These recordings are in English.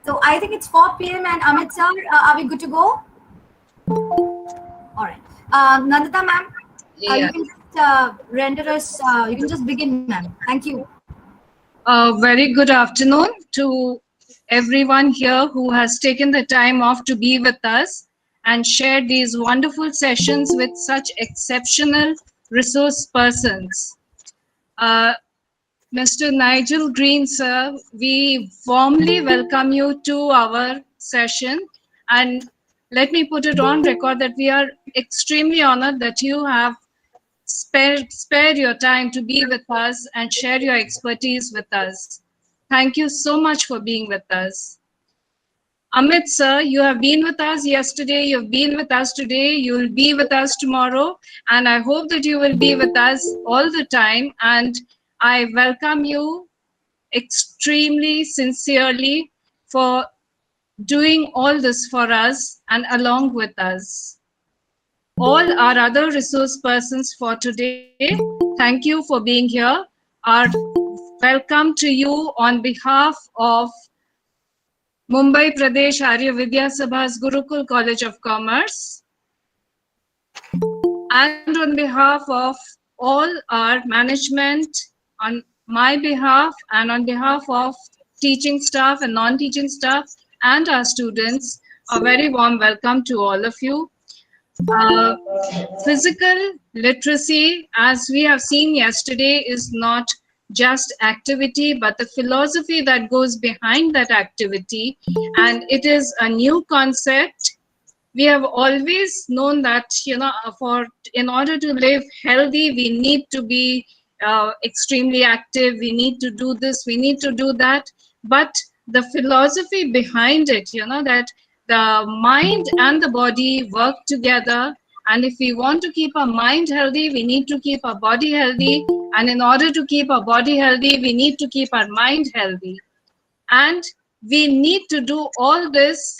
So I think it's 4 p.m. and Amit sir, are we good to go? All right. Nandita ma'am, you can just render us, you can just begin, ma'am. Thank you. Very good afternoon to everyone here who has taken the time off to be with us and share these wonderful sessions with such exceptional resource persons. Mr. Nigel Green, sir, we warmly welcome you to our session, and let me put it on record that we are extremely honored that you have spared your time to be with us and share your expertise with us. Thank you so much for being with us. Amit sir, you have been with us yesterday, you've been with us today, you will be with us tomorrow, and I hope that you will be with us all the time, and I welcome you extremely sincerely for doing all this for us and along with us. All our other resource persons for today, thank you for being here. Our welcome to you on behalf of Mumbai Pradesh Arya Vidya Sabha's Gurukul College of Commerce, and on behalf of all our management, on my behalf and on behalf of teaching staff and non-teaching staff and our students, a very warm welcome to all of you. Physical literacy, as we have seen yesterday, is not just activity, but the philosophy that goes behind that activity. And it is a new concept. We have always known that, in order to live healthy, we need to be extremely active. We need to do this, we need to do that. But the philosophy behind it, that the mind and the body work together, and if we want to keep our mind healthy, we need to keep our body healthy, and in order to keep our body healthy, we need to keep our mind healthy, and we need to do all this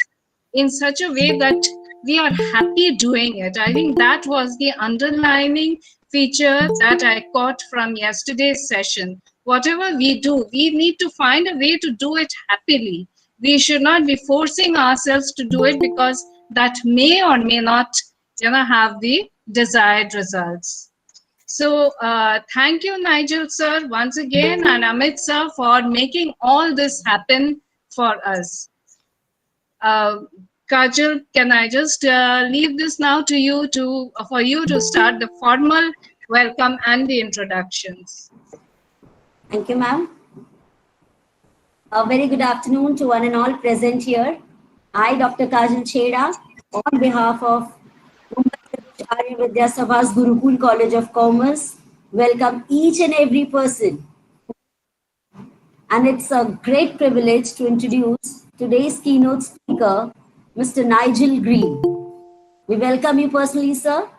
in such a way that we are happy doing it. I think that was the underlining feature that I caught from yesterday's session. Whatever we do, we need to find a way to do it happily. We should not be forcing ourselves to do it, because that may or may not have the desired results. So thank you, Nigel sir, once again, and Amit sir, for making all this happen for us. Kajal, can I just leave this now to you for you to start the formal welcome and the introductions. Thank you, ma'am. A very good afternoon to one and all present here. I, Dr. Kajal Chheda, on behalf of Mumbai Arya Vidya Sabha's Gurukul College of Commerce, welcome each and every person. And it's a great privilege to introduce today's keynote speaker, Mr. Nigel Green. We welcome you personally, sir.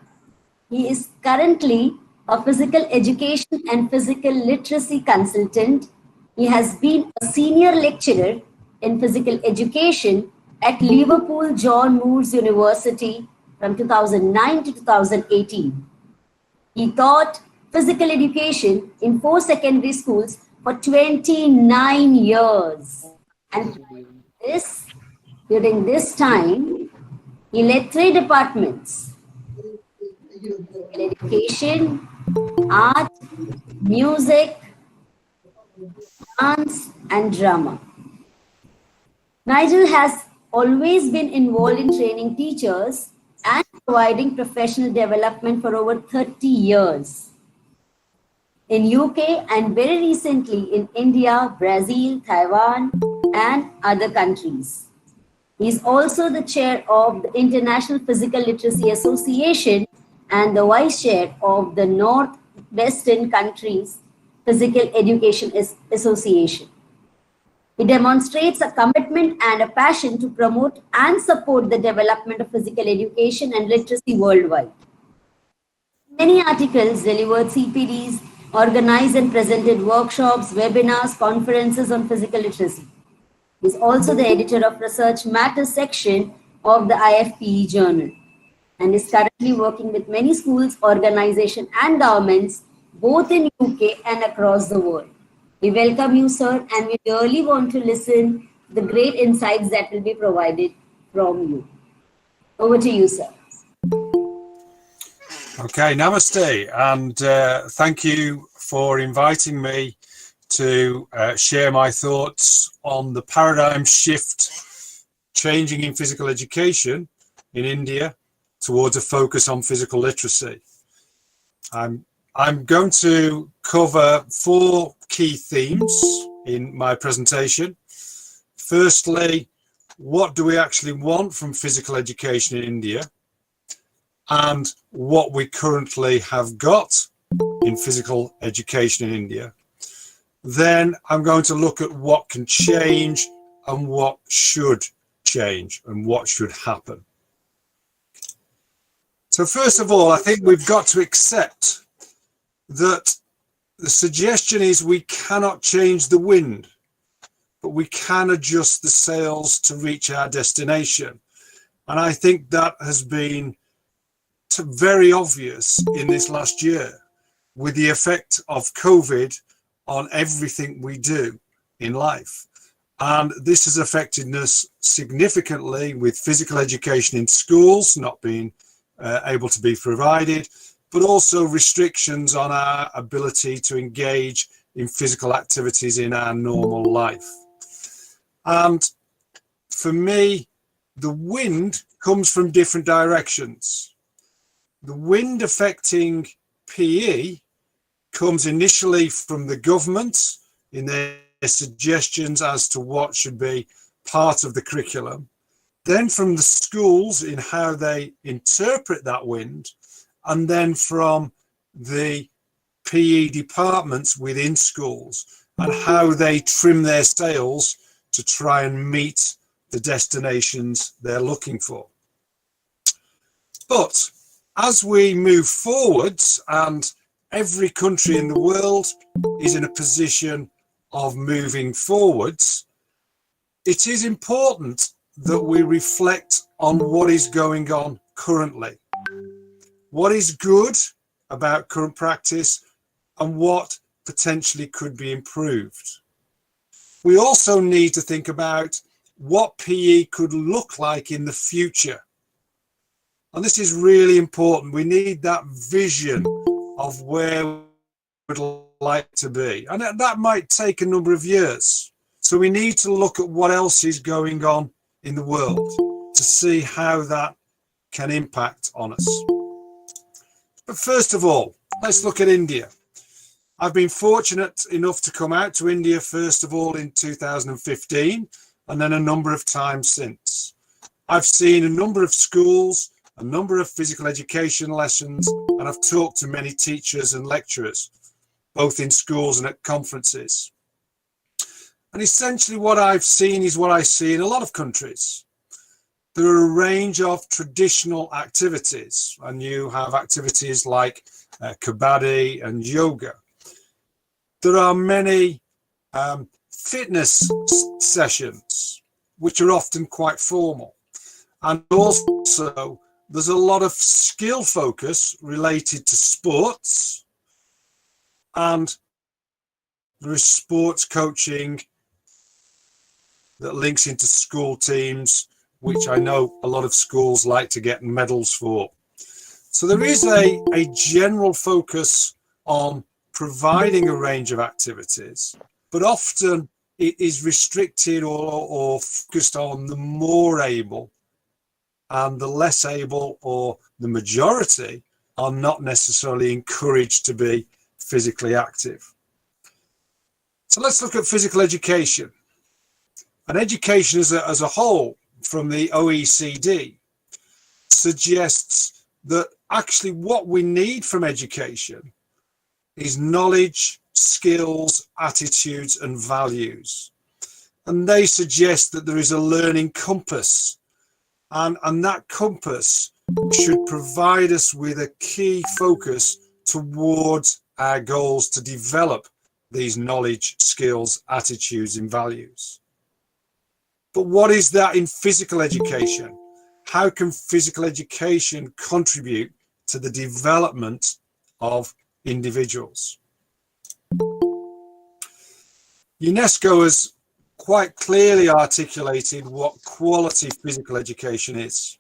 He is currently a physical education and physical literacy consultant. He has been a senior lecturer in physical education at Liverpool John Moores University from 2009 to 2018. He taught physical education in 4 secondary schools for 29 years. And during this time, he led 3 departments: education, art, music, dance, and drama. Nigel has always been involved in training teachers and providing professional development for over 30 years. In UK and very recently in India, Brazil, Taiwan, and other countries. He is also the chair of the International Physical Literacy Association and the vice chair of the Northwestern Countries Physical Education Association. He demonstrates a commitment and a passion to promote and support the development of physical education and literacy worldwide. Many articles, delivered CPDs, organized and presented workshops, webinars, conferences on physical literacy. He is also the editor of Research Matters section of the IFPE journal, and is currently working with many schools, organizations, and governments, both in UK and across the world. We welcome you, sir, and we really want to listen the great insights that will be provided from you. Over to you, sir. Okay, namaste, and thank you for inviting me to share my thoughts on the paradigm shift changing in physical education in India towards a focus on physical literacy. I'm going to cover 4 key themes in my presentation. Firstly, what do we actually want from physical education in India, and what we currently have got in physical education in India. Then I'm going to look at what can change and what should change and what should happen. So first of all, I think we've got to accept that the suggestion is we cannot change the wind, but we can adjust the sails to reach our destination. And I think that has been very obvious in this last year with the effect of COVID on everything we do in life. And this has affected us significantly with physical education in schools not being able to be provided, but also restrictions on our ability to engage in physical activities in our normal life. And for me, the wind comes from different directions. The wind affecting PE comes initially from the government in their suggestions as to what should be part of the curriculum, then from the schools in how they interpret that wind, and then from the PE departments within schools and how they trim their sails to try and meet the destinations they're looking for. But as we move forwards, and every country in the world is in a position of moving forwards, it is important that we reflect on what is going on currently. What is good about current practice and what potentially could be improved. We also need to think about what PE could look like in the future. And this is really important. We need that vision of where we would like to be. And that might take a number of years. So we need to look at what else is going on in the world to see how that can impact on us. But first of all, let's look at India. I've been fortunate enough to come out to India, first of all, in 2015, and then a number of times since. I've seen a number of schools, a number of physical education lessons, and I've talked to many teachers and lecturers, both in schools and at conferences. And essentially what I've seen is what I see in a lot of countries. There are a range of traditional activities, and you have activities like kabaddi and yoga. There are many fitness sessions, which are often quite formal. And also, there's a lot of skill focus related to sports, and there is sports coaching that links into school teams, which I know a lot of schools like to get medals for. So there is a general focus on providing a range of activities, but often it is restricted or focused on the more able, and the less able, or the majority, are not necessarily encouraged to be physically active. So let's look at physical education. And education as a whole, from the OECD, suggests that actually what we need from education is knowledge, skills, attitudes, and values. And they suggest that there is a learning compass, and that compass should provide us with a key focus towards our goals to develop these knowledge, skills, attitudes, and values. But what is that in physical education? How can physical education contribute to the development of individuals? UNESCO has quite clearly articulated what quality physical education is.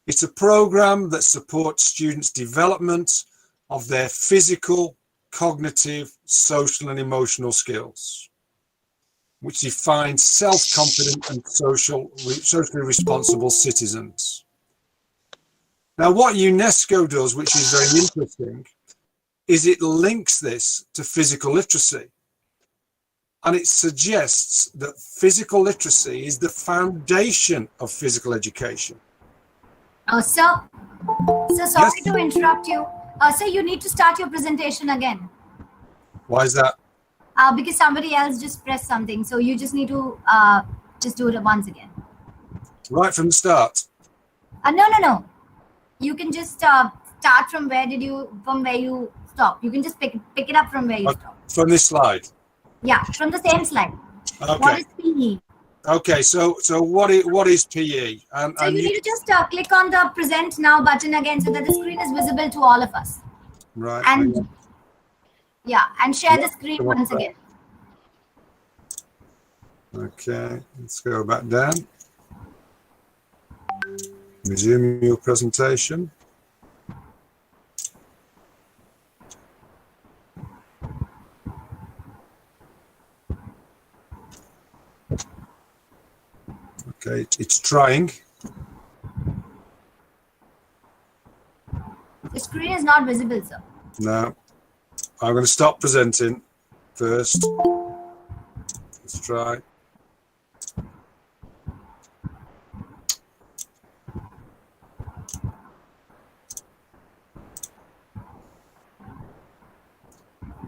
It's a program that supports students' development of their physical, cognitive, social and emotional skills, which define self-confident and socially responsible citizens. Now, what UNESCO does, which is very interesting, is it links this to physical literacy. And it suggests that physical literacy is the foundation of physical education. Oh, sir, sorry to interrupt you. Sir, you need to start your presentation again. Why is that? Because somebody else just pressed something. So you just need to just do it once again. Right from the start? No. You can just start from where you stopped. You can just pick it up from where you stopped. From this slide? Yeah, from the same slide. Okay. What is PE? Okay, so what is PE? So you need to just click on the present now button again so that the screen is visible to all of us. Right. And yeah, and share the screen once again. Okay, let's go back down. Resume your presentation. Okay, it's trying. The screen is not visible, sir. No, I'm going to stop presenting first. Let's try.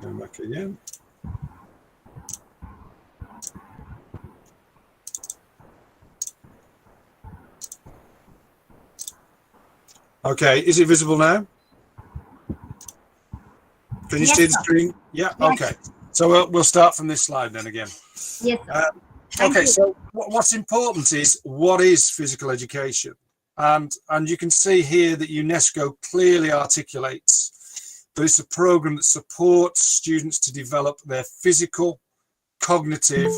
Go back again. Okay, is it visible now? Can you see the screen? Yeah, yes. Okay. So we'll start from this slide then again. Yes. Okay, so what's important is what is physical education? And you can see here that UNESCO clearly articulates that it's a program that supports students to develop their physical, cognitive,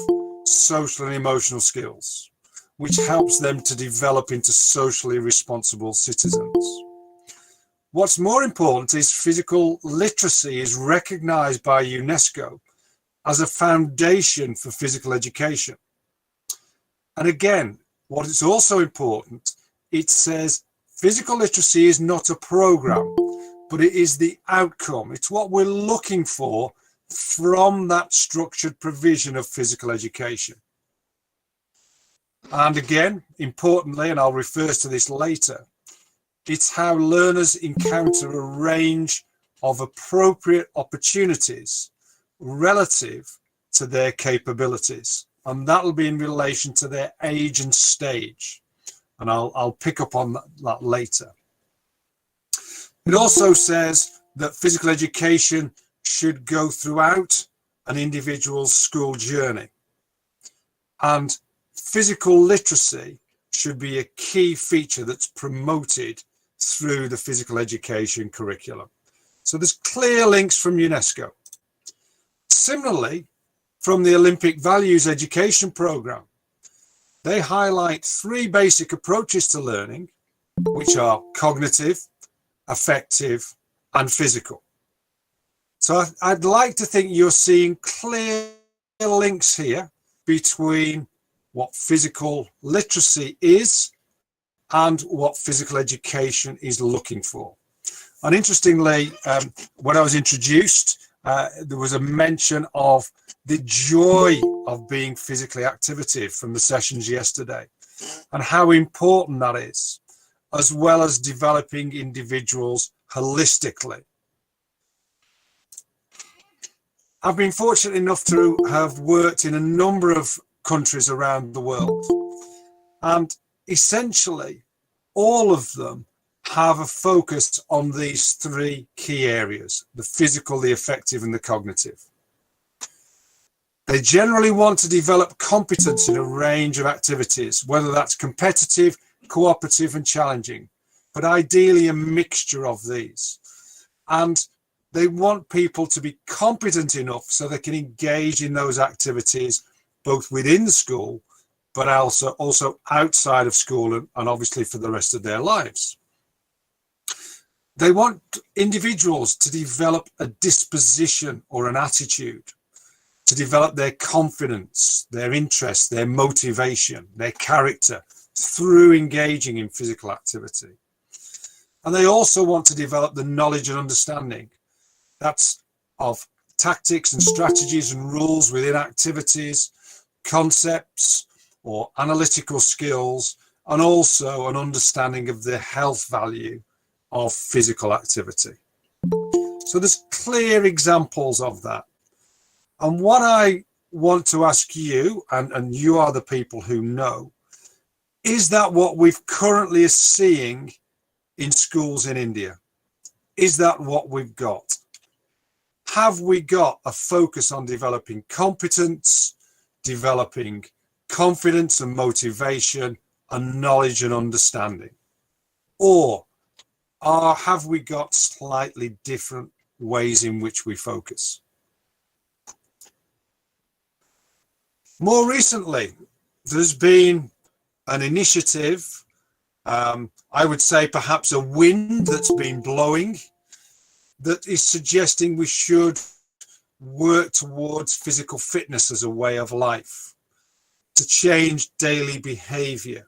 social and emotional skills, which helps them to develop into socially responsible citizens. What's more important is physical literacy is recognized by UNESCO as a foundation for physical education. And again, what is also important, it says physical literacy is not a program, but it is the outcome. It's what we're looking for from that structured provision of physical education. And again, importantly, and I'll refer to this later, it's how learners encounter a range of appropriate opportunities relative to their capabilities. And that'll be in relation to their age and stage. And I'll pick up on that later. It also says that physical education should go throughout an individual's school journey. And physical literacy should be a key feature that's promoted through the physical education curriculum. So there's clear links from UNESCO. Similarly, from the Olympic Values Education Programme, they highlight 3 basic approaches to learning, which are cognitive, affective, and physical. So I'd like to think you're seeing clear links here between what physical literacy is and what physical education is looking for. And interestingly, when I was introduced, there was a mention of the joy of being physically active from the sessions yesterday and how important that is, as well as developing individuals holistically. I've been fortunate enough to have worked in a number of countries around the world, and essentially all of them have a focus on these 3 key areas: the physical, the affective, and the cognitive. They generally want to develop competence in a range of activities, whether that's competitive, cooperative, and challenging, but ideally a mixture of these. And they want people to be competent enough so they can engage in those activities, both within school, but also outside of school and obviously for the rest of their lives. They want individuals to develop a disposition or an attitude, to develop their confidence, their interest, their motivation, their character through engaging in physical activity. And they also want to develop the knowledge and understanding that's of tactics and strategies and rules within activities, concepts or analytical skills, and also an understanding of the health value of physical activity. So there's clear examples of that. And what I want to ask you, and you are the people who know, is that what we've currently are seeing in schools in India? Is that what we've got? Have we got a focus on developing competence, developing confidence and motivation and knowledge and understanding? Or have we got slightly different ways in which we focus? More recently, there's been an initiative, I would say perhaps a wind that's been blowing, that is suggesting we should work towards physical fitness as a way of life, to change daily behavior.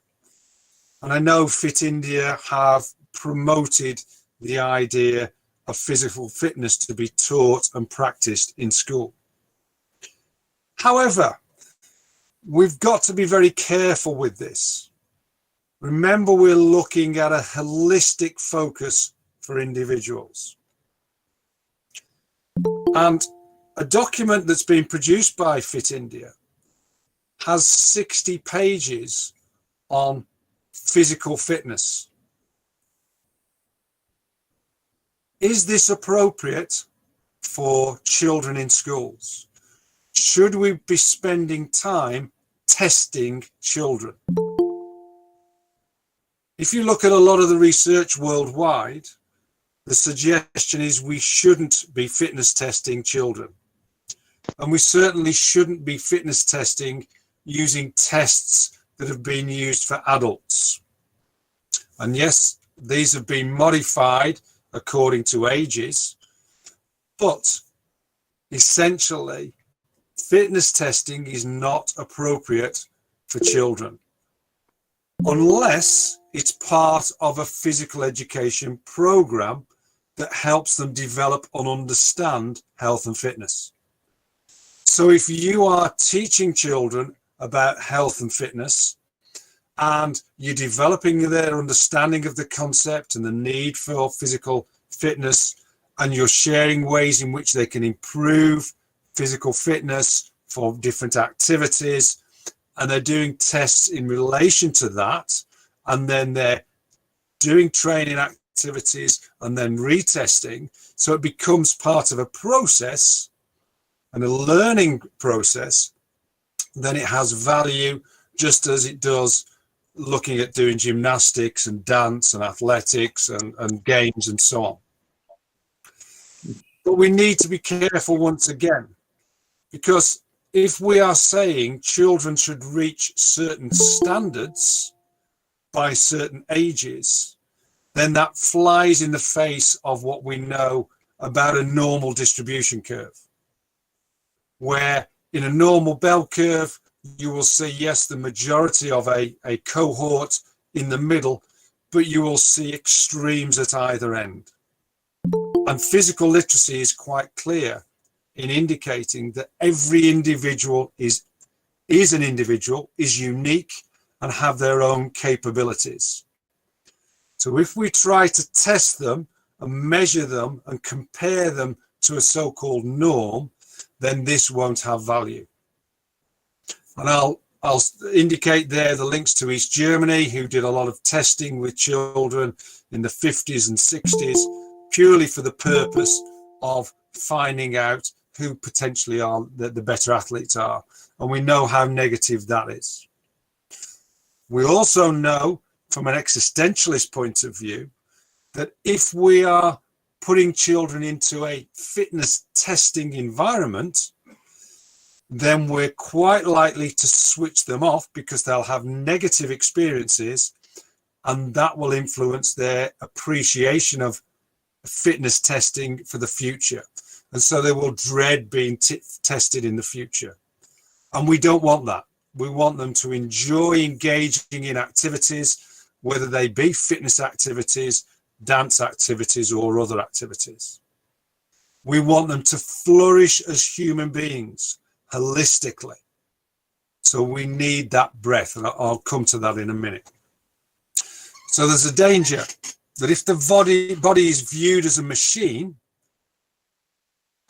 And I know Fit India have promoted the idea of physical fitness to be taught and practiced in school. However, we've got to be very careful with this. Remember, we're looking at a holistic focus for individuals. And a document that's been produced by Fit India has 60 pages on physical fitness. Is this appropriate for children in schools? Should we be spending time testing children? If you look at a lot of the research worldwide, the suggestion is we shouldn't be fitness testing children. And we certainly shouldn't be fitness testing using tests that have been used for adults. And yes, these have been modified according to ages, but essentially, fitness testing is not appropriate for children unless it's part of a physical education program that helps them develop and understand health and fitness. So if you are teaching children about health and fitness and you're developing their understanding of the concept and the need for physical fitness, and you're sharing ways in which they can improve physical fitness for different activities, and they're doing tests in relation to that, and then they're doing training activities and then retesting, so it becomes part of a process and a learning process, then it has value just as it does looking at doing gymnastics and dance and athletics and games and so on. But we need to be careful once again, because if we are saying children should reach certain standards by certain ages, then that flies in the face of what we know about a normal distribution curve, where in a normal bell curve, you will see, yes, the majority of a cohort in the middle, but you will see extremes at either end. And physical literacy is quite clear in indicating that every individual is unique and have their own capabilities. So if we try to test them and measure them and compare them to a so-called norm, then this won't have value. And I'll indicate there the links to East Germany, who did a lot of testing with children in the 50s and 60s, purely for the purpose of finding out who potentially are the better athletes are. And we know how negative that is. We also know from an existentialist point of view that if we are putting children into a fitness testing environment, then we're quite likely to switch them off because they'll have negative experiences, and that will influence their appreciation of fitness testing for the future. And so they will dread being tested in the future. And we don't want that. We want them to enjoy engaging in activities, whether they be fitness activities, dance activities, or other activities. We want them to flourish as human beings holistically. So we need that breadth, and I'll come to that in a minute. So there's a danger that if the body is viewed as a machine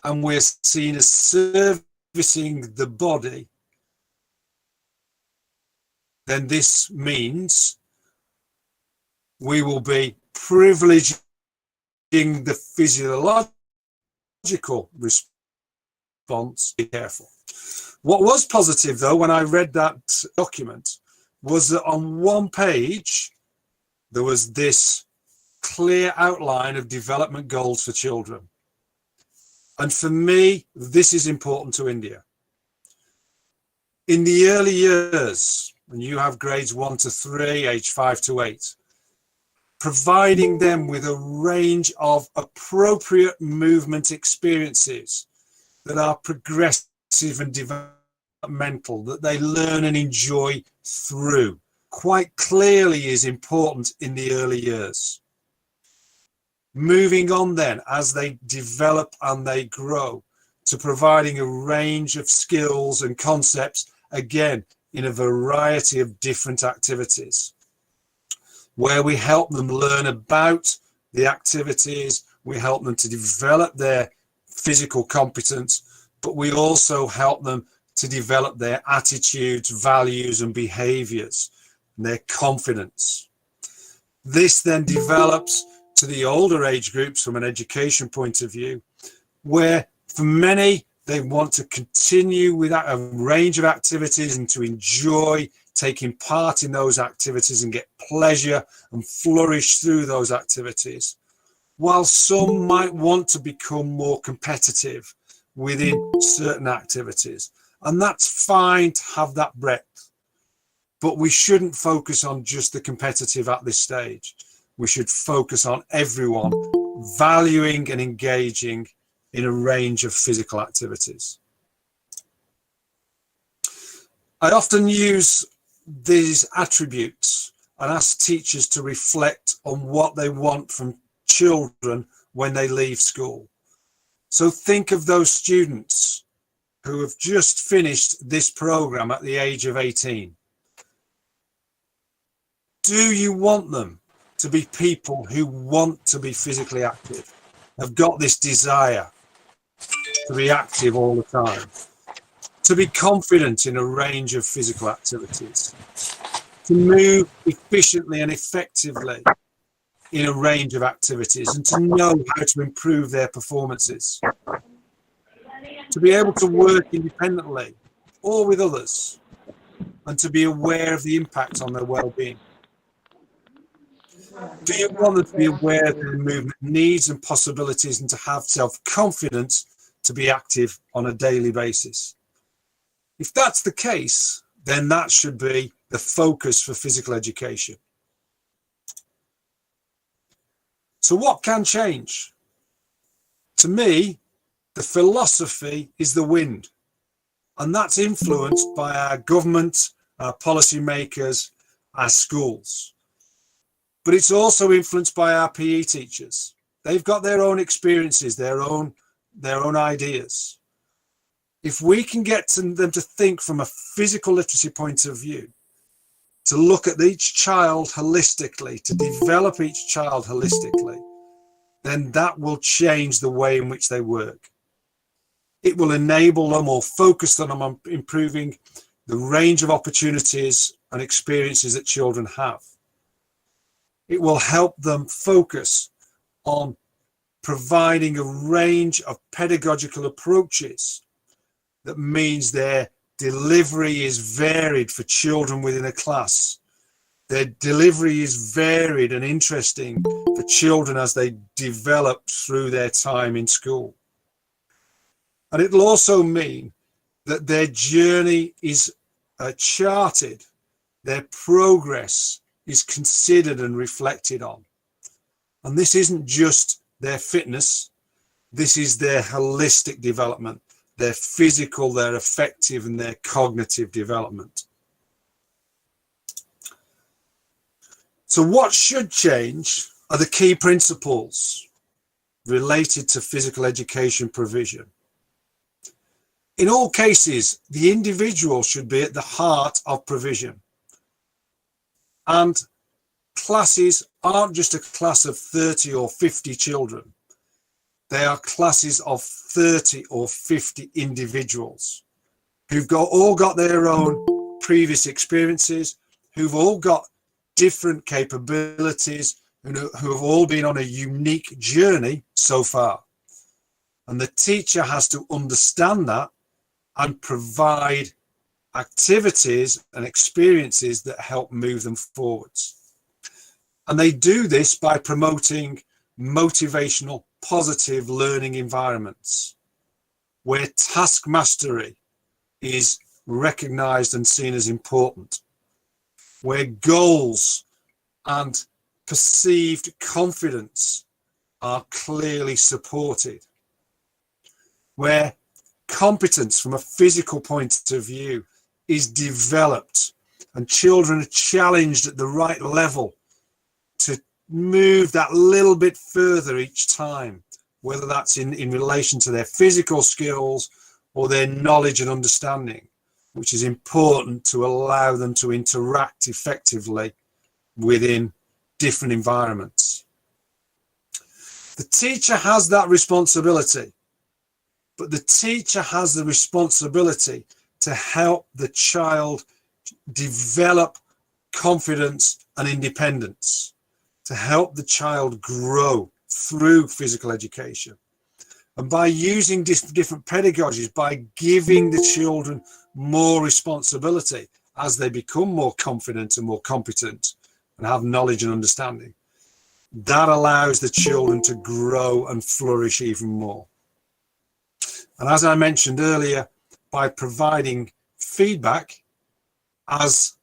and we're seen as servicing the body, then this means we will be privileging the physiological response. Be careful. What was positive, though, when I read that document, was that on one page there was this clear outline of development goals for children. And for me, this is important to India. In the early years, when you have grades 1 to 3, age 5 to 8, providing them with a range of appropriate movement experiences that are progressive and developmental, that they learn and enjoy through, quite clearly is important in the early years. Moving on then, as they develop and they grow, to providing a range of skills and concepts, again, in a variety of different activities, where we help them learn about the activities, we help them to develop their physical competence, but we also help them to develop their attitudes, values, and behaviors, and their confidence. This then develops to the older age groups from an education point of view, where for many, they want to continue with a range of activities and to enjoy taking part in those activities and get pleasure and flourish through those activities, while some might want to become more competitive within certain activities. And that's fine to have that breadth, but we shouldn't focus on just the competitive at this stage. We should focus on everyone valuing and engaging in a range of physical activities. I often use these attributes and ask teachers to reflect on what they want from children when they leave school. So think of those students who have just finished this program at the age of 18. Do you want them to be people who want to be physically active, have got this desire to be active all the time, to be confident in a range of physical activities, to move efficiently and effectively in a range of activities, and to know how to improve their performances, to be able to work independently or with others, and to be aware of the impact on their well-being? Do you want them to be aware of their movement needs and possibilities, and to have self-confidence to be active on a daily basis? If that's the case, then that should be the focus for physical education. So what can change? To me, the philosophy is the wind, and that's influenced by our government, our policymakers, our schools. But it's also influenced by our PE teachers. They've got their own experiences, their own ideas. If we can get them to think from a physical literacy point of view, to look at each child holistically, to develop each child holistically, then that will change the way in which they work. It will enable them or focus them on improving the range of opportunities and experiences that children have. It will help them focus on providing a range of pedagogical approaches. That means their delivery is varied for children within a class. Their delivery is varied and interesting for children as they develop through their time in school. And it'll also mean that their journey is charted, their progress is considered and reflected on. And this isn't just their fitness, this is their holistic development, their physical, their affective, and their cognitive development. So what should change are the key principles related to physical education provision. In all cases, the individual should be at the heart of provision. And classes aren't just a class of 30 or 50 children. They are classes of 30 or 50 individuals who've all got their own previous experiences, who've all got different capabilities, and who have all been on a unique journey so far. And the teacher has to understand that and provide activities and experiences that help move them forwards. And they do this by promoting motivational, positive learning environments where task mastery is recognized and seen as important, where goals and perceived confidence are clearly supported, where competence from a physical point of view is developed and children are challenged at the right level to move that little bit further each time, whether that's in relation to their physical skills or their knowledge and understanding, which is important to allow them to interact effectively within different environments. The teacher has that responsibility, but the teacher has the responsibility to help the child develop confidence and independence, to help the child grow through physical education. And by using different pedagogies, by giving the children more responsibility as they become more confident and more competent and have knowledge and understanding, that allows the children to grow and flourish even more. And as I mentioned earlier, by providing feedback as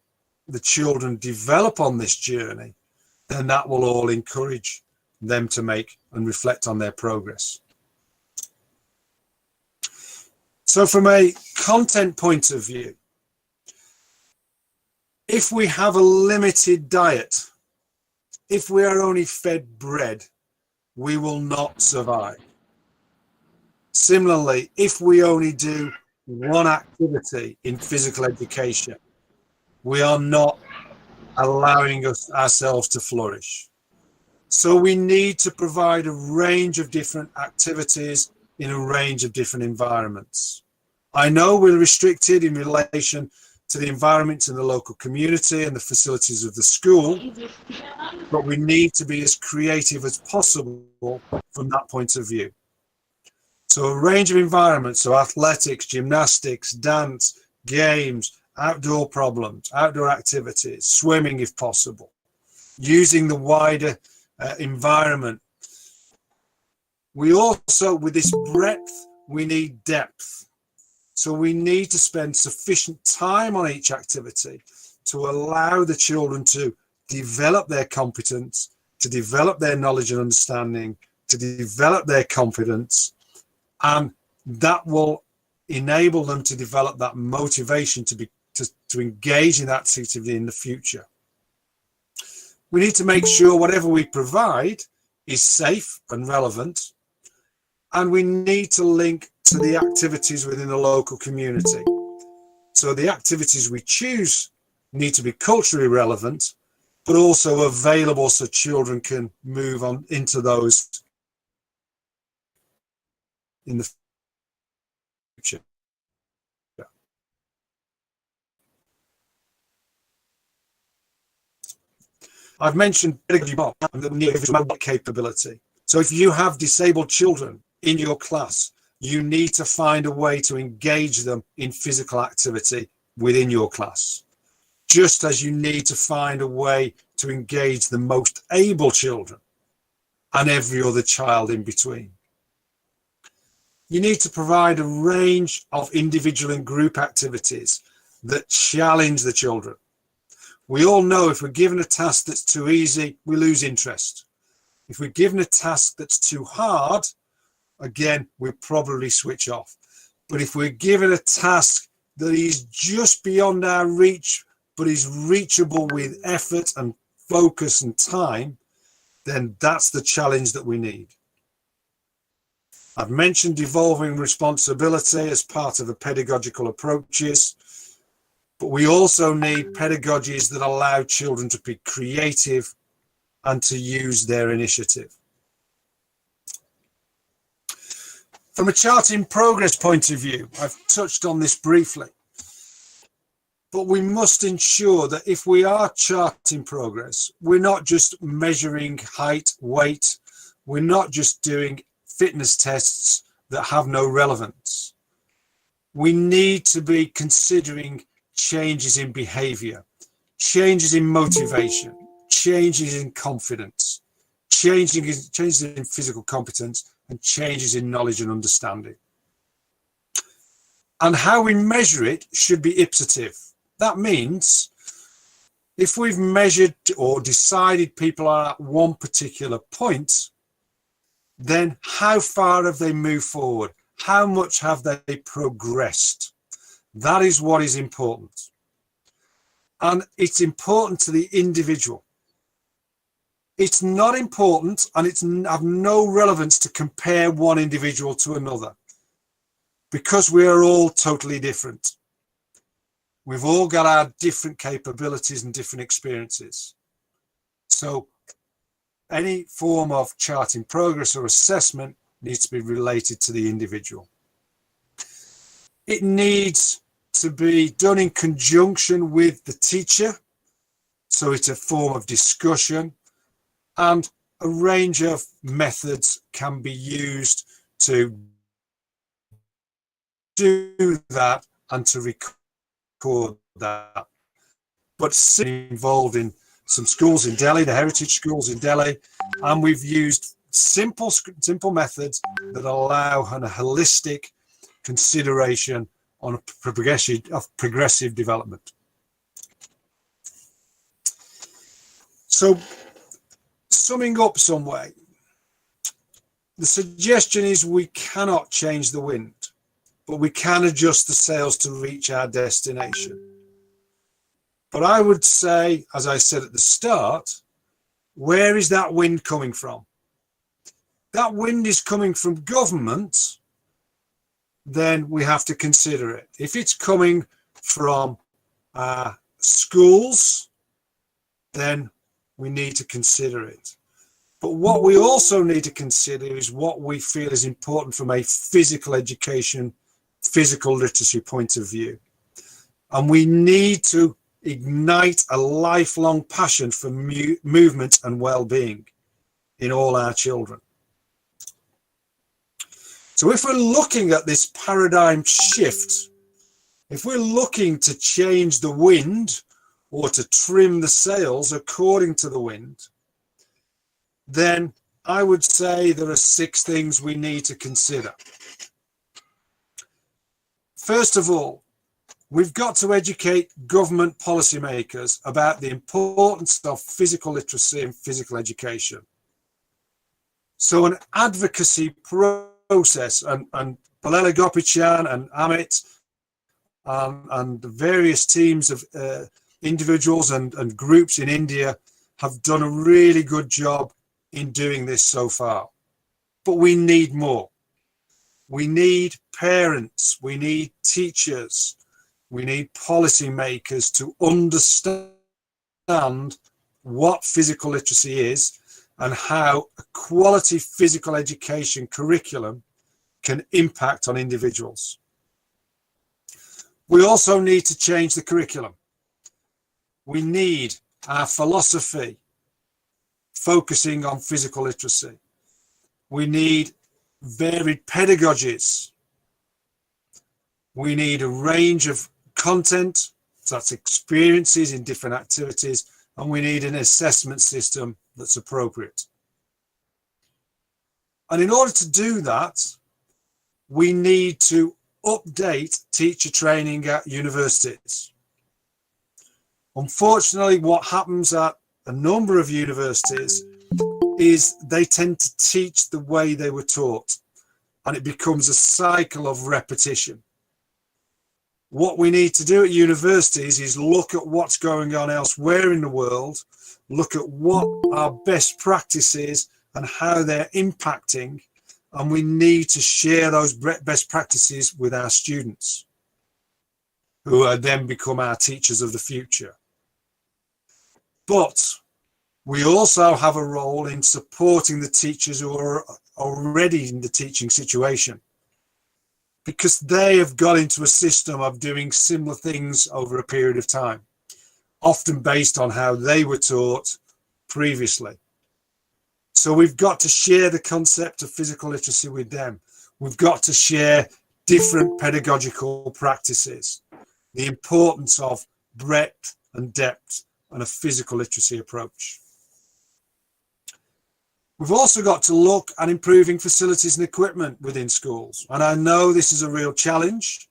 the children develop on this journey, then that will all encourage them to make and reflect on their progress. So from a content point of view, if we have a limited diet, if we are only fed bread, we will not survive. Similarly, if we only do one activity in physical education, we are not allowing ourselves to flourish. So we need to provide a range of different activities in a range of different environments. I know we're restricted in relation to the environment in the local community and the facilities of the school, but we need to be as creative as possible from that point of view. So a range of environments, so athletics, gymnastics, dance, games, outdoor problems, outdoor activities, swimming if possible, using the wider environment. We also, with this breadth, we need depth. So we need to spend sufficient time on each activity to allow the children to develop their competence, to develop their knowledge and understanding, to develop their confidence, and that will enable them to develop that motivation to engage in that activity in the future. We need to make sure whatever we provide is safe and relevant, and we need to link to the activities within the local community. So the activities we choose need to be culturally relevant, but also available so children can move on into those in the future. I've mentioned pedagogy and the need of capability. So if you have disabled children in your class, you need to find a way to engage them in physical activity within your class, just as you need to find a way to engage the most able children and every other child in between. You need to provide a range of individual and group activities that challenge the children. We all know if we're given a task that's too easy, we lose interest. If we're given a task that's too hard, again, we probably switch off. But if we're given a task that is just beyond our reach, but is reachable with effort and focus and time, then that's the challenge that we need. I've mentioned devolving responsibility as part of the pedagogical approaches, but we also need pedagogies that allow children to be creative and to use their initiative. From a chart in progress point of view, I've touched on this briefly, but we must ensure that if we are charting progress, we're not just measuring height, weight, we're not just doing fitness tests that have no relevance. We need to be considering changes in behavior, changes in motivation, changes in confidence, changes in physical competence, and changes in knowledge and understanding. And how we measure it should be ipsative. That means if we've measured or decided people are at one particular point, then how far have they moved forward? How much have they progressed? That is what is important. And it's important to the individual. It's not important, and it's have no relevance to compare one individual to another, because we are all totally different. We've all got our different capabilities and different experiences. So any form of charting progress or assessment needs to be related to the individual. It needs to be done in conjunction with the teacher, so it's a form of discussion, and a range of methods can be used to do that and to record that. But involved in some schools in Delhi, the heritage schools in Delhi, and we've used simple methods that allow a holistic consideration on a progressive development. So, summing up some way, the suggestion is we cannot change the wind, but we can adjust the sails to reach our destination. But I would say, as I said at the start, where is that wind coming from? That wind is coming from government, then we have to consider it. If it's coming from schools, then we need to consider it. But what we also need to consider is what we feel is important from a physical education, physical literacy point of view. And we need to ignite a lifelong passion for movement and well-being in all our children. So if we're looking at this paradigm shift, if we're looking to change the wind or to trim the sails according to the wind, then I would say there are 6 things we need to consider. First of all, we've got to educate government policymakers about the importance of physical literacy and physical education. So an advocacy process, and Pallela Gopichan and Amit and the various teams of individuals and groups in India have done a really good job in doing this so far. But we need more. We need parents, we need teachers, we need policymakers to understand what physical literacy is and how a quality physical education curriculum can impact on individuals. We also need to change the curriculum. We need our philosophy focusing on physical literacy. We need varied pedagogies. We need a range of content, that's experiences in different activities, and we need an assessment system that's appropriate. And in order to do that, we need to update teacher training at universities. Unfortunately, what happens at a number of universities is they tend to teach the way they were taught, and it becomes a cycle of repetition. What we need to do at universities is look at what's going on elsewhere in the world, look at what our best practices and how they're impacting, and we need to share those best practices with our students, who then become our teachers of the future. But we also have a role in supporting the teachers who are already in the teaching situation, because they have got into a system of doing similar things over a period of time, often based on how they were taught previously. So we've got to share the concept of physical literacy with them. We've got to share different pedagogical practices, the importance of breadth and depth and a physical literacy approach. We've also got to look at improving facilities and equipment within schools. And I know this is a real challenge,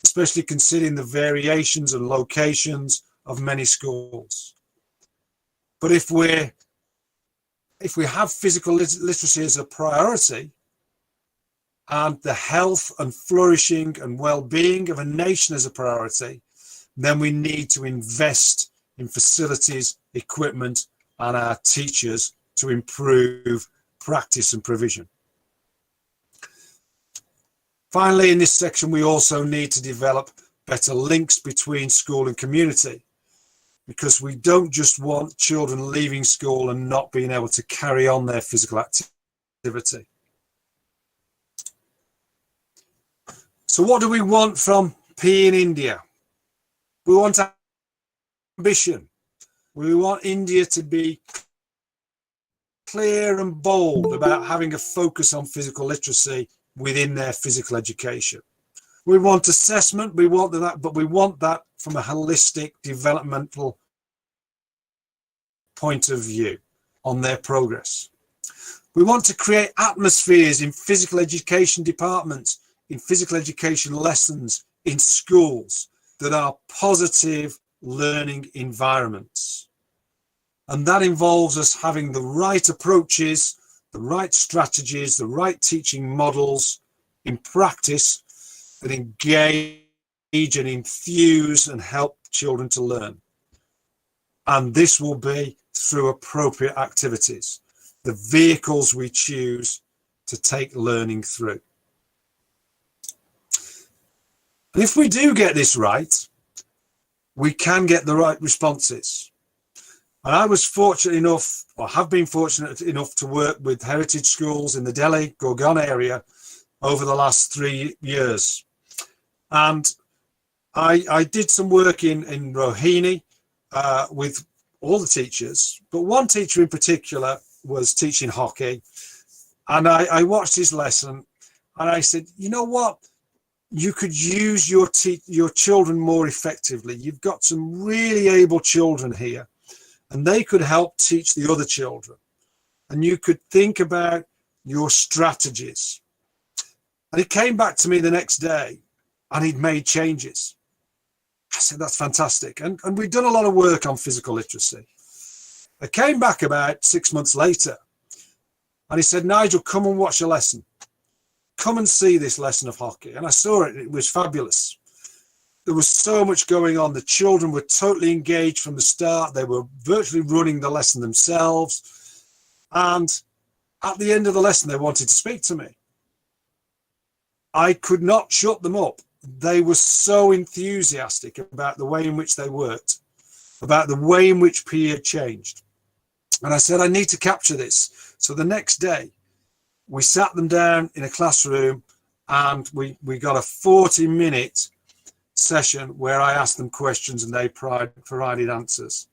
especially considering the variations and locations of many schools. But if we have physical literacy as a priority, and the health and flourishing and well-being of a nation as a priority, then we need to invest in facilities, equipment, and our teachers to improve practice and provision. Finally, in this section, we also need to develop better links between school and community, because we don't just want children leaving school and not being able to carry on their physical activity. So what do we want from PE in India? We want ambition. We want India to be clear and bold about having a focus on physical literacy within their physical education. We want assessment, we want that, but we want that from a holistic developmental point of view on their progress. We want to create atmospheres in physical education departments, in physical education lessons, in schools that are positive learning environments. And that involves us having the right approaches, the right strategies, the right teaching models in practice that engage and infuse and help children to learn. And this will be through appropriate activities, the vehicles we choose to take learning through. And if we do get this right, we can get the right responses. And I was fortunate enough, or have been fortunate enough, to work with heritage schools in the Delhi, Gurgaon area over the last 3 years. And I did some work in Rohini with all the teachers, but one teacher in particular was teaching hockey. And I watched his lesson and I said, you know what? You could use your children more effectively. You've got some really able children here, and they could help teach the other children. And you could think about your strategies. And he came back to me the next day and he'd made changes. I said, that's fantastic. And we'd done a lot of work on physical literacy. I came back about 6 months later and he said, Nigel, come and watch a lesson. Come and see this lesson of hockey. And I saw it. It was fabulous. There was so much going on. The children were totally engaged from the start. They were virtually running the lesson themselves. And at the end of the lesson, they wanted to speak to me. I could not shut them up. They were so enthusiastic about the way in which they worked, about the way in which PE had changed. And I said, I need to capture this. So the next day, we sat them down in a classroom and we got a 40-minute session where I asked them questions and they provided answers.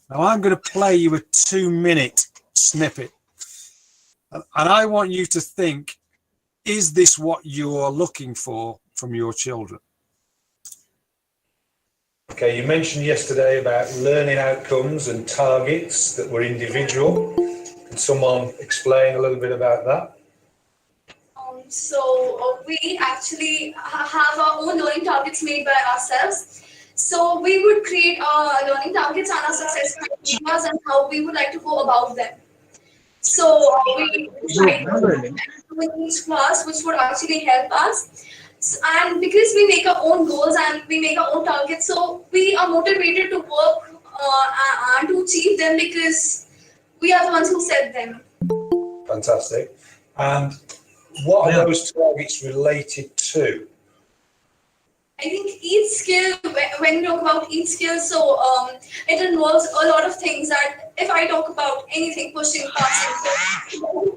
Now I'm going to play you a 2-minute snippet. And I want you to think, is this what you're looking for from your children? Okay, you mentioned yesterday about learning outcomes and targets that were individual. Can someone explain a little bit about that? We actually have our own learning targets made by ourselves. So we would create our learning targets and our success criteria and how we would like to go about them. So we decide with each class, which would actually help us. And because we make our own goals and we make our own targets, so we are motivated to work and to achieve them because we are the ones who set them. Fantastic. And what are those targets related to? I think each skill, when we talk about each skill, so it involves a lot of things. That if I talk about anything, pushing, passing, so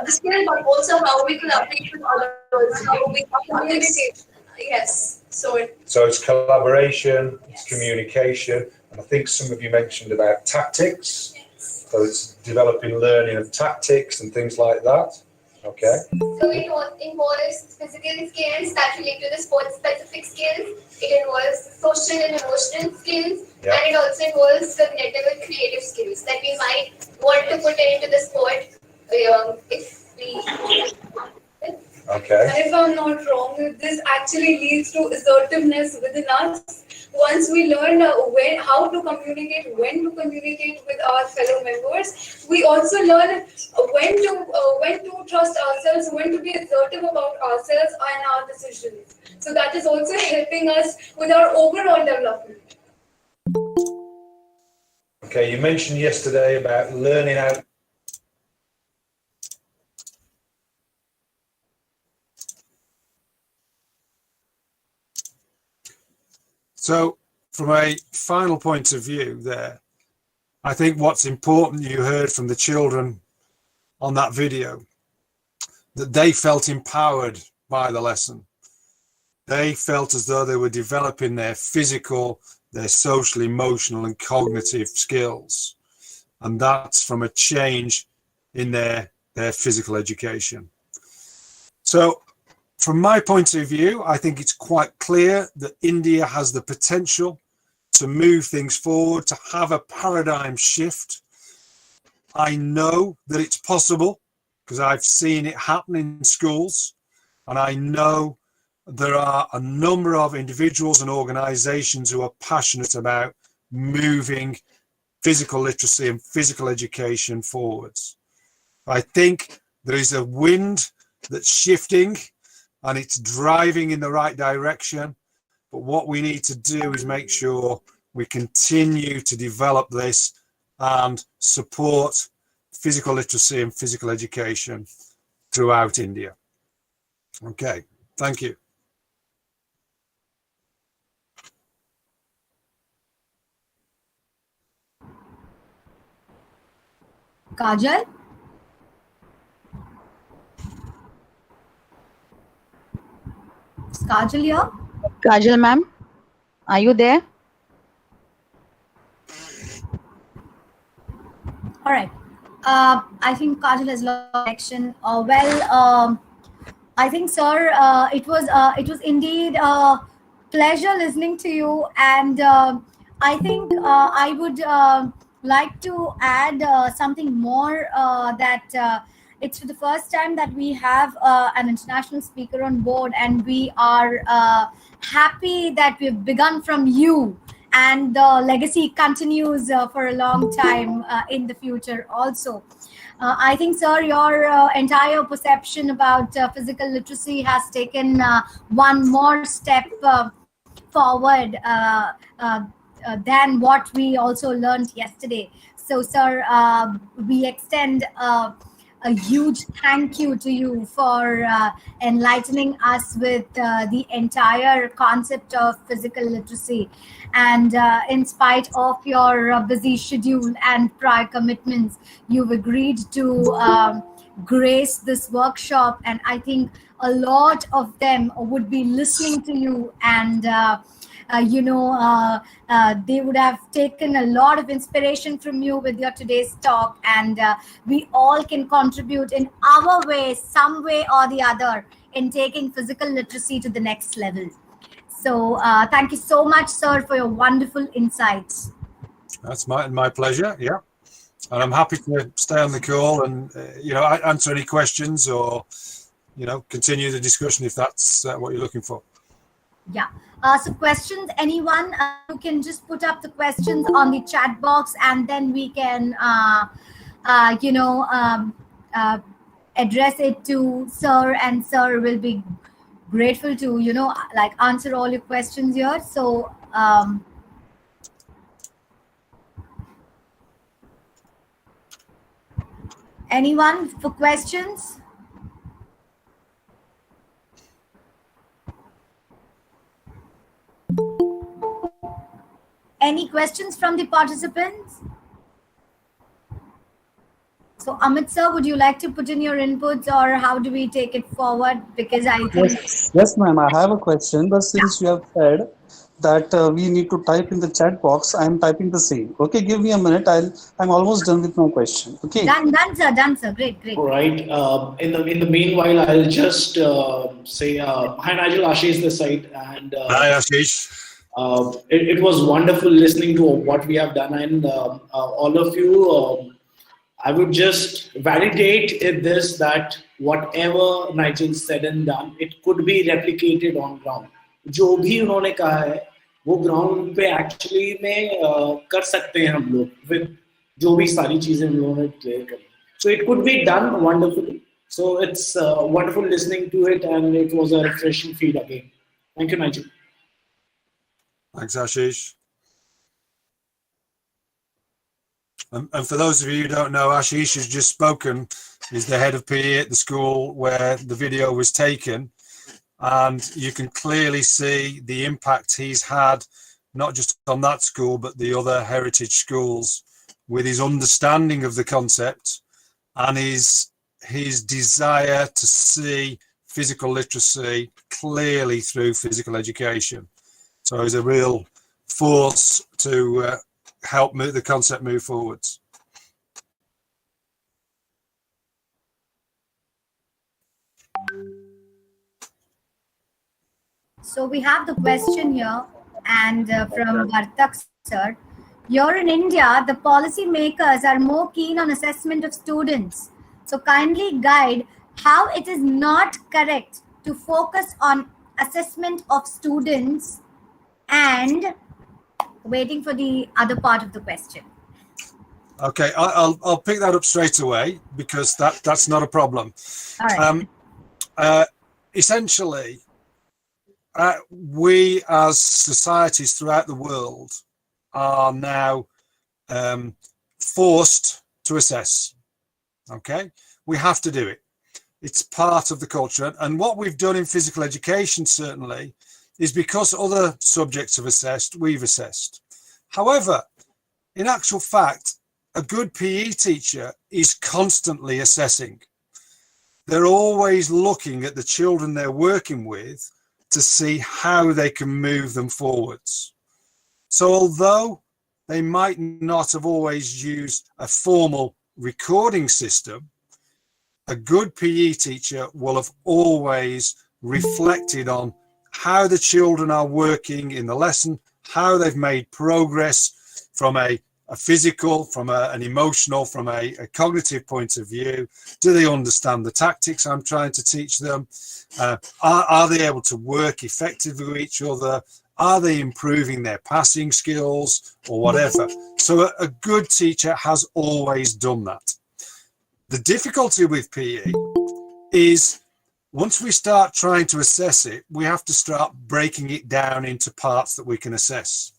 the skill, but also how we collaborate with others, how we communicate. Yes, so it's collaboration, it's communication, and I think some of you mentioned about tactics. So it's developing learning of tactics and things like that. Okay. So it involves physical skills that relate to the sport-specific skills. It involves social and emotional skills, and it also involves cognitive and creative skills that we might want to put into the sport if we. Okay. And if I'm not wrong, this actually leads to assertiveness within us. Once we learn how to communicate, when to communicate with our fellow members, we also learn when to trust ourselves, when to be assertive about ourselves and our decisions. So that is also helping us with our overall development. Okay, you mentioned yesterday about learning how. So from a final point of view there, I think what's important, you heard from the children on that video, that they felt empowered by the lesson. They felt as though they were developing their physical, their social, emotional and cognitive skills. And that's from a change in their physical education. So from my point of view, I think it's quite clear that India has the potential to move things forward, to have a paradigm shift. I know that it's possible because I've seen it happen in schools, and I know there are a number of individuals and organizations who are passionate about moving physical literacy and physical education forwards. I think there is a wind that's shifting and it's driving in the right direction. But what we need to do is make sure we continue to develop this and support physical literacy and physical education throughout India. Okay, thank you. Kajal? Is Kajal here? Kajal ma'am, are you there? All right. I think Kajal has lost connection. I think, sir, it was indeed a pleasure listening to you, and I think I would like to add something more that it's for the first time that we have an international speaker on board, and we are happy that we've begun from you, and the legacy continues for a long time in the future also. I think, sir, your entire perception about physical literacy has taken one more step forward than what we also learned yesterday. So, sir, we extend a huge thank you to you for enlightening us with the entire concept of physical literacy. And in spite of your busy schedule and prior commitments, you've agreed to grace this workshop. And I think a lot of them would be listening to you, and they would have taken a lot of inspiration from you with your today's talk, and we all can contribute in our way, some way or the other, in taking physical literacy to the next level. So thank you so much, sir, for your wonderful insights. That's my pleasure. Yeah. And I'm happy to stay on the call and, answer any questions or, continue the discussion if that's what you're looking for. Yeah. So questions, anyone, you can just put up the questions on the chat box, and then we can, address it to Sir, and Sir will be grateful to, answer all your questions here. So, anyone for questions? Any questions from the participants? So Amit sir, would you like to put in your inputs, or how do we take it forward? Because I think Yes, ma'am. I have a question, but since you have said that we need to type in the chat box, I'm typing the same. Okay, give me a minute. I'm almost done with my question. Okay. done sir. Great. All right. In the meanwhile, I'll just say hi, Nigel. Ashish this side, and Hi, Ashish. it was wonderful listening to what we have done, and all of you. I would just validate this that whatever Nigel said and done, it could be replicated on ground. जो भी उन्होंने कहा है, वो ground पे actually में कर सकते हैं हम लोग with जो भी सारी चीजें हम लोगों ने clear करी. So it could be done wonderfully. So it's wonderful listening to it, and it was a refreshing feed again. Thank you, Nigel. Thanks, Ashish. And for those of you who don't know, Ashish has just spoken. He's the head of PE at the school where the video was taken. And you can clearly see the impact he's had, not just on that school, but the other heritage schools, with his understanding of the concept and his desire to see physical literacy clearly through physical education. So he's a real force to help move the concept move forwards. So we have the question here, and from Vartak sir. Here in India, the policy makers are more keen on assessment of students. So kindly guide how it is not correct to focus on assessment of students, and waiting for the other part of the question. Okay, I'll pick that up straight away because that's not a problem. All right. Essentially, we as societies throughout the world are now forced to assess. Okay, we have to do it. It's part of the culture, and what we've done in physical education certainly is because other subjects have assessed, we've assessed. However, in actual fact, a good PE teacher is constantly assessing. They're always looking at the children they're working with to see how they can move them forwards. So although they might not have always used a formal recording system, a good PE teacher will have always reflected on how the children are working in the lesson, how they've made progress from a physical, from an emotional, from a cognitive point of view. Do they understand the tactics I'm trying to teach them? Are they able to work effectively with each other? Are they improving their passing skills or whatever? So a good teacher has always done that. The difficulty with PE is once we start trying to assess it, we have to start breaking it down into parts that we can assess.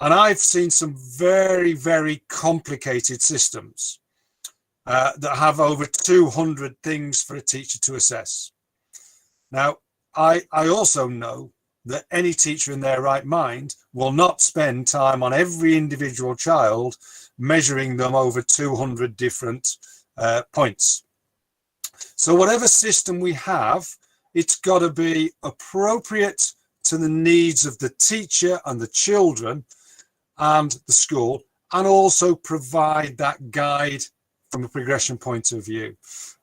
And I've seen some very, very complicated systems that have over 200 things for a teacher to assess. Now, I also know that any teacher in their right mind will not spend time on every individual child measuring them over 200 different points. So whatever system we have, it's got to be appropriate to the needs of the teacher and the children and the school, and also provide that guide from a progression point of view.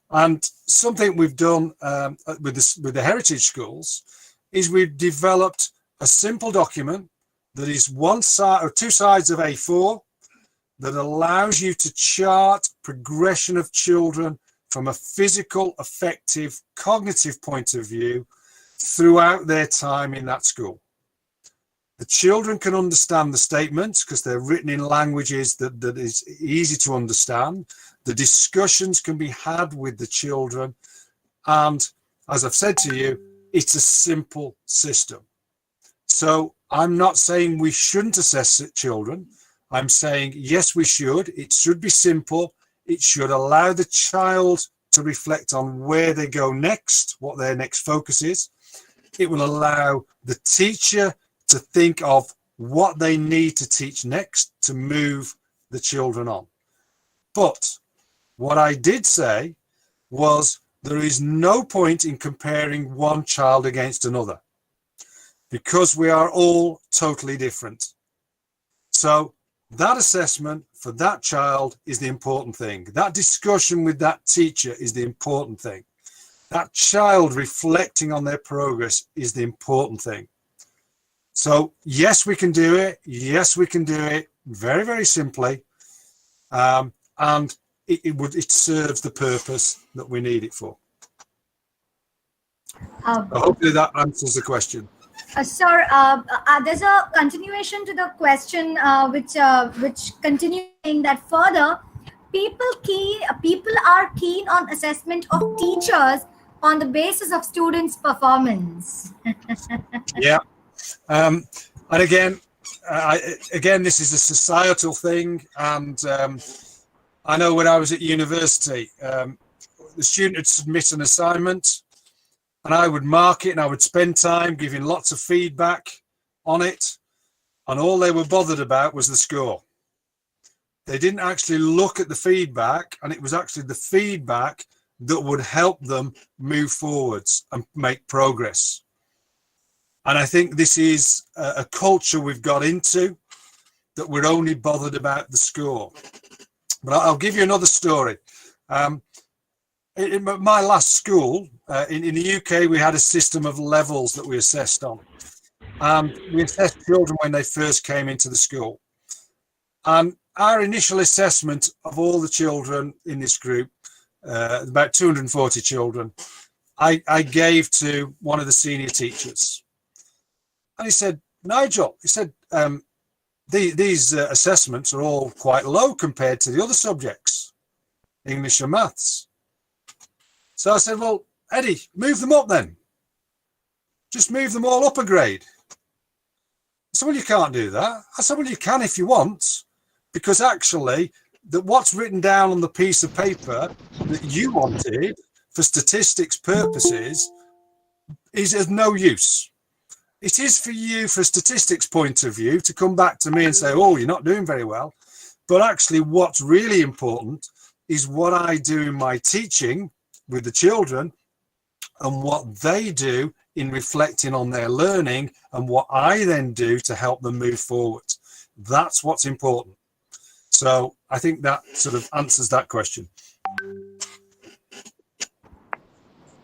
And something we've done with the heritage schools is we've developed a simple document that is one side or two sides of A4 that allows you to chart progression of children from a physical, affective, cognitive point of view throughout their time in that school. The children can understand the statements because they're written in languages that is easy to understand. The discussions can be had with the children. And as I've said to you, it's a simple system. So I'm not saying we shouldn't assess children. I'm saying, yes, we should. It should be simple. It should allow the child to reflect on where they go next, what their next focus is. It will allow the teacher to think of what they need to teach next to move the children on. But what I did say was there is no point in comparing one child against another because we are all totally different. So that assessment for that child is the important thing. That discussion with that teacher is the important thing. That child reflecting on their progress is the important thing. So yes, we can do it. Yes, we can do it very, very simply. And it serves the purpose that we need it for. Hopefully that answers the question. Sir, there's a continuation to the question which continues saying that further, people are keen on assessment of teachers on the basis of students' performance. Yeah. And again, this is a societal thing. And I know when I was at university, the student would submit an assignment and I would mark it and I would spend time giving lots of feedback on it. And all they were bothered about was the score. They didn't actually look at the feedback, and it was actually the feedback that would help them move forwards and make progress. And I think this is a culture we've got into, that we're only bothered about the score. But I'll give you another story. In my last school, in the UK, we had a system of levels that we assessed on. We assessed children when they first came into the school. And our initial assessment of all the children in this group, about 240 children, I gave to one of the senior teachers. And he said, Nigel, he said, these assessments are all quite low compared to the other subjects, English and maths. So I said, well, Eddie, move them up then. Just move them all up a grade. He said, well, you can't do that. I said, well, you can if you want, because actually what's written down on the piece of paper that you wanted for statistics purposes is of no use. It is for you, for a statistics point of view, to come back to me and say, oh, you're not doing very well. But actually what's really important is what I do in my teaching with the children and what they do in reflecting on their learning and what I then do to help them move forward. That's what's important. So I think that sort of answers that question.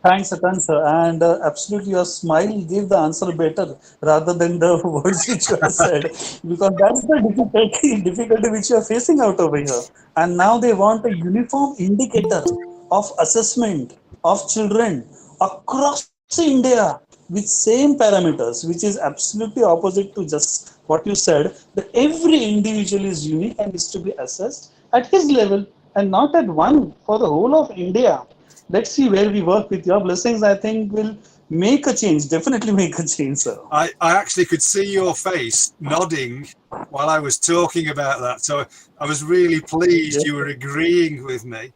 Thanks, Atan, sir. And absolutely, your smile gave the answer better rather than the words which you have said, because that's the difficulty which you are facing out over here. And now they want a uniform indicator of assessment of children across India with same parameters, which is absolutely opposite to just what you said, that every individual is unique and is to be assessed at his level and not at one for the whole of India. Let's see where we work. With your blessings, I think will make a change, definitely make a change, sir. I actually could see your face nodding while I was talking about that. So I was really pleased you were agreeing with me.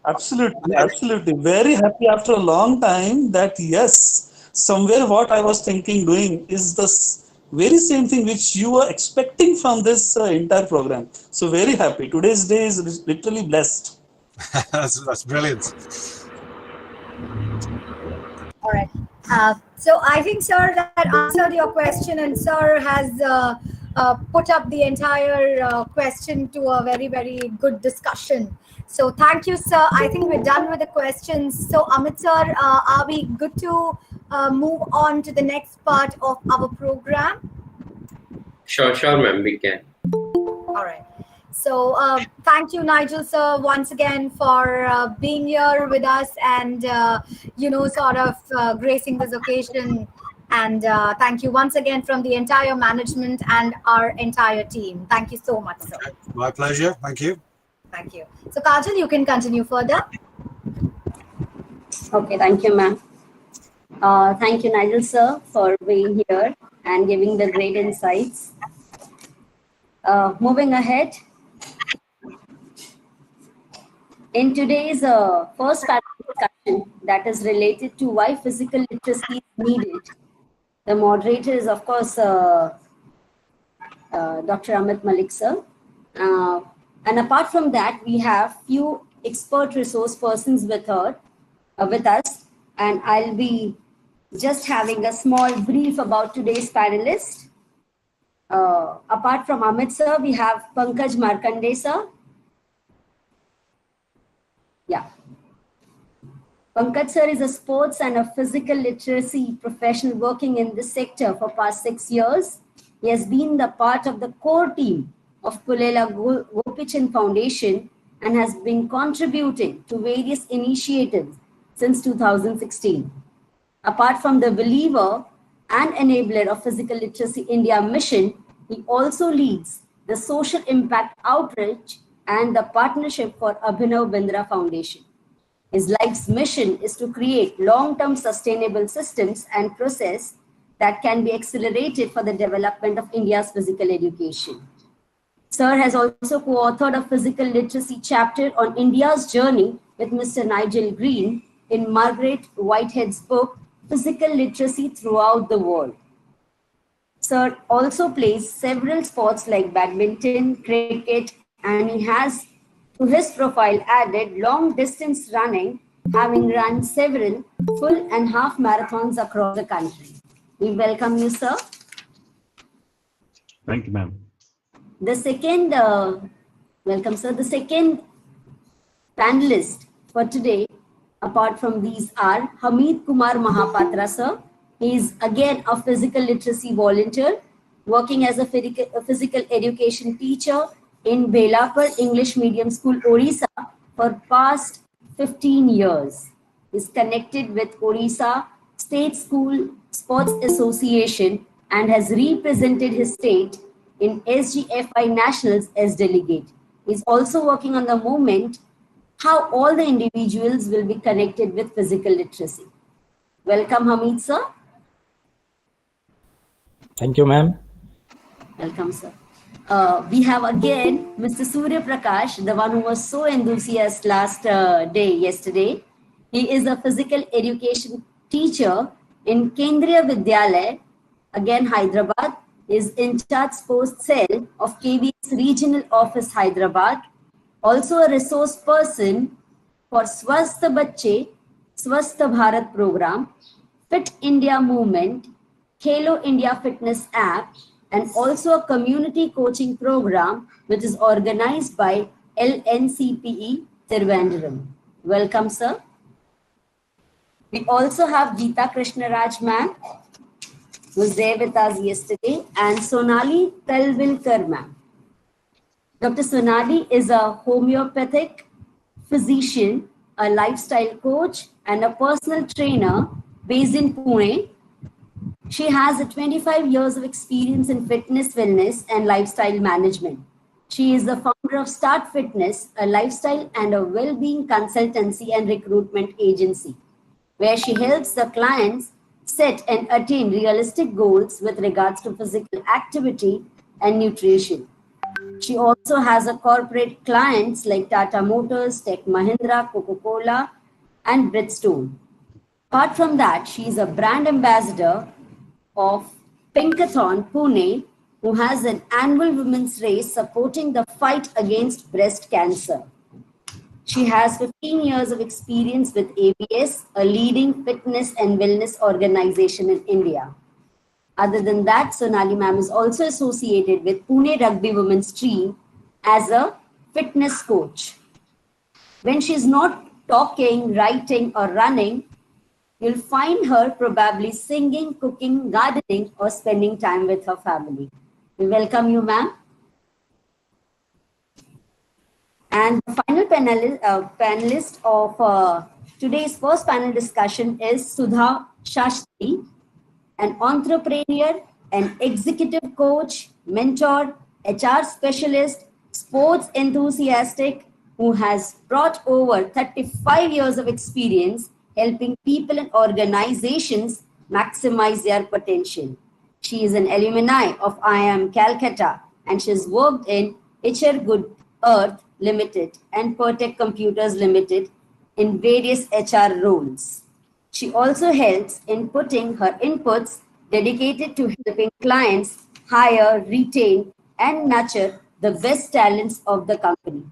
Absolutely, absolutely. Very happy after a long time that yes, somewhere what I was thinking doing is the very same thing which you were expecting from this entire program. So very happy. Today's day is literally blessed. That's brilliant. All right. So I think, sir, that answered your question, and sir has put up the entire question to a very, very good discussion. So thank you, sir. I think we're done with the questions. So Amit, sir, are we good to move on to the next part of our program? Sure, ma'am, we can. All right. So thank you, Nigel sir, once again for being here with us and sort of gracing this occasion. And thank you once again from the entire management and our entire team. Thank you so much, sir. Okay, my pleasure. Thank you. Thank you. So Kajal, you can continue further. Okay, thank you, ma'am. Thank you, Nigel sir, for being here and giving the great insights. Moving ahead, in today's first panel discussion that is related to why physical literacy is needed, the moderator is, of course, Dr. Amit Malik sir. And apart from that, we have few expert resource persons with us, and I'll be just having a small brief about today's panelists. Apart from Amit sir, we have Pankaj Markande sir. Yeah. Pankaj sir is a sports and a physical literacy professional working in this sector for past 6 years. He has been the part of the core team of Pulela Gopichan Foundation and has been contributing to various initiatives since 2016. Apart from the believer and enabler of Physical Literacy India mission, he also leads the social impact outreach and the partnership for Abhinav Bindra Foundation. His life's mission is to create long-term sustainable systems and process that can be accelerated for the development of India's physical education. Sir has also co-authored a physical literacy chapter on India's journey with Mr. Nigel Green in Margaret Whitehead's book, Physical Literacy Throughout the World. Sir also plays several sports like badminton, cricket, and he has to his profile added long distance running, having run several full and half marathons across the country. We welcome you, sir. Thank you, ma'am. The second, welcome, sir. The second panelist for today, apart from these, are Hamid Kumar Mahapatra, sir. He is again a physical literacy volunteer, working as a physical education teacher in Belapur English Medium School, Orissa, for past 15 years. He is connected with Orissa State School Sports Association and has represented his state in SGFI Nationals as delegate. He is also working on the movement how all the individuals will be connected with physical literacy. Welcome, Hamid, sir. Thank you, ma'am. Welcome, sir. We have again Mr. Surya Prakash, the one who was so enthusiastic last yesterday. He is a physical education teacher in Kendriya Vidyalaya, again Hyderabad. He is in charge sports cell of KVS Regional Office, Hyderabad. Also a resource person for Swasth Bacche, Swasth Bharat program, Fit India movement, Khelo India Fitness app, and also a community coaching program which is organized by LNCPE Tiruvandrum. Welcome, sir. We also have Geeta Krishnaraj ma'am, who was there with us yesterday, and Sonali Talvilkar ma'am. Dr. Sonali is a homeopathic physician, a lifestyle coach, and a personal trainer based in Pune. She has 25 years of experience in fitness, wellness, and lifestyle management. She is the founder of Start Fitness, a lifestyle and a well-being consultancy and recruitment agency, where she helps the clients set and attain realistic goals with regards to physical activity and nutrition. She also has a corporate clients like Tata Motors, Tech Mahindra, Coca-Cola, and Bridgestone. Apart from that, she is a brand ambassador of Pinkathon Pune, who has an annual women's race supporting the fight against breast cancer. She has 15 years of experience with ABS, a leading fitness and wellness organization in India. Other than that, Sonali ma'am is also associated with Pune Rugby Women's team as a fitness coach. When she's not talking, writing, or running, you'll find her probably singing, cooking, gardening, or spending time with her family. We welcome you, ma'am. And the final panelist of today's first panel discussion is Sudha Shastri, an entrepreneur, an executive coach, mentor, HR specialist, sports enthusiastic who has brought over 35 years of experience helping people and organizations maximize their potential. She is an alumni of IIM Calcutta and she's worked in HR Good Earth Limited and Pertec Computers Limited in various HR roles. She also helps in putting her inputs dedicated to helping clients hire, retain, and nurture the best talents of the company.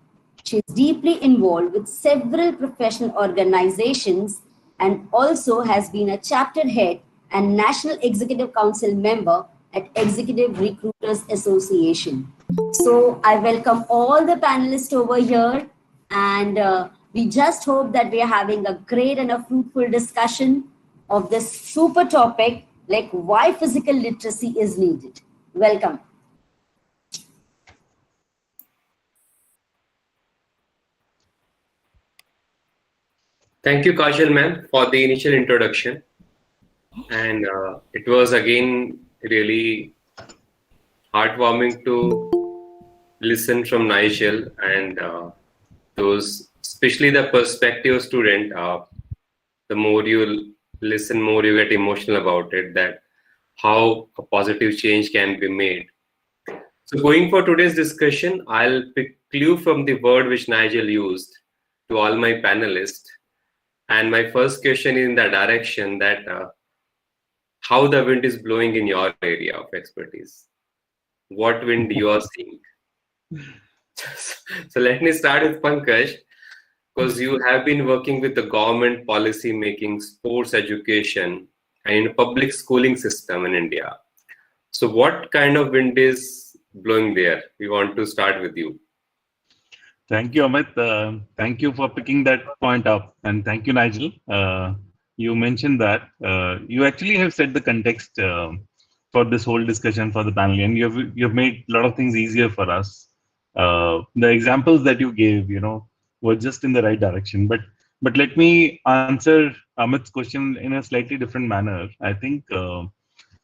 She is deeply involved with several professional organizations and also has been a chapter head and National Executive Council member at Executive Recruiters Association. So I welcome all the panelists over here, and we just hope that we are having a great and a fruitful discussion of this super topic like why physical literacy is needed. Welcome. Thank you, Kajal ma'am, for the initial introduction. And it was again really heartwarming to listen from Nigel and those, especially the perspective student. The more you listen, more you get emotional about it, that how a positive change can be made. So going for today's discussion, I'll pick clue from the word which Nigel used to all my panelists. And my first question is in the direction that how the wind is blowing in your area of expertise. What wind you are seeing? So let me start with Pankaj, because you have been working with the government policy making, sports education, and public schooling system in India. So what kind of wind is blowing there? We want to start with you. Thank you, Amit. Thank you for picking that point up. And thank you, Nigel. You mentioned that. You actually have set the context for this whole discussion for the panel. And you've made a lot of things easier for us. The examples that you gave, were just in the right direction. But let me answer Amit's question in a slightly different manner. I think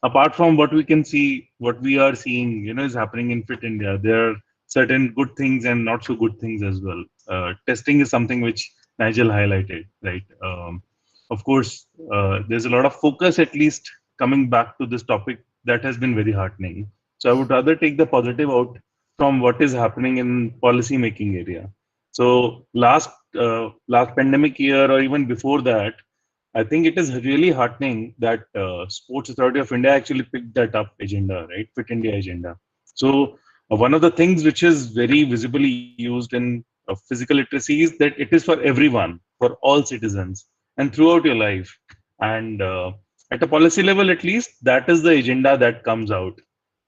apart from what we can see, what we are seeing, is happening in Fit India, there are certain good things and not so good things as well. Testing is something which Nigel highlighted, right? Of course, there's a lot of focus, at least coming back to this topic, that has been very heartening. So I would rather take the positive out from what is happening in policy making area. So last pandemic year or even before that, I think it is really heartening that Sports Authority of India actually picked that up agenda, right? Fit India agenda. So one of the things which is very visibly used in physical literacy is that it is for everyone, for all citizens, and throughout your life. And at a policy level, at least, that is the agenda that comes out.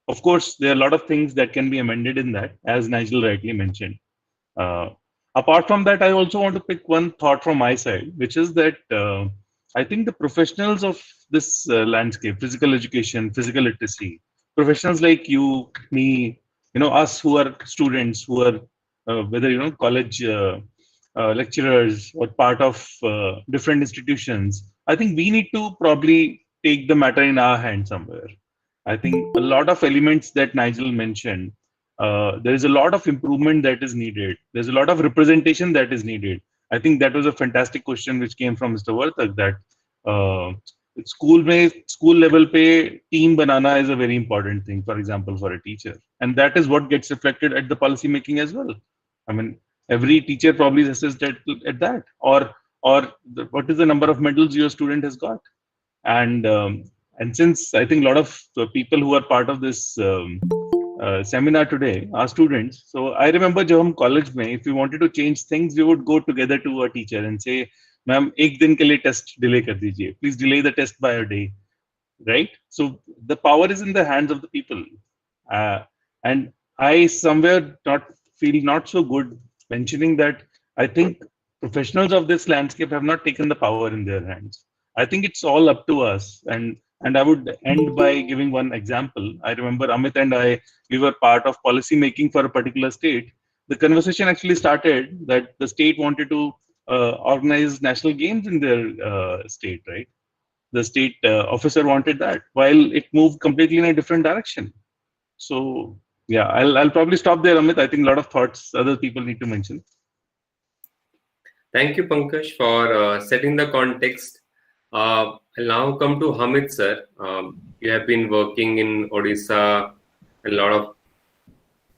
Of course, there are a lot of things that can be amended in that, as Nigel rightly mentioned. Apart from that, I also want to pick one thought from my side, which is that I think the professionals of this landscape, physical education, physical literacy, professionals like you, me, us who are students, who are whether college lecturers or part of different institutions, I think we need to probably take the matter in our hand somewhere. I think a lot of elements that Nigel mentioned, there is a lot of improvement that is needed. There's a lot of representation that is needed. I think that was a fantastic question which came from Mr. Vartak, that school level pe team banana is a very important thing, for example, for a teacher. And that is what gets reflected at the policy making as well. I mean, every teacher probably is assessed at that, or what is the number of medals your student has got. And since I think a lot of people who are part of this seminar today are students. So I remember jab hum college mein, if we wanted to change things, we would go together to a teacher and say, ma'am, ek din ke liye test delay kar dijiye. Please delay the test by a day, right? So the power is in the hands of the people. And I somewhere feel not so good mentioning that I think professionals of this landscape have not taken the power in their hands. I think it's all up to us. And I would end by giving one example. I remember Amit and I, we were part of policy making for a particular state, the conversation actually started that the state wanted to organize national games in their state, right? The state officer wanted that, while it moved completely in a different direction. So yeah, I'll probably stop there, Amit. I think a lot of thoughts other people need to mention. Thank you, Pankaj, for setting the context. I'll now come to Hamid, sir. You have been working in Odisha, a lot of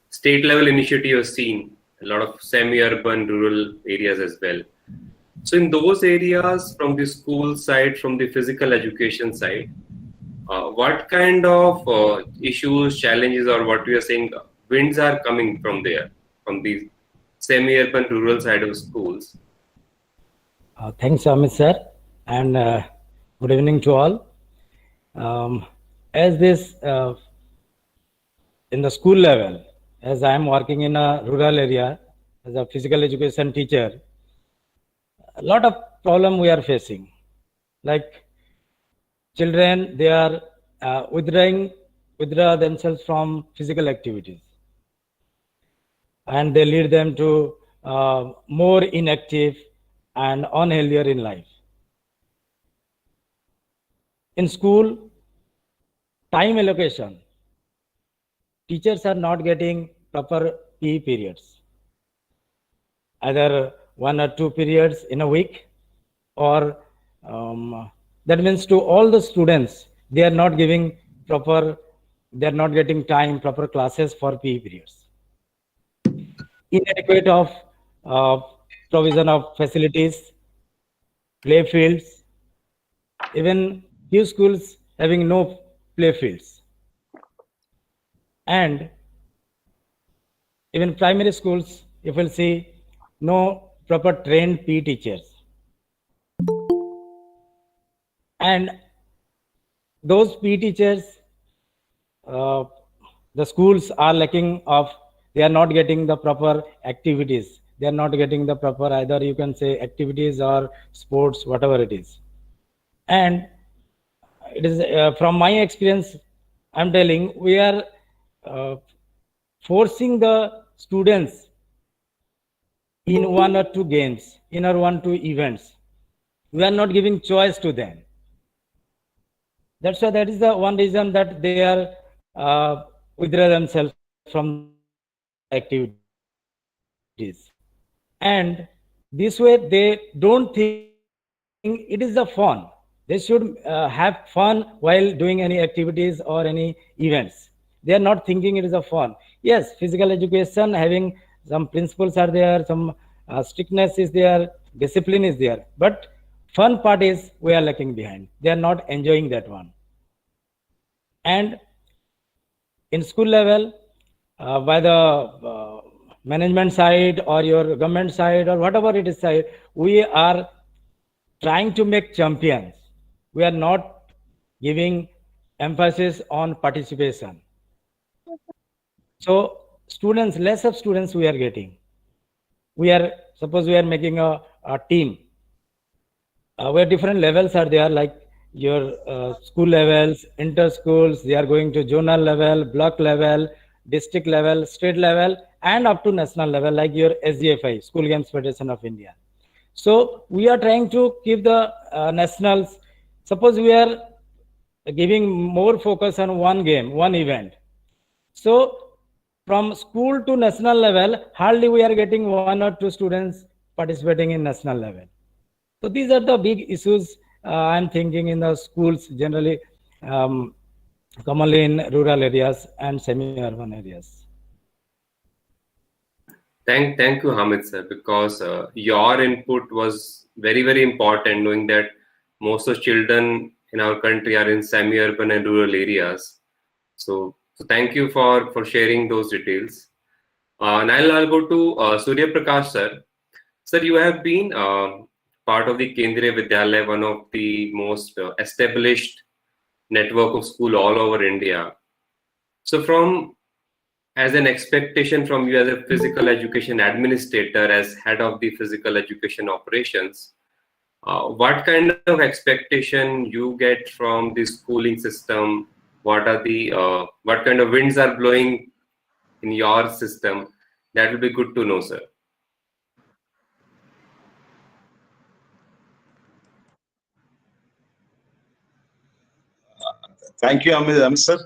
state level initiatives seen, a lot of semi-urban, rural areas as well. So in those areas, from the school side, from the physical education side, what kind of issues, challenges, or what we are saying, winds are coming from there, from the semi-urban, rural side of schools? Thanks, Amit sir, and good evening to all. As this in the school level, as I am working in a rural area as a physical education teacher, a lot of problem we are facing. Like children, they are withdraw themselves from physical activities, and they lead them to more inactive and unhealthier in life. In school, time allocation, teachers are not getting proper PE periods, either 1 or 2 periods in a week, or that means to all the students, they are not giving proper, they are not getting time, proper classes for PE periods. Inadequate of provision of facilities, play fields, even few schools having no play fields. And even primary schools, if we'll see, no proper trained PE teachers. And those PE teachers, the schools are lacking of, they are not getting the proper activities. They are not getting the proper, either you can say activities or sports, whatever it is. And it is from my experience, I'm telling, we are forcing the students in 1 or 2 games, in or 1 or 2 events. We are not giving choice to them. That's why that is the one reason that they are withdraw themselves from the activities. And this way they don't think it is the fun. They should have fun while doing any activities or any events. They are not thinking it is a fun. Yes, physical education having some principles are there, some strictness is there, discipline is there, but fun part is we are lacking behind. They are not enjoying that one. And in school level, by the management side or your government side or whatever it is side, we are trying to make champions. We are not giving emphasis on participation. So students, less of students we are getting. We are, suppose we are making a team where different levels are there, like your school levels, inter schools, they are going to zonal level, block level, district level, state level, and up to national level, like your SGFI, School Games Federation of India. So we are trying to keep the nationals. Suppose we are giving more focus on one game, one event. So from school to national level, hardly we are getting 1 or 2 students participating in national level. So these are the big issues I'm thinking in the schools generally, commonly in rural areas and semi-urban areas. Thank you, Hamid sir, because your input was very, very important, knowing that most of children in our country are in semi-urban and rural areas. So thank you for sharing those details. Now I'll go to Surya Prakash sir. Sir, you have been part of the Kendriya Vidyalaya, one of the most established network of school all over India. So as an expectation from you as a physical education administrator, as head of the physical education operations, what kind of expectation you get from the schooling system? What are the what kind of winds are blowing in your system? That will be good to know, sir. Thank you, Amit sir.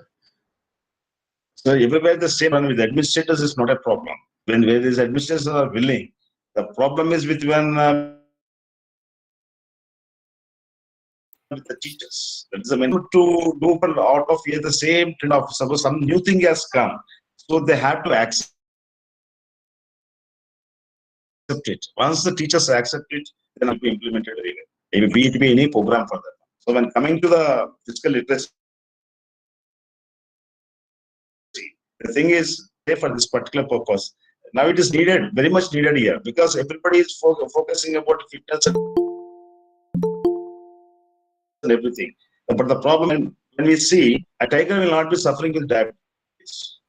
So everywhere the same one with administrators is not a problem. Where these administrators are willing, the problem is with with the teachers. That is the main to do out of here the same trend of suppose some new thing has come, so they have to accept it. Once the teachers accept it, then it will be implemented very well. Maybe be it be any program for that. So when coming to the physical literacy, the thing is for this particular purpose. Now it is needed, very much needed here, because everybody is focusing about fitness and everything. But the problem when we see a tiger will not be suffering with diabetes,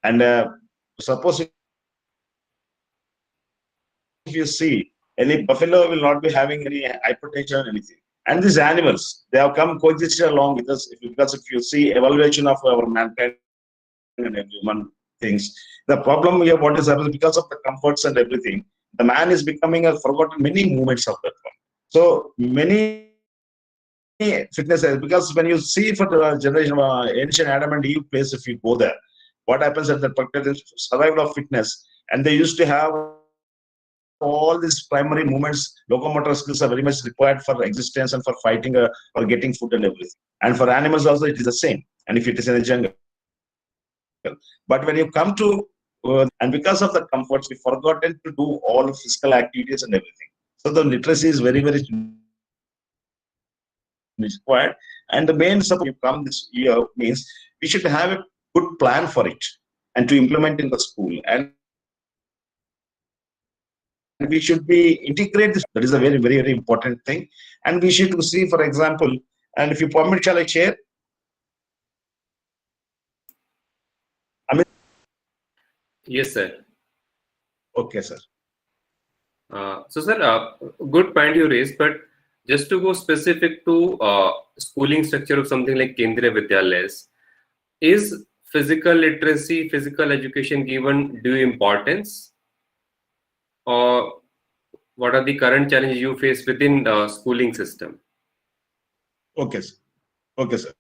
and suppose if you see any buffalo will not be having any hypertension or anything. And these animals, they have come coexisted along with us because if you see evaluation of our mankind and human things, the problem here what is happening because of the comforts and everything, the man is becoming a forgotten many movements of that one. So many fitness because when you see for the generation ancient Adam and Eve place, if you go there, what happens at that particular survival of fitness, and they used to have all these primary movements, locomotor skills are very much required for existence and for fighting or getting food and everything. And for animals also it is the same. And if it is in the jungle, but when you come to and because of the comforts, we forgotten to do all physical activities and everything. So the literacy is very required. And the main support you come this year means we should have a good plan for it and to implement in the school. And we should be integrate this. That is a very important thing. And we should see, for example, and if you permit, shall I share? Yes, sir. Okay, sir. So, sir, good point you raised, but just to go specific to schooling structure of something like Kendriya Vidyalayas, is physical literacy, physical education given due importance? Or what are the current challenges you face within the schooling system? Okay, sir. Okay, sir.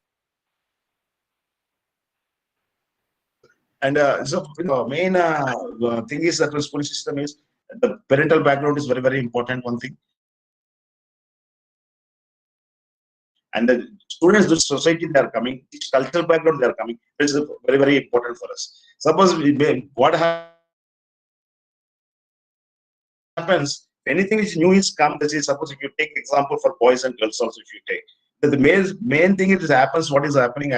And so the main thing is that the school system is the parental background is very important. One thing, and the students, the society they are coming, each cultural background they are coming. This is very important for us. Suppose what happens, anything which new is come. This is suppose if you take example for boys and girls also, if you take the main thing it happens. What is happening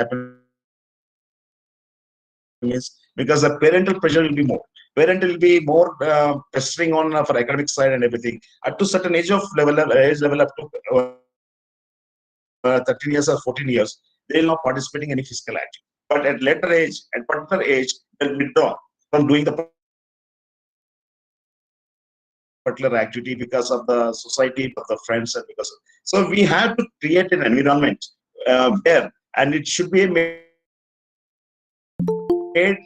is because the parental pressure will be more. Parent will be more pestering on for academic side and everything. At to certain age level up to 13 years or 14 years, they will not participating in any physical activity. But at later age, at particular age, they'll withdraw from doing the particular activity because of the society, of the friends, and because of, so we have to create an environment there, and it should be made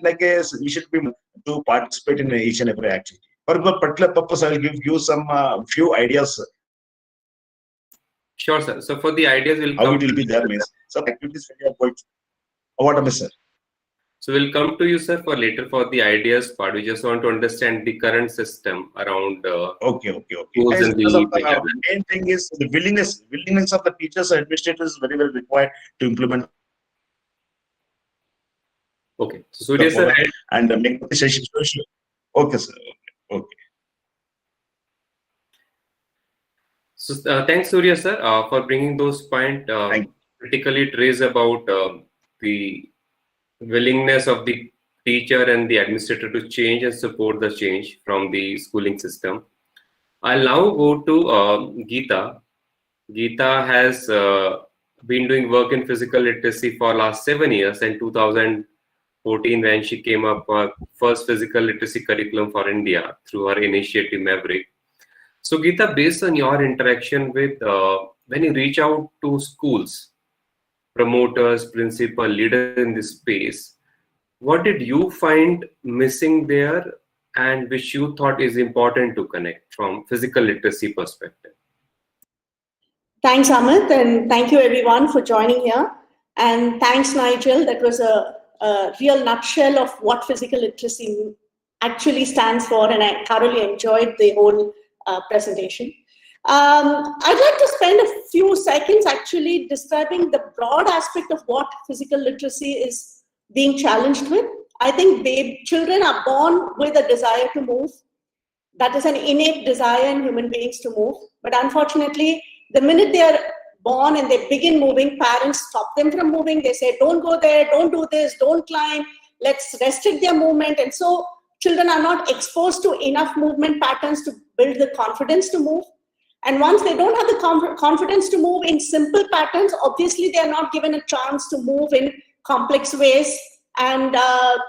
like a we should be to participate in each and every activity. For a particular purpose, I will give you some few ideas. Sure, sir. So for the ideas, we'll how come it will be there means some activities when you are going. What am I, sir? So we'll come to you, sir, for later for the ideas part. We just want to understand the current system around. Okay. Schools and the main thing is the willingness of the teachers and administrators is very required to implement. Okay, so Surya sir, and make the session. Okay, sir. Okay. So thanks, Surya sir, for bringing those points. Particularly, it raised about the willingness of the teacher and the administrator to change and support the change from the schooling system. I'll now go to Geeta. Geeta has been doing work in physical literacy for last 7 years, and 2014 when she came up with first physical literacy curriculum for India through her initiative Maverick. So Geeta, based on your interaction with when you reach out to schools, promoters, principal, leaders in this space, what did you find missing there and which you thought is important to connect from physical literacy perspective? Thanks, Amit, and thank you everyone for joining here. And thanks, Nigel. That was a real nutshell of what physical literacy actually stands for, and I thoroughly enjoyed the whole presentation. I'd like to spend a few seconds actually describing the broad aspect of what physical literacy is being challenged with. I think children are born with a desire to move. That is an innate desire in human beings to move. But unfortunately, the minute they are born and they begin moving, parents stop them from moving. They say, don't go there, don't do this, don't climb, let's restrict their movement. And so children are not exposed to enough movement patterns to build the confidence to move. And once they don't have the confidence to move in simple patterns, obviously they are not given a chance to move in complex ways. And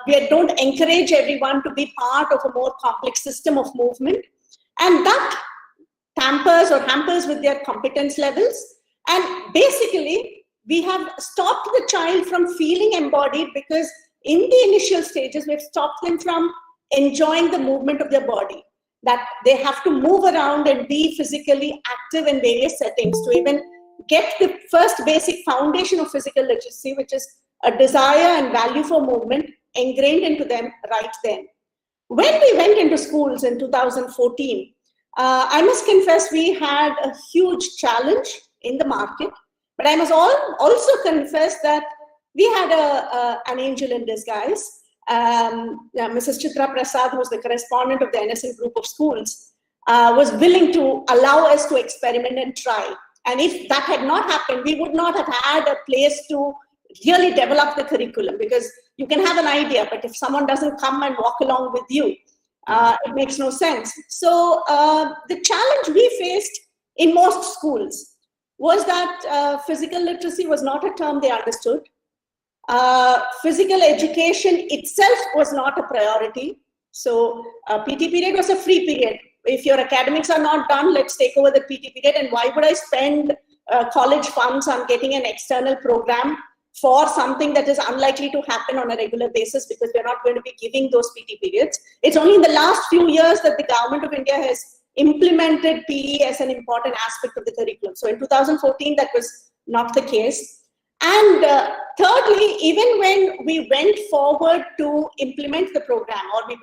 we don't encourage everyone to be part of a more complex system of movement. And that hampers with their competence levels. And basically, we have stopped the child from feeling embodied because in the initial stages, we've stopped them from enjoying the movement of their body. That they have to move around and be physically active in various settings to even get the first basic foundation of physical literacy, which is a desire and value for movement ingrained into them right then. When we went into schools in 2014, I must confess we had a huge challenge in the market, but I must also confess that we had an angel in disguise. Mrs. Chitra Prasad, who was the correspondent of the NSL group of schools, was willing to allow us to experiment and try. And if that had not happened, we would not have had a place to really develop the curriculum, because you can have an idea, but if someone doesn't come and walk along with you, it makes no sense. So the challenge we faced in most schools was that physical literacy was not a term they understood. Physical education itself was not a priority. So PT period was a free period. If your academics are not done, let's take over the PT period. And why would I spend college funds on getting an external program for something that is unlikely to happen on a regular basis, because we're not going to be giving those PT periods. It's only in the last few years that the government of India has implemented PE as an important aspect of the curriculum. So in 2014, that was not the case. And thirdly, even when we went forward to implement the program, or we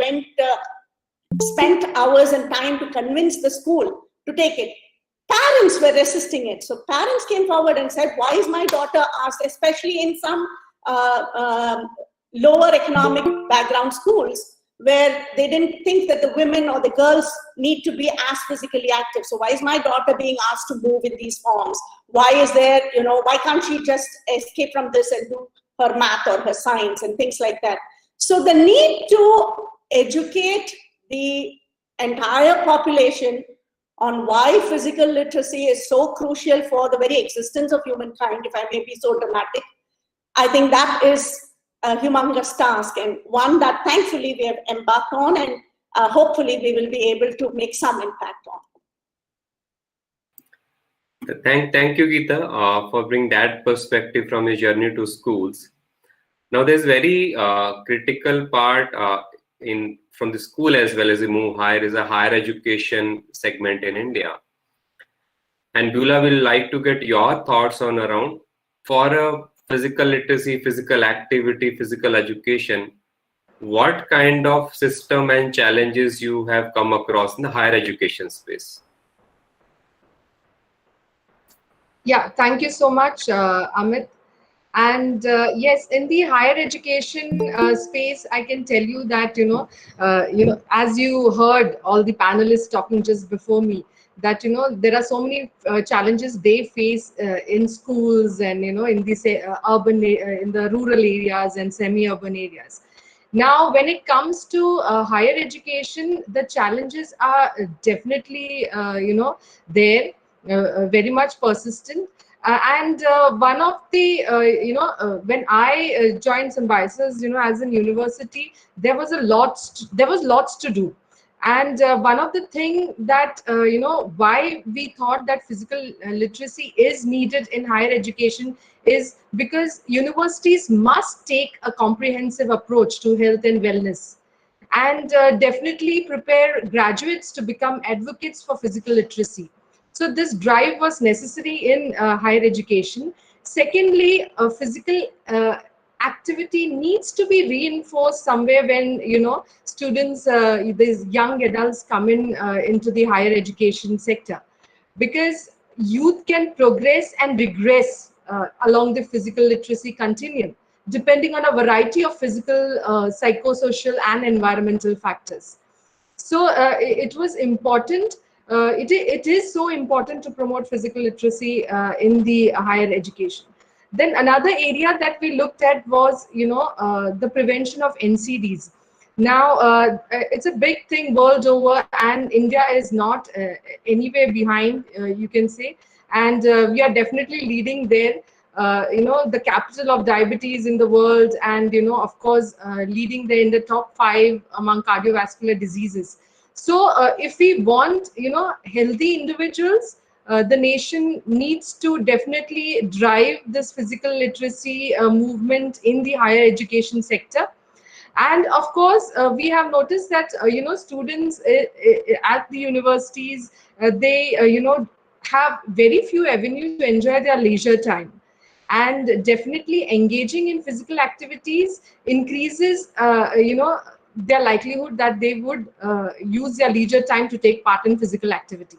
spent hours and time to convince the school to take it, parents were resisting it. So parents came forward and said, why is my daughter asked, especially in some lower economic background schools, where they didn't think that the women or the girls need to be as physically active. So why is my daughter being asked to move in these forms? Why is there, why can't she just escape from this and do her math or her science and things like that? So the need to educate the entire population on why physical literacy is so crucial for the very existence of humankind, if I may be so dramatic, I think that is a humongous task, and one that thankfully we have embarked on, and hopefully we will be able to make some impact on. Thank you, Geeta, for bringing that perspective from your journey to schools. Now, there's very critical part from the school as well as we move higher is a higher education segment in India. And Beulah will like to get your thoughts on around for a physical literacy, physical activity, physical education, what kind of system and challenges you have come across in the higher education space? Yeah, thank you so much, Amit. And yes, in the higher education space, I can tell you that, as you heard all the panelists talking just before me, that, there are so many challenges they face in schools and, in the in the rural areas and semi-urban areas. Now, when it comes to higher education, the challenges are definitely, there, very much persistent. And one of the, when I joined Symbiosis, as an university, there was lots to do. And one of the things that, why we thought that physical literacy is needed in higher education is because universities must take a comprehensive approach to health and wellness. and definitely prepare graduates to become advocates for physical literacy. So this drive was necessary in higher education. Secondly, physical activity needs to be reinforced somewhere when students, these young adults come in into the higher education sector, because youth can progress and regress along the physical literacy continuum, depending on a variety of physical, psychosocial, and environmental factors. So it was important. It is so important to promote physical literacy in the higher education. Then another area that we looked at was, the prevention of NCDs. Now, it's a big thing world over, and India is not anywhere behind, you can say, and we are definitely leading there. The capital of diabetes in the world, and of course, leading there in the top 5 among cardiovascular diseases. So, if we want, healthy individuals, the nation needs to definitely drive this physical literacy movement in the higher education sector. And of course, we have noticed that students at the universities, they have very few avenues to enjoy their leisure time, and definitely engaging in physical activities increases their likelihood that they would use their leisure time to take part in physical activity.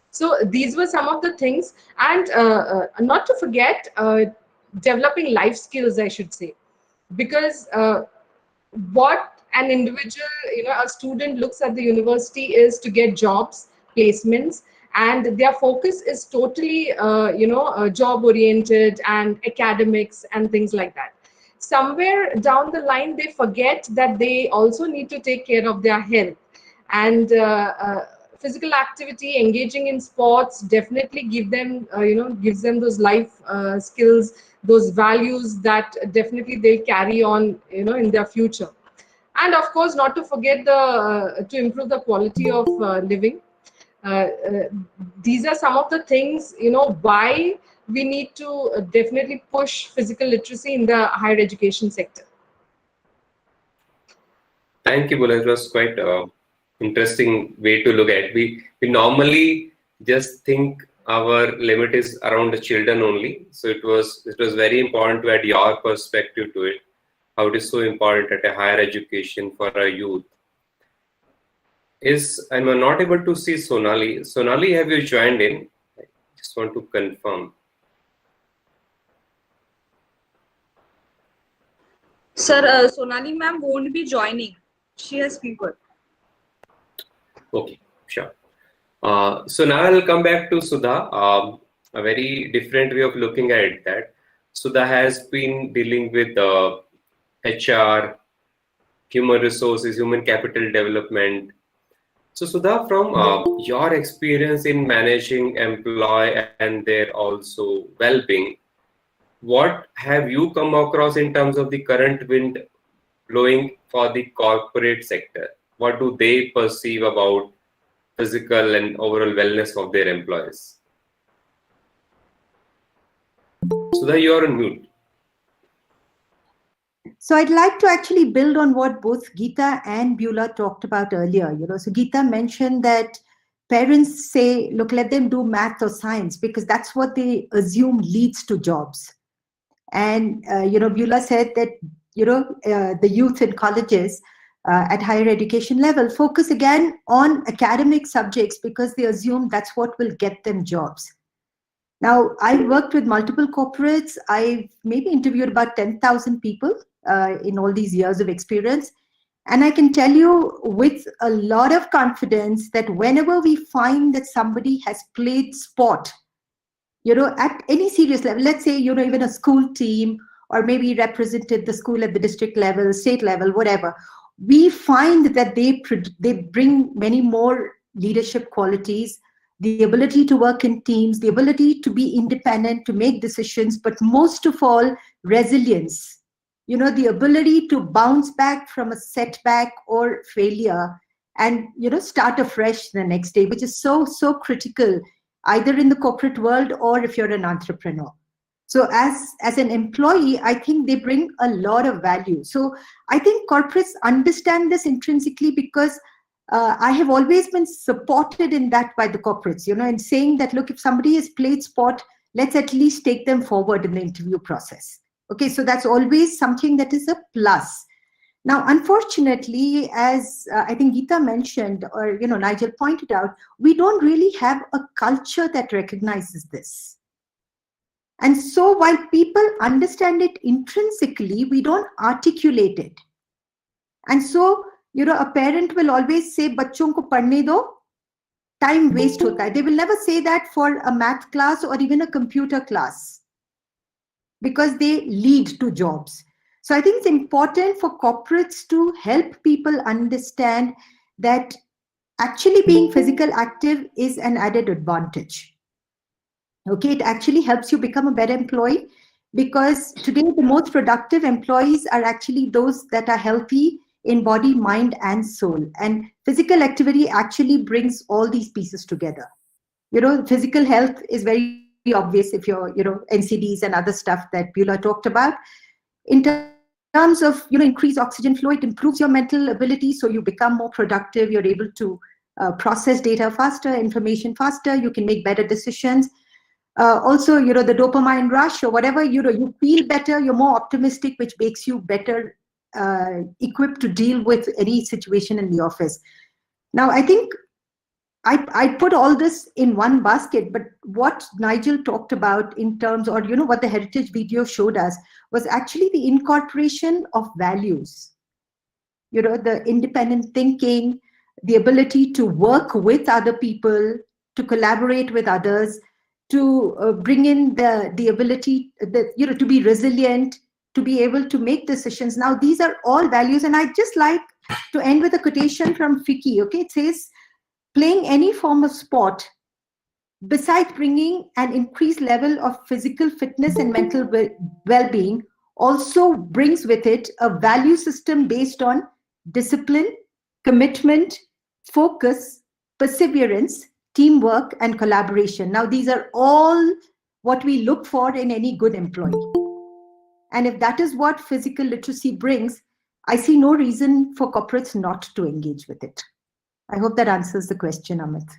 So these were some of the things, and not to forget developing life skills, I should say, because what an individual, a student looks at the university is to get jobs, placements, and their focus is totally, job oriented and academics and things like that. Somewhere down the line, they forget that they also need to take care of their health, and physical activity, engaging in sports, definitely gives them those life skills, those values that definitely they'll carry on, in their future. And of course, not to forget to improve the quality of living. These are some of the things, why we need to definitely push physical literacy in the higher education sector. Thank you, Bula. It was quite interesting way to look at it. We normally just think our limit is around the children only. So it was very important to add your perspective to it, how it is so important at a higher education for our youth. I'm not able to see Sonali. Sonali, have you joined in? I just want to confirm. Sir, Sonali ma'am won't be joining. She has fever. Okay, sure. So now I'll come back to Sudha. A very different way of looking at that. Sudha has been dealing with HR, human resources, human capital development. So Sudha, from your experience in managing employee and their also well-being, what have you come across in terms of the current wind blowing for the corporate sector? What do they perceive about physical and overall wellness of their employees? Sudha, you are on mute. So I'd like to actually build on what both Geeta and Beulah talked about earlier. So Geeta mentioned that parents say, look, let them do math or science because that's what they assume leads to jobs. And, Beulah said that, the youth in colleges at higher education level focus again on academic subjects because they assume that's what will get them jobs. Now, I've worked with multiple corporates. I've maybe interviewed about 10,000 people in all these years of experience. And I can tell you with a lot of confidence that whenever we find that somebody has played sport, at any serious level, let's say, even a school team, or maybe represented the school at the district level, state level, whatever, we find that they bring many more leadership qualities, the ability to work in teams, the ability to be independent, to make decisions, but most of all, resilience. The ability to bounce back from a setback or failure and, start afresh the next day, which is so, so critical, either in the corporate world or if you're an entrepreneur. So as an employee, I think they bring a lot of value. So I think corporates understand this intrinsically, because I have always been supported in that by the corporates, in saying that, look, if somebody has played sport, let's at least take them forward in the interview process. Okay, so that's always something that is a plus. Now, unfortunately, as I think Geeta mentioned, or Nigel pointed out, we don't really have a culture that recognizes this. And so while people understand it intrinsically, we don't articulate it. And so, a parent will always say, "Bachon ko padhne do, time waste hota hai." They will never say that for a math class or even a computer class, because they lead to jobs. So I think it's important for corporates to help people understand that actually being physical active is an added advantage. Okay, it actually helps you become a better employee, because today the most productive employees are actually those that are healthy in body, mind, and soul. And physical activity actually brings all these pieces together. Physical health is very obvious if you're, NCDs and other stuff that Beulah talked about. In terms of, increase oxygen flow, it improves your mental ability, so you become more productive. You're able to process data faster, information faster. You can make better decisions. Also, the dopamine rush or whatever, you feel better, you're more optimistic, which makes you better equipped to deal with any situation in the office. Now, I think I put all this in one basket, but what Nigel talked about in terms, or what the heritage video showed us, was actually the incorporation of values. The independent thinking, the ability to work with other people, to collaborate with others, to bring in the ability that, to be resilient, to be able to make decisions. Now, these are all values, and I'd just like to end with a quotation from Fiki. Okay, it says, "Playing any form of sport, besides bringing an increased level of physical fitness and mental well-being, also brings with it a value system based on discipline, commitment, focus, perseverance, teamwork, and collaboration." Now, these are all what we look for in any good employee. And if that is what physical literacy brings, I see no reason for corporates not to engage with it. I hope that answers the question, Amit.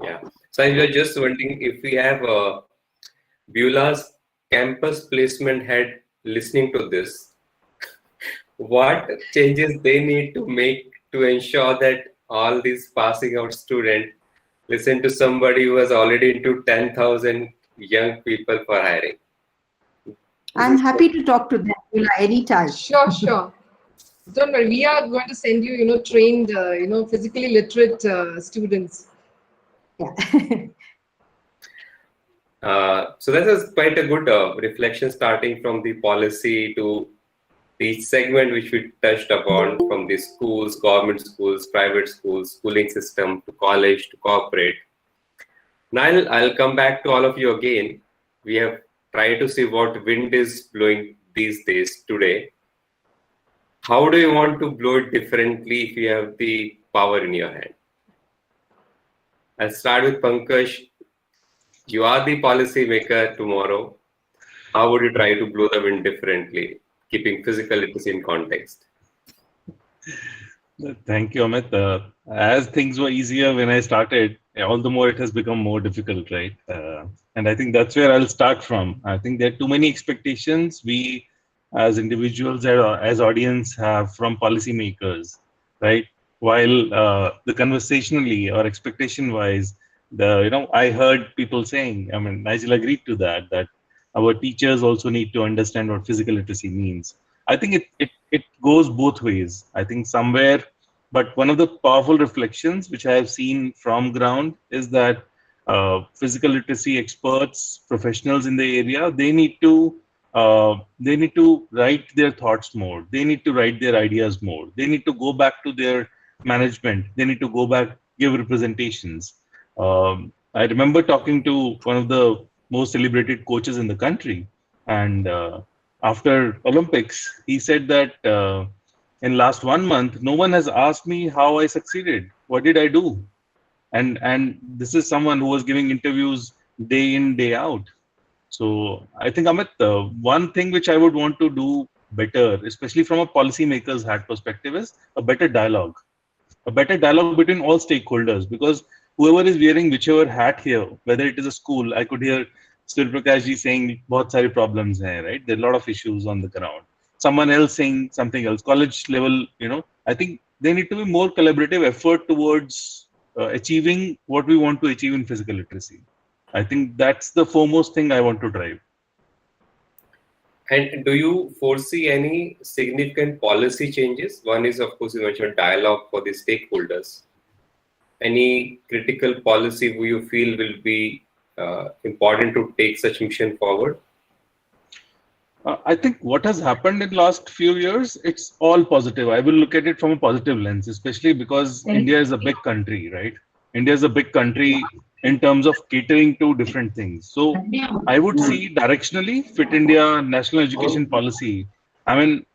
Yeah. So I was just wondering if we have Beulah's campus placement head listening to this, what changes they need to make to ensure that all these passing out students listen to somebody who has already into 10,000 young people for hiring? I'm happy to talk to them, Beulah, anytime. Sure. Don't worry, we are going to send you, trained, physically literate students. Yeah. So that is quite a good reflection, starting from the policy to the segment which we touched upon, from the schools, government schools, private schools, schooling system, to college, to corporate. Now I'll come back to all of you again. We have tried to see what wind is blowing these days today. How do you want to blow it differently if you have the power in your hand? I'll start with Pankaj. You are the policy maker tomorrow. How would you try to blow the wind differently, keeping physical literacy in context? Thank you, Amit. As things were easier when I started, all the more it has become more difficult, right? And I think that's where I'll start from. I think there are too many expectations we as individuals or as audience have from policymakers, right? While the conversationally or expectation wise, I heard people saying, I mean, Nigel agreed to that our teachers also need to understand what physical literacy means. I think it goes both ways. I think somewhere, but one of the powerful reflections which I have seen from ground is that physical literacy experts, professionals in the area, they need to write their thoughts more. They need to write their ideas more. They need to go back to their management. They need to go back, give representations. I remember talking to one of the most celebrated coaches in the country, and after Olympics, he said that in last 1 month, no one has asked me how I succeeded. What did I do? And this is someone who was giving interviews day in, day out. So I think, Amit, one thing which I would want to do better, especially from a policymaker's hat perspective, is a better dialogue between all stakeholders, because whoever is wearing whichever hat here, whether it is a school, I could hear Surya Prakash ji saying bahut sare problems hai, right? There are a lot of issues on the ground. Someone else saying something else. College level, I think there need to be more collaborative effort towards achieving what we want to achieve in physical literacy. I think that's the foremost thing I want to drive. And do you foresee any significant policy changes? One is, of course, you mentioned dialogue for the stakeholders. Any critical policy you feel will be important to take such mission forward? I think what has happened in the last few years, it's all positive. I will look at it from a positive lens, especially because India is a big country, right? India is a big country in terms of catering to different things. So I would see directionally Fit India, National Education Policy. I mean,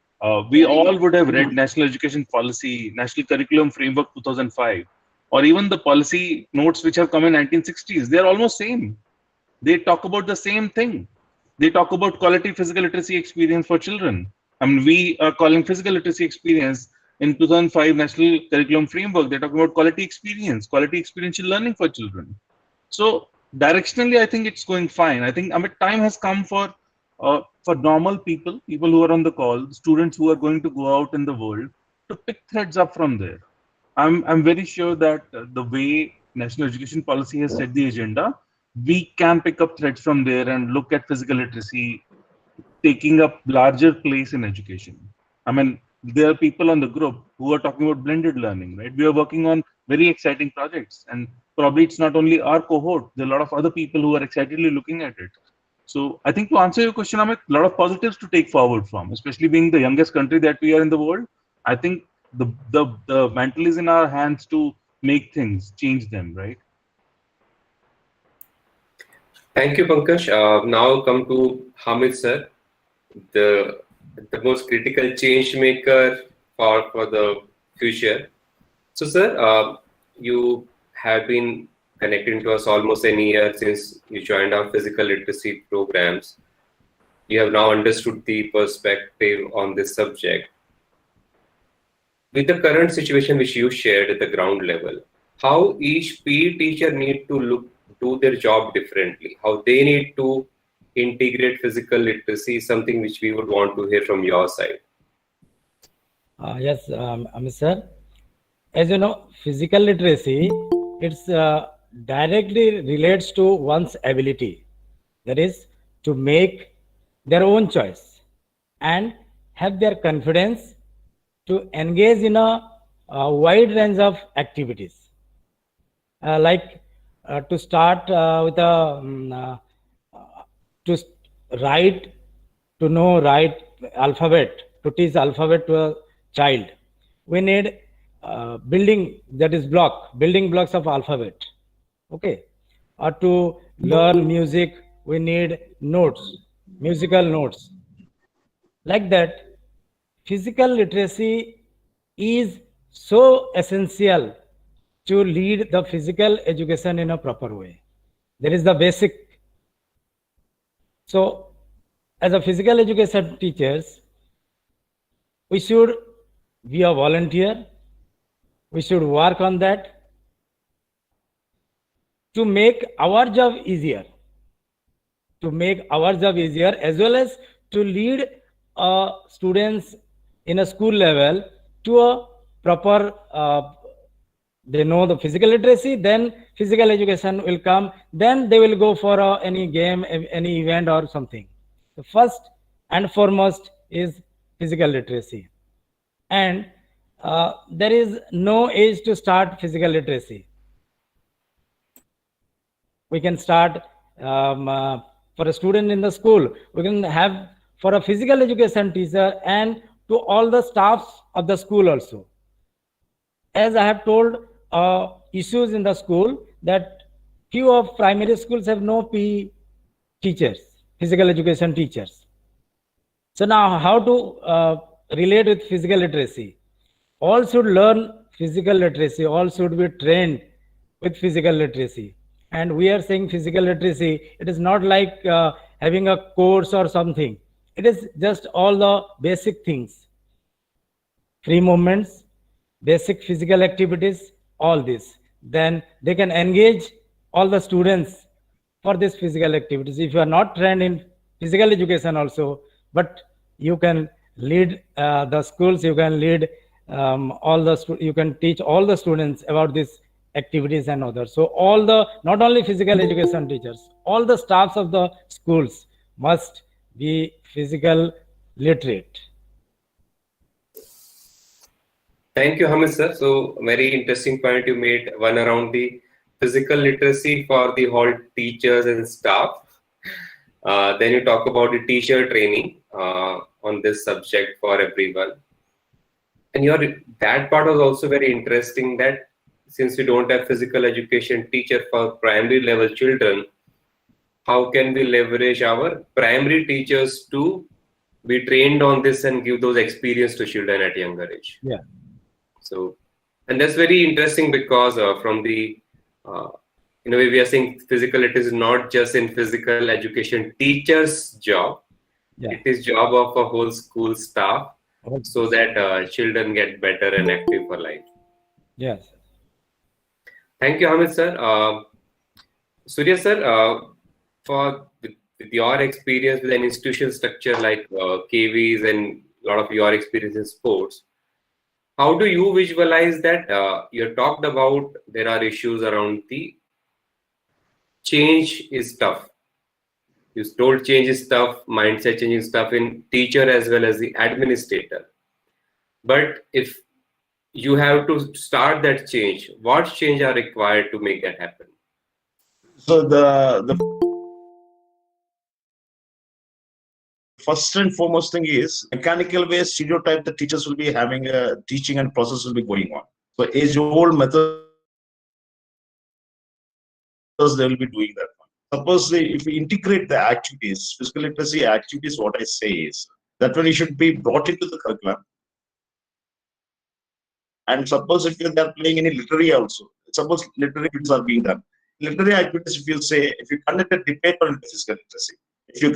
we all would have read National Education Policy, National Curriculum Framework 2005, or even the policy notes which have come in 1960s. They're almost same. They talk about the same thing. They talk about quality physical literacy experience for children. I mean, we are calling physical literacy experience in 2005 National Curriculum Framework. They're talking about quality experiential learning for children. So directionally, I think it's going fine. I think time has come for normal people who are on the call, students who are going to go out in the world, to pick threads up from there. I'm very sure that the way National Education Policy has set the agenda, we can pick up threads from there and look at physical literacy taking up larger place in education. I mean, there are people on the group who are talking about blended learning, right? We are working on very exciting projects, and probably it's not only our cohort. There are a lot of other people who are excitedly looking at it. So I think, to answer your question, Amit, a lot of positives to take forward from, especially being the youngest country that we are in the world. I think the mantle is in our hands to make things, change them, right? Thank you, Pankaj. Now come to Hamid sir, the most critical change maker for the future. So, sir, you have been connecting to us almost a year since you joined our physical literacy programs. You have now understood the perspective on this subject. With the current situation which you shared at the ground level, how each PE teacher need to do their job differently, how they need to integrate physical literacy, is something which we would want to hear from your side. Yes, Amit sir. As you know, physical literacy, it's directly relates to one's ability, that is, to make their own choice and have their confidence to engage in a wide range of activities. To start with to write, to know write alphabet, to teach alphabet to a child, we need building blocks of alphabet. Okay, or to learn music, we need notes, musical notes. Like that, physical literacy is so essential to lead the physical education in a proper way. There is the basic. So, as a physical education teachers, we should be a volunteer. We should work on that to make our job easier. As well as to lead students in a school level to a proper they know the physical literacy, then physical education will come, then they will go for any game, any event or something. The first and foremost is physical literacy, and there is no age to start physical literacy. We can start for a student in the school, we can have for a physical education teacher and to all the staffs of the school also. As I have told, issues in the school that few of primary schools have no PE teachers, physical education teachers. So now how to relate with physical literacy? All should learn physical literacy, all should be trained with physical literacy. And we are saying physical literacy, it is not like having a course or something. It is just all the basic things, free movements, basic physical activities, all this. Then they can engage all the students for this physical activities. If you are not trained in physical education also, but you can lead the schools, you can lead you can teach all the students about these activities and others. So all the, not only physical education teachers, all the staffs of the schools must be physical literate. Thank you, Hamid sir. So very interesting point you made, one around the physical literacy for the whole teachers and staff. Then you talk about the teacher training on this subject for everyone. And that part was also very interesting, that since we don't have physical education teacher for primary level children, how can we leverage our primary teachers to be trained on this and give those experience to children at younger age? Yeah. So, and that's very interesting because from the, in a way, we are saying physical literacy is not just in physical education teacher's job. Yeah. It is job of a whole school staff, so that children get better and active for life. Yes. Thank you, Hamid sir. Surya sir, with your experience with an institutional structure like KVs and a lot of your experience in sports, how do you visualize that? You talked about there are issues around the change is tough. You told change is tough, mindset change is tough in teacher as well as the administrator. But if you have to start that change, what change are required to make that happen? So the first and foremost thing is mechanical way stereotype the teachers will be having a teaching and process will be going on. So age-old methods they will be doing that. Suppose if we integrate the activities, physical literacy activities, what I say is that when it should be brought into the curriculum. And suppose if they are playing any literary also, suppose literary activities are being done. Literary activities, if you conduct a debate on physical literacy, if you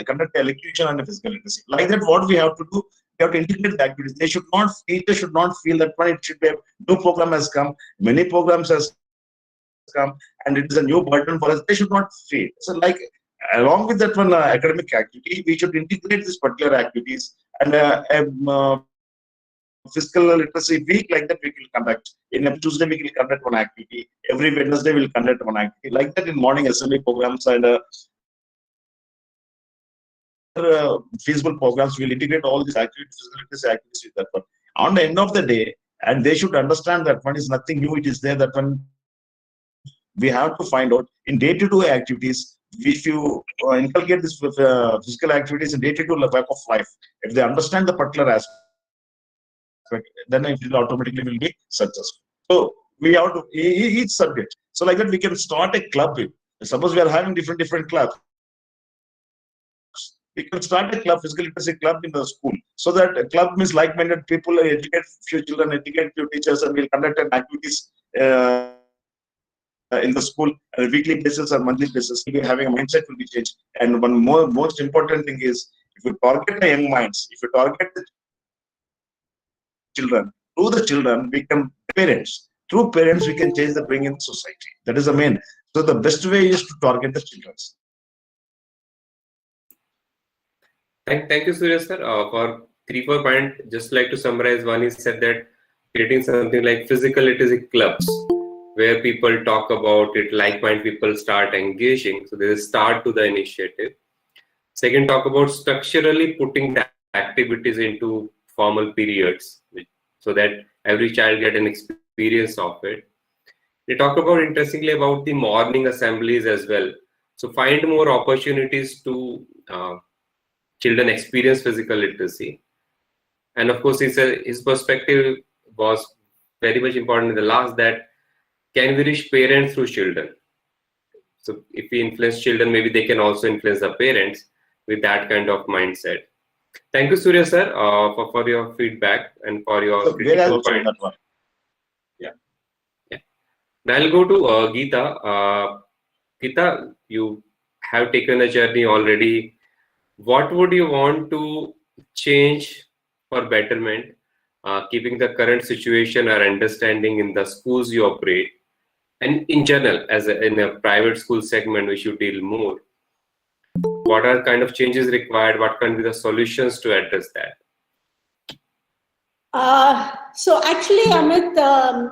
conduct elocution on physical literacy, like that, what we have to do, we have to integrate the activities. Teachers should not feel that one, it should be a new program has come, many programs has come, and it is a new burden for us. They should not feel. So, like along with that one academic activity, we should integrate these particular activities and physical literacy week like that we will conduct. In a Tuesday we will conduct one activity. Every Wednesday we will conduct one activity. Like that in morning assembly programs and feasible programs, we will integrate all these activities, physical literacy activities with that one. On the end of the day, and they should understand that one is nothing new. It is there that one we have to find out in day-to-day activities. If you inculcate this physical activities in day-to-day work of life, if they understand the particular aspect, then it will automatically will be successful. So we have to each subject. So like that we can start a club. Suppose we are having different clubs. We can start a club, physical literacy club in the school. So that a club means like-minded people, educate few children, educate few teachers, and we'll conduct an activities in the school on a weekly basis or monthly basis. We'll be having a mindset will be changed. And one most important thing is, if you target the young minds, if you target the children, through the children become parents. Through parents, we can change the bring in society. That is the main. So the best way is to target the children. Thank you, Surya sir, for 3-4 points. Just like to summarize, one is said that creating something like physical literacy clubs, where people talk about it, like-minded people start engaging. So there's a start to the initiative. Second, talk about structurally putting the activities into formal periods, so that every child get an experience of it. They talk about, interestingly, about the morning assemblies as well. So find more opportunities to children experience physical literacy. And of course, his perspective was very much important in the last, that can we reach parents through children? So if we influence children, maybe they can also influence the parents with that kind of mindset. Thank you, Surya sir, for your feedback and for your critical point. Yeah. Now I'll go to Geeta. Geeta, you have taken a journey already, what would you want to change for betterment, keeping the current situation or understanding in the schools you operate, and in general, as in a private school segment which you deal more? What are kind of changes required? What can be the solutions to address that? So actually, Amit,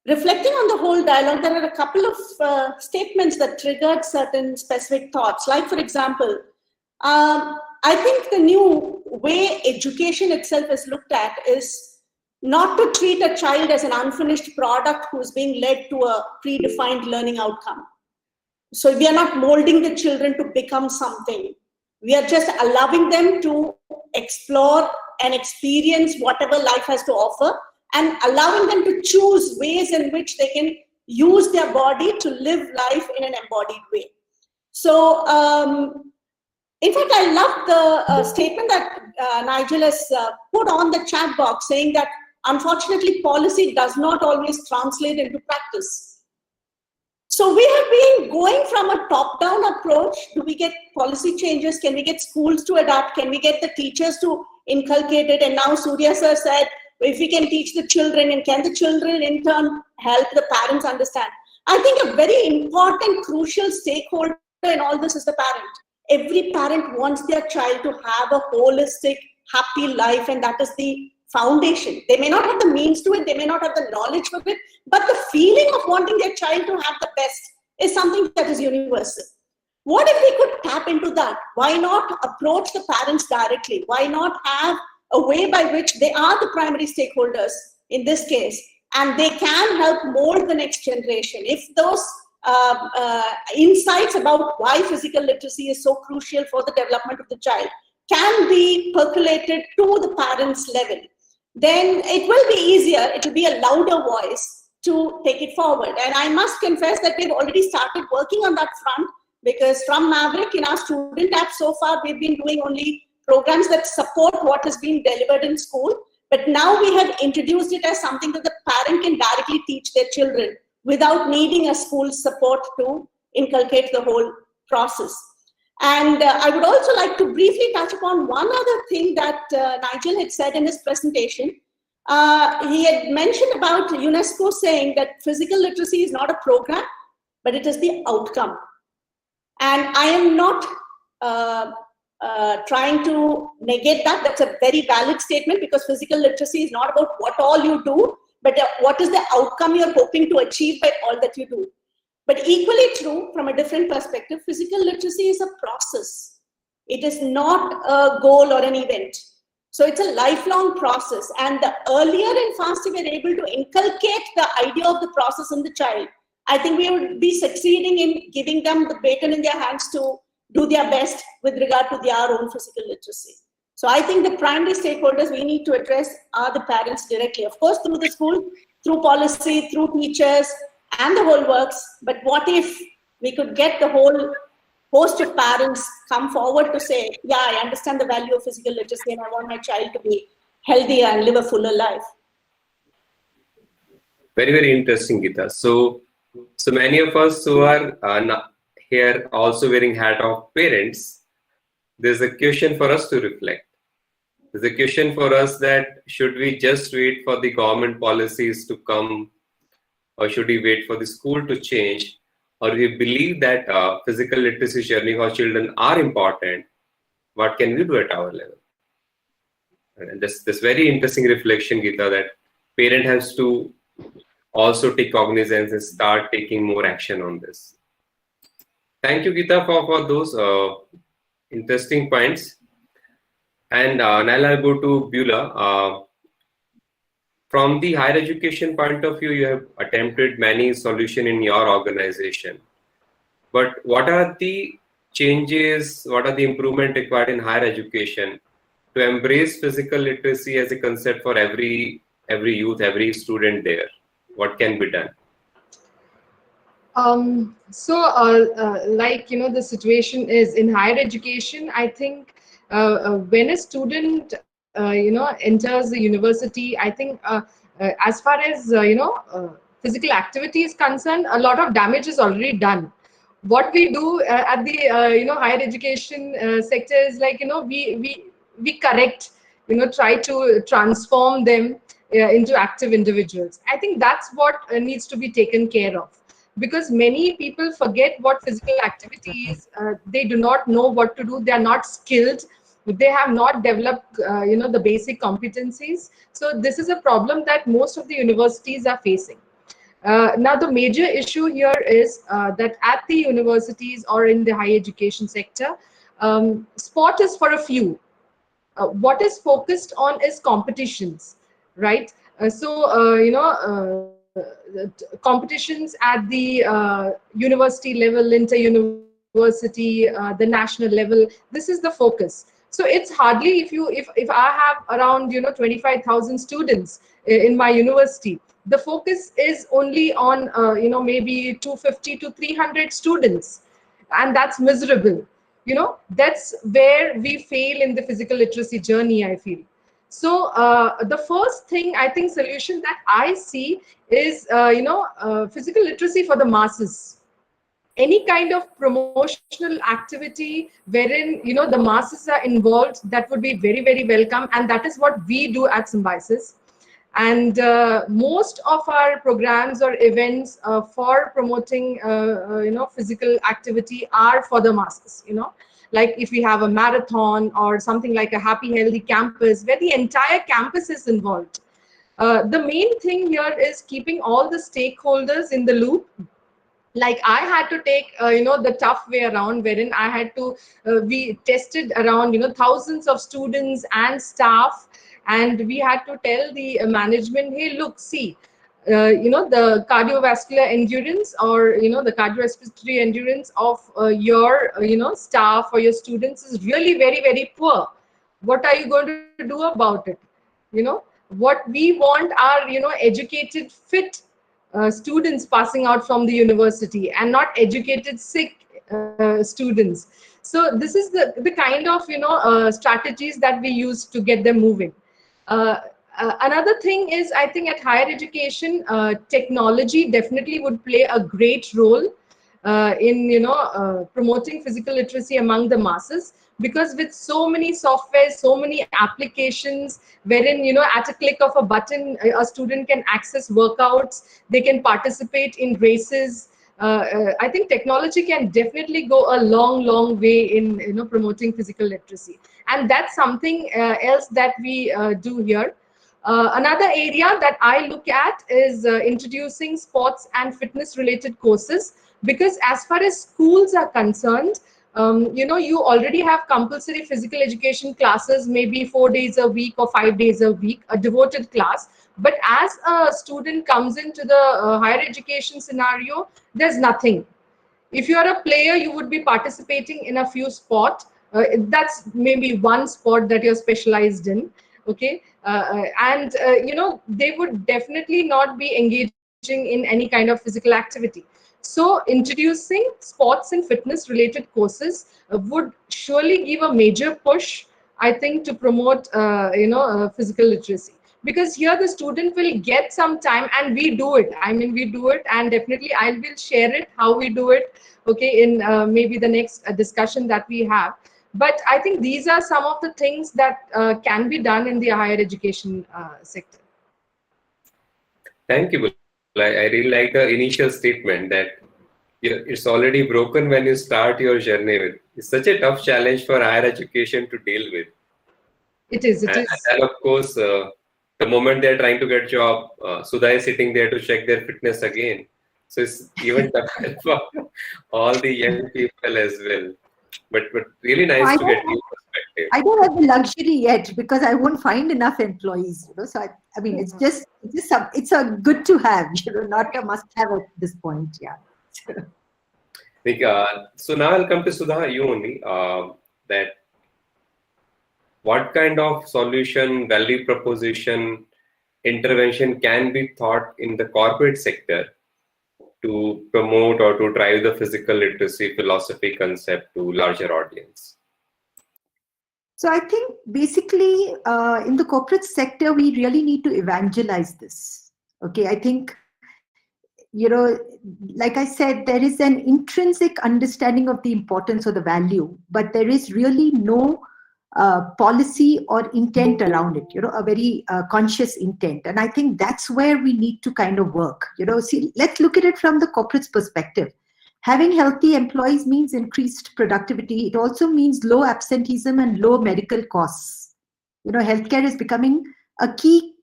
reflecting on the whole dialogue, there are a couple of statements that triggered certain specific thoughts. Like, for example, I think the new way education itself is looked at is not to treat a child as an unfinished product who's being led to a predefined learning outcome. So we are not molding the children to become something. We are just allowing them to explore and experience whatever life has to offer, and allowing them to choose ways in which they can use their body to live life in an embodied way. So, in fact, I love the statement that Nigel has put on the chat box, saying that unfortunately policy does not always translate into practice. So we have been going from a top-down approach. Do we get policy changes? Can we get schools to adapt? Can we get the teachers to inculcate it? And now Surya sir said, if we can teach the children, and can the children in turn help the parents understand? I think a very important, crucial stakeholder in all this is the parent. Every parent wants their child to have a holistic, happy life, and that is the foundation. They may not have the means to it, they may not have the knowledge for it, but the feeling of wanting their child to have the best is something that is universal. What if we could tap into that? Why not approach the parents directly? Why not have a way by which they are the primary stakeholders in this case, and they can help mold the next generation? If those insights about why physical literacy is so crucial for the development of the child can be percolated to the parents' level, then it will be easier, it will be a louder voice to take it forward. And I must confess that we've already started working on that front, because from Maverick, in our student app so far, we've been doing only programs that support what is being delivered in school. But now we have introduced it as something that the parent can directly teach their children without needing a school's support to inculcate the whole process. And I would also like to briefly touch upon one other thing that Nigel had said in his presentation. He had mentioned about UNESCO saying that physical literacy is not a program, but it is the outcome. And I am not trying to negate that. That's a very valid statement, because physical literacy is not about what all you do, but what is the outcome you're hoping to achieve by all that you do. But equally true, from a different perspective, physical literacy is a process. It is not a goal or an event. So it's a lifelong process. And the earlier and faster we're able to inculcate the idea of the process in the child, I think we would be succeeding in giving them the baton in their hands to do their best with regard to their own physical literacy. So I think the primary stakeholders we need to address are the parents directly. Of course, through the school, through policy, through teachers, and the whole works. But what if we could get the whole host of parents come forward to say, yeah, I understand the value of physical literacy and I want my child to be healthier and live a fuller life. Very, very interesting, Geeta. So many of us who are here also wearing hat of parents, there's a question for us to reflect. There's a question for us that should we just wait for the government policies to come, or should we wait for the school to change? Or we believe that physical literacy journey for children are important, what can we do at our level? And this very interesting reflection, Geeta, that parent has to also take cognizance and start taking more action on this. Thank you, Geeta, for those interesting points. And now I'll go to Beulah. From the higher education point of view, you have attempted many solutions in your organization. But what are the changes, what are the improvement required in higher education to embrace physical literacy as a concept for every youth, every student there? What can be done? Like, the situation is in higher education, I think when a student enters the university, I think as far as physical activity is concerned, a lot of damage is already done. what we do at the higher education sector is like, we correct, try to transform them into active individuals. I think that's what needs to be taken care of, because many people forget what physical activity is. They do not know what to do. They are not skilled. They have not developed the basic competencies. So this is a problem that most of the universities are facing. Now, the major issue here is that at the universities or in the higher education sector, sport is for a few. What is focused on is competitions, right? Competitions at the university level, inter-university, the national level. This is the focus. So it's hardly, if I have around 25,000 students in my university, the focus is only on maybe 250 to 300 students, and that's miserable. That's where we fail in the physical literacy journey, I feel. So the first thing, I think, solution that I see is physical literacy for the masses. Any kind of promotional activity wherein the masses are involved, that would be very, very welcome, and that is what we do at Symbiosis. And most of our programs or events for promoting physical activity are for the masses. Like if we have a marathon or something like a happy healthy campus where the entire campus is involved, the main thing here is keeping all the stakeholders in the loop. Like I had to take the tough way around, wherein I had to we tested around thousands of students and staff, and we had to tell the management, hey, look, see, the cardiovascular endurance or the cardiorespiratory endurance of your staff or your students is really very, very poor. What are you going to do about it? What we want are educated, fit students passing out from the university, and not educated, sick students. So this is the kind of strategies that we use to get them moving. Another thing is, I think at higher education, technology definitely would play a great role in promoting physical literacy among the masses, because with so many softwares, so many applications, wherein at a click of a button a student can access workouts, they can participate in races. I think technology can definitely go a long way in promoting physical literacy, and that's something else that we do here. Another area that I look at is introducing sports and fitness related courses, because as far as schools are concerned, you already have compulsory physical education classes, maybe 4 days a week or 5 days a week, a devoted class. But as a student comes into the higher education scenario, there's nothing. If you are a player, you would be participating in a few sport. That's maybe one sport that you're specialized in. Okay. And they would definitely not be engaging in any kind of physical activity. So introducing sports and fitness related courses would surely give a major push, I think, to promote physical literacy, because here the student will get some time, and we do it. I mean, we do it, and definitely I will share it how we do it, okay, in maybe the next discussion that we have. But I think these are some of the things that can be done in the higher education sector. Thank you, Bulal. I really like the initial statement that it's already broken when you start your journey with. It's such a tough challenge for higher education to deal with. It is. And of course, the moment they're trying to get job, Sudha is sitting there to check their fitness again. So it's even tougher for all the young people as well. But really nice to get your perspective. I don't have the luxury yet because I won't find enough employees. So I mean, it's just it's a good to have, not a must have at this point. Yeah. So now I'll come to Sudha, you only. That what kind of solution, value proposition, intervention can be thought in the corporate sector to promote or to drive the physical literacy philosophy concept to larger audience? So I think basically in the corporate sector, we really need to evangelize this. Okay, I think like I said, there is an intrinsic understanding of the importance of the value, but there is really no policy or intent around it, a very conscious intent. And I think that's where we need to kind of work. See, let's look at it from the corporate's perspective. Having healthy employees means increased productivity. It also means low absenteeism and low medical costs. Healthcare is becoming a key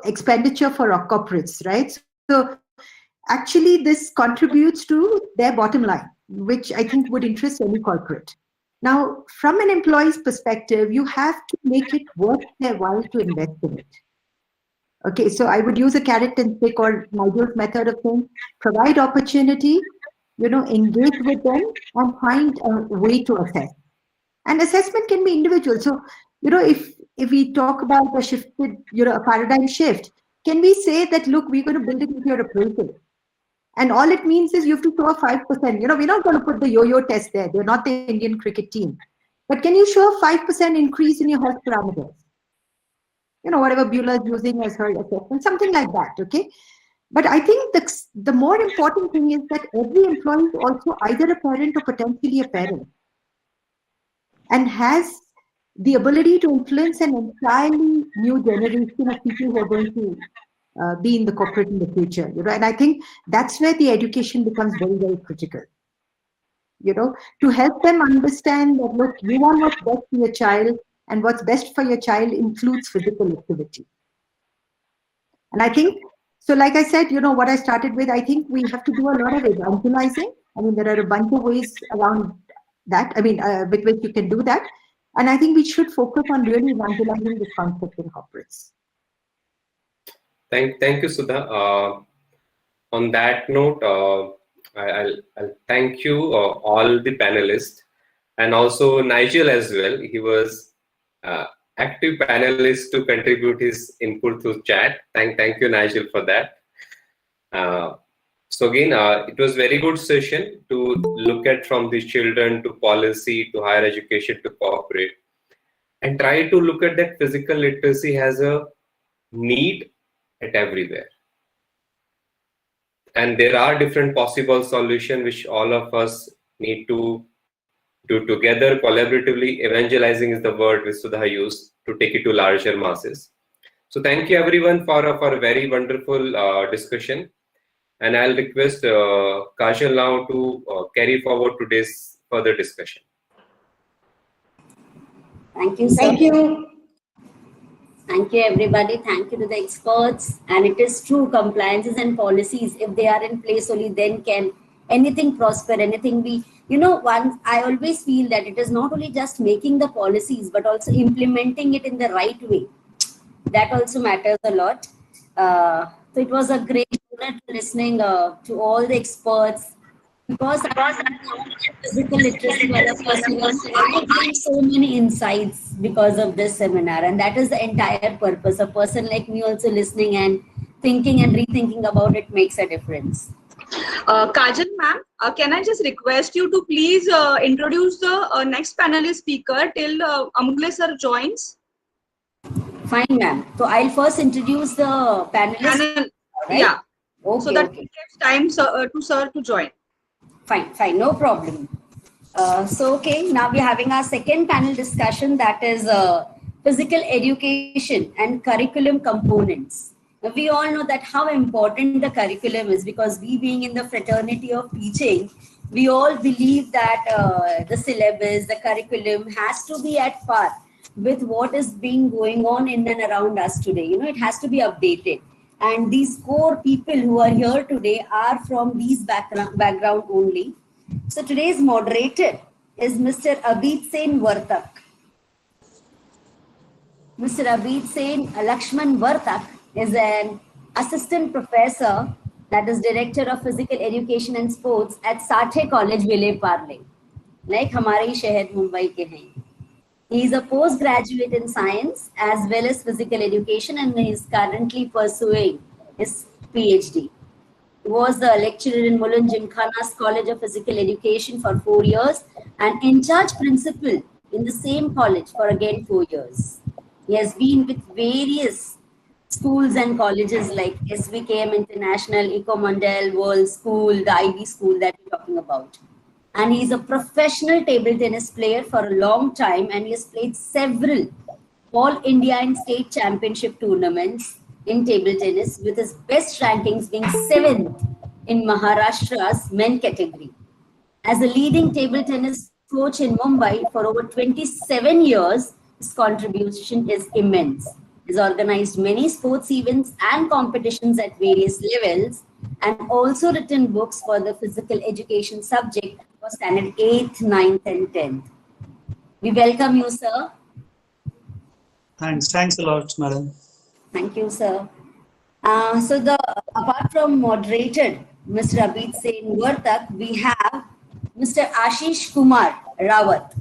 expenditure for our corporates, right? So actually, this contributes to their bottom line, which I think would interest any corporate. Now, from an employee's perspective, you have to make it worth their while to invest in it. Okay, so I would use a carrot and stick or Nigel's method of saying, provide opportunity, engage with them and find a way to assess. And assessment can be individual. So, if we talk about a shifted, a paradigm shift, can we say that, look, we're going to build it into your appraisal? And all it means is you have to show a 5%. We're not going to put the yo-yo test there. They're not the Indian cricket team. But can you show a 5% increase in your health parameters? Whatever Beulah is using as her assessment, something like that, okay? But I think the more important thing is that every employee is also either a parent or potentially a parent and has the ability to influence an entirely new generation of people who are going to be in the corporate in the future, and I think that's where the education becomes very, very critical, to help them understand that, look, you want what's best for your child, and what's best for your child includes physical activity. And I think, so like I said, what I started with, I think we have to do a lot of evangelizing. I mean, there are a bunch of ways around that, with which you can do that. And I think we should focus on really evangelizing this concept in corporates. Thank you, Sudha. On that note, I'll thank you all the panelists and also Nigel as well. He was active panelist to contribute his input through chat. Thank you, Nigel, for that. So again, it was very good session to look at from the children to policy to higher education to corporate, and try to look at that physical literacy has a need at everywhere. And there are different possible solutions which all of us need to do together collaboratively. Evangelizing is the word which Sudha used to take it to larger masses. So thank you everyone for a very wonderful discussion. And I'll request Kajal now to carry forward today's further discussion. Thank you, sir. Thank you. Thank you, everybody. Thank you to the experts. And it is true, compliances and policies, if they are in place, only then can anything prosper, anything be, I always feel that it is not only just making the policies, but also implementing it in the right way. That also matters a lot. So it was a great honor listening to all the experts. Because physical literacy, I gained so many insights because of this seminar, and that is the entire purpose. A person like me also listening and thinking and rethinking about it makes a difference. Kajal ma'am, can I just request you to please introduce the next panelist speaker till Amugle sir joins? Fine, ma'am. So I'll first introduce the panelist. Right? Yeah. Okay, so that okay. it gives time to sir to join. Fine, no problem. Okay, now we're having our second panel discussion, that is physical education and curriculum components. Now, we all know that how important the curriculum is, because we being in the fraternity of teaching, we all believe that the syllabus, the curriculum has to be at par with what is being going on in and around us today. It has to be updated. And these core people who are here today are from these background only. So today's moderator is Mr. Abid Sen Vartak. Mr. Abid Sen Lakshman Vartak is an assistant professor, that is director of physical education and sports at Sathe College, Vile Parle. Like हमारे ही शहर मुंबई के हैं. He is a postgraduate in science as well as physical education, and he is currently pursuing his PhD. He was a lecturer in Mulund Gymkhana's College of Physical Education for 4 years and in charge principal in the same college for again 4 years. He has been with various schools and colleges like SVKM International, Ecomondel, World School, the IB school that we're talking about. And he's a professional table tennis player for a long time, and he has played several all India and state championship tournaments in table tennis, with his best rankings being 7th in Maharashtra's men category. As a leading table tennis coach in Mumbai for over 27 years, his contribution is immense. He's organized many sports events and competitions at various levels, and also written books for the physical education subject for standard 8th, 9th, and 10th. We welcome you, sir. Thanks a lot, madam. Thank you, sir. Apart from moderated Mr. Abid Sen Vartak, we have Mr. Ashish Kumar Rawat.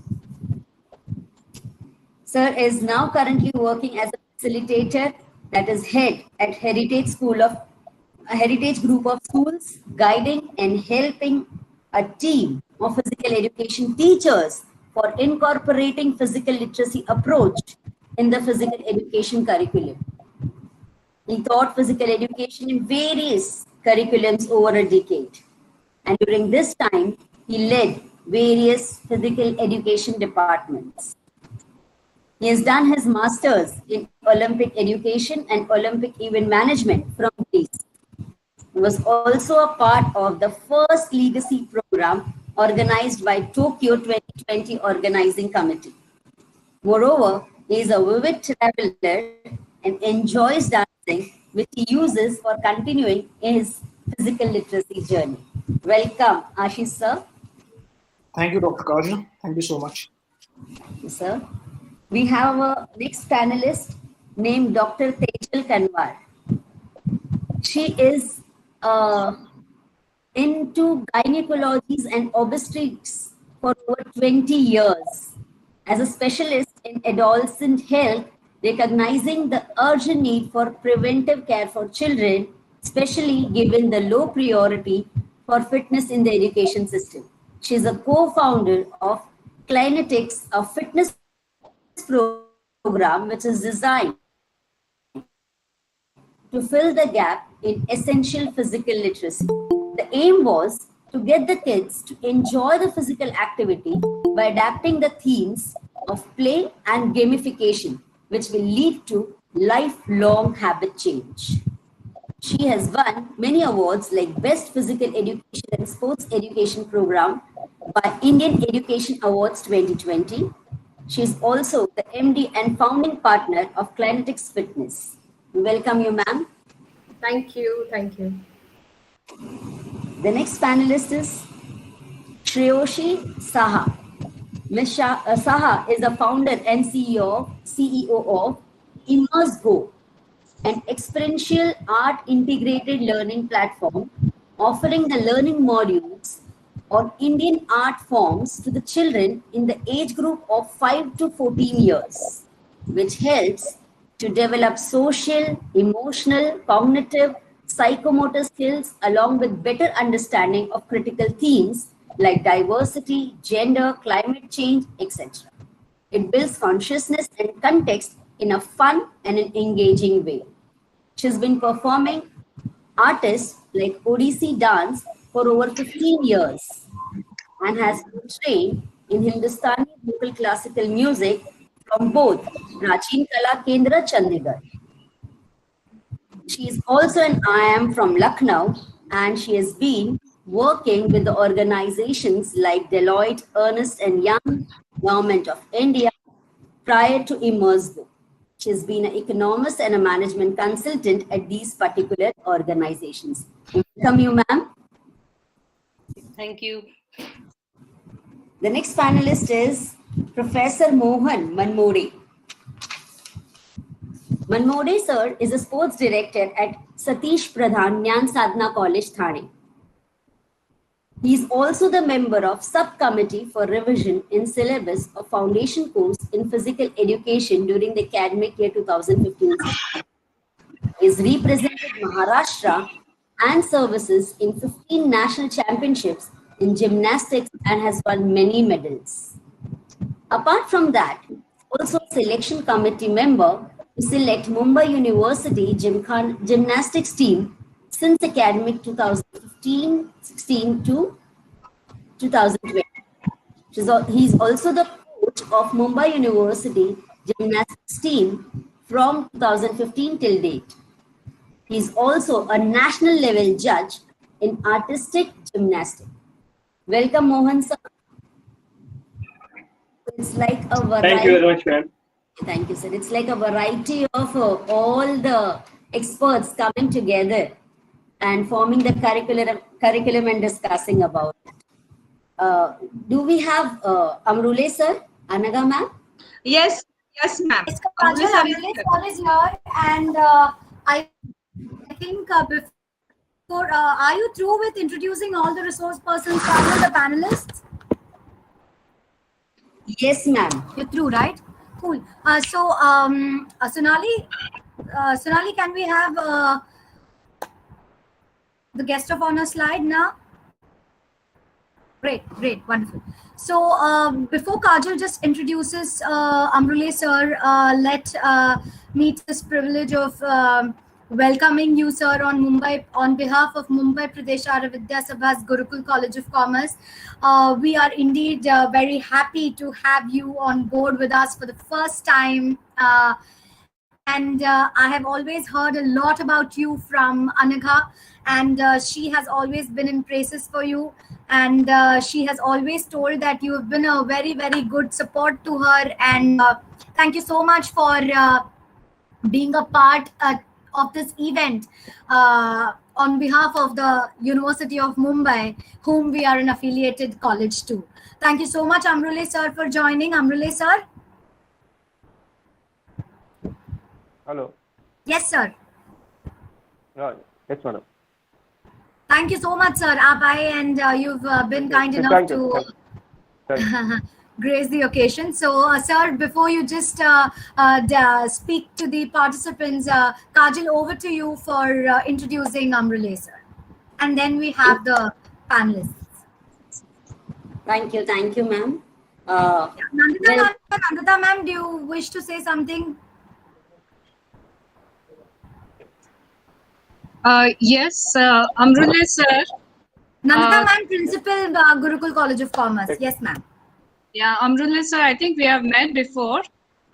Sir is now currently working as a facilitator, that is head at Heritage Group of Schools, guiding and helping a team of physical education teachers for incorporating physical literacy approach in the physical education curriculum. He taught physical education in various curriculums over a decade. And during this time, he led various physical education departments. He has done his master's in Olympic education and Olympic event management from Greece. He was also a part of the first legacy program organized by Tokyo 2020 Organizing Committee. Moreover, he is a vivid traveler and enjoys dancing, which he uses for continuing his physical literacy journey. Welcome, Ashish sir. Thank you, Dr. Kajal. Thank you so much. Thank you, sir. We have a next panelist named Dr. Tejal Kanwar. She is into gynecologies and obstetrics for over 20 years. As a specialist in adolescent health, recognizing the urgent need for preventive care for children, especially given the low priority for fitness in the education system. She is a co-founder of Clinetics, a fitness program which is designed to fill the gap in essential physical literacy. The aim was to get the kids to enjoy the physical activity by adapting the themes of play and gamification, which will lead to lifelong habit change. She has won many awards like Best Physical Education and Sports Education Program by Indian Education Awards 2020. She is also the MD and founding partner of Clinetics Fitness. We welcome you, ma'am. Thank you. Thank you. The next panelist is Shreyoshi Saha. Ms. Saha is the founder and CEO of ImmerseGo, an experiential art integrated learning platform offering the learning modules on Indian art forms to the children in the age group of 5 to 14 years, which helps to develop social, emotional, cognitive, psychomotor skills along with better understanding of critical themes like diversity, gender, climate change, etc. It builds consciousness and context in a fun and an engaging way. She's been performing artists like Odissi dance for over 15 years and has been trained in Hindustani vocal classical music from both Prachin Kala Kendra, Chandigarh. She is also an IM from Lucknow, and she has been working with the organizations like Deloitte, Ernst & Young, Government of India, prior to ImmerseGo. She has been an economist and a management consultant at these particular organizations. Welcome you, ma'am. Thank you. The next panelist is Professor Mohan Manmode. Manmode sir is a sports director at Satish Pradhan Jnana Sadhana College, Thane. He is also the member of subcommittee for revision in syllabus of foundation course in physical education during the academic year 2015. He has represented Maharashtra and services in 15 national championships in gymnastics and has won many medals. Apart from that, also a selection committee member to select Mumbai University gymnastics team since academic 2015-16 to 2020. He's also the coach of Mumbai University gymnastics team from 2015 till date. He's also a national level judge in artistic gymnastics. Welcome, Mohan sir. It's like a variety. Thank you very much, ma'am. Thank you, sir. It's like a variety of all the experts coming together and forming the curriculum and discussing about it. Do we have Amrule sir, Anaga ma'am? Yes, yes, ma'am. Amrule sir is here, and I think before, are you through with introducing all the resource persons, the panelists? Yes, ma'am. You're through, right? Cool. Sonali, can we have the guest of honor slide now? Great, wonderful. So before Kajal just introduces Amrule sir, let me take this privilege of welcoming you, sir, on behalf of Mumbai Pradesh Arya Vidya Sabha's Gurukul College of Commerce. We are indeed very happy to have you on board with us for the first time. And I have always heard a lot about you from Anagha, and she has always been in praises for you. And she has always told that you have been a very, very good support to her. And thank you so much for being a part of this event on behalf of the University of Mumbai, whom we are an affiliated college to. Thank you so much, Amrule sir, for joining. Amrule sir? Hello. Yes, sir. Yes, madam. Thank you so much, sir. Aap aaye, and you've been kind enough to grace the occasion. So, sir, before you just speak to the participants, Kajal, over to you for introducing Amrule, sir. And then we have the panelists. Thank you, ma'am. Nandita ma'am, do you wish to say something? Yes, Amrule sir. Nandita ma'am, Principal, Gurukul College of Commerce. Yes, ma'am. Yeah, Amrule sir, I think we have met before,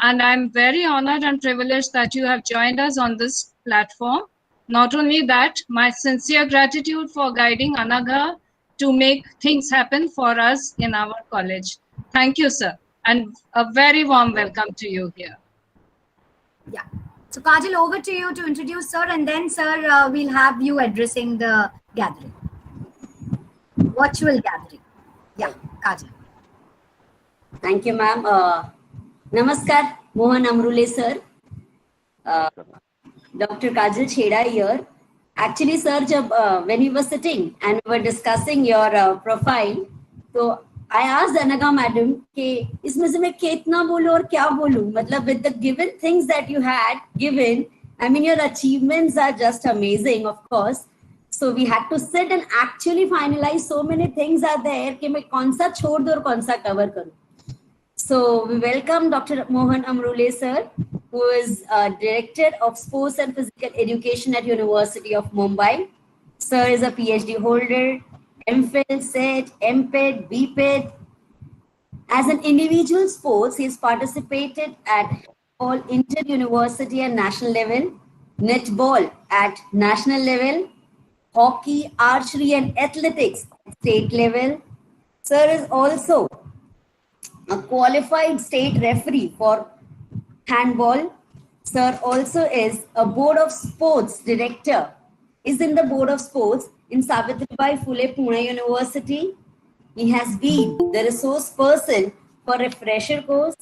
and I'm very honored and privileged that you have joined us on this platform. Not only that, my sincere gratitude for guiding Anagha to make things happen for us in our college. Thank you, sir, and a very warm welcome to you here. Yeah. So, Kajal, over to you to introduce sir, and then, sir, we'll have you addressing the gathering, virtual gathering. Yeah, Kajal. Thank you, ma'am. Namaskar, Mohan Amrule sir. Dr. Kajal Chheda here. Actually, sir, when we were sitting and we were discussing your profile, so I asked Anagha madam कि इसमें से मैं कितना बोलूं और क्या बोलूं, मतलब with the given things that you had given, I mean your achievements are just amazing, of course. So we had to sit and actually finalize so many things are there कि मैं कौन सा छोड़ दूं और कौन सा cover करूं. So we welcome Dr. Mohan Amrule sir, who is Director of Sports and Physical Education at University of Mumbai. Sir is a PhD holder, MPhil, SET, MPed, BPed. As an individual sports, he has participated at all inter-university and national level, netball at national level, hockey, archery and athletics at state level. Sir is also a qualified state referee for handball. Sir also is a board of sports director, is in the board of sports in Savitribai Phule Pune University. He has been the resource person for refresher course.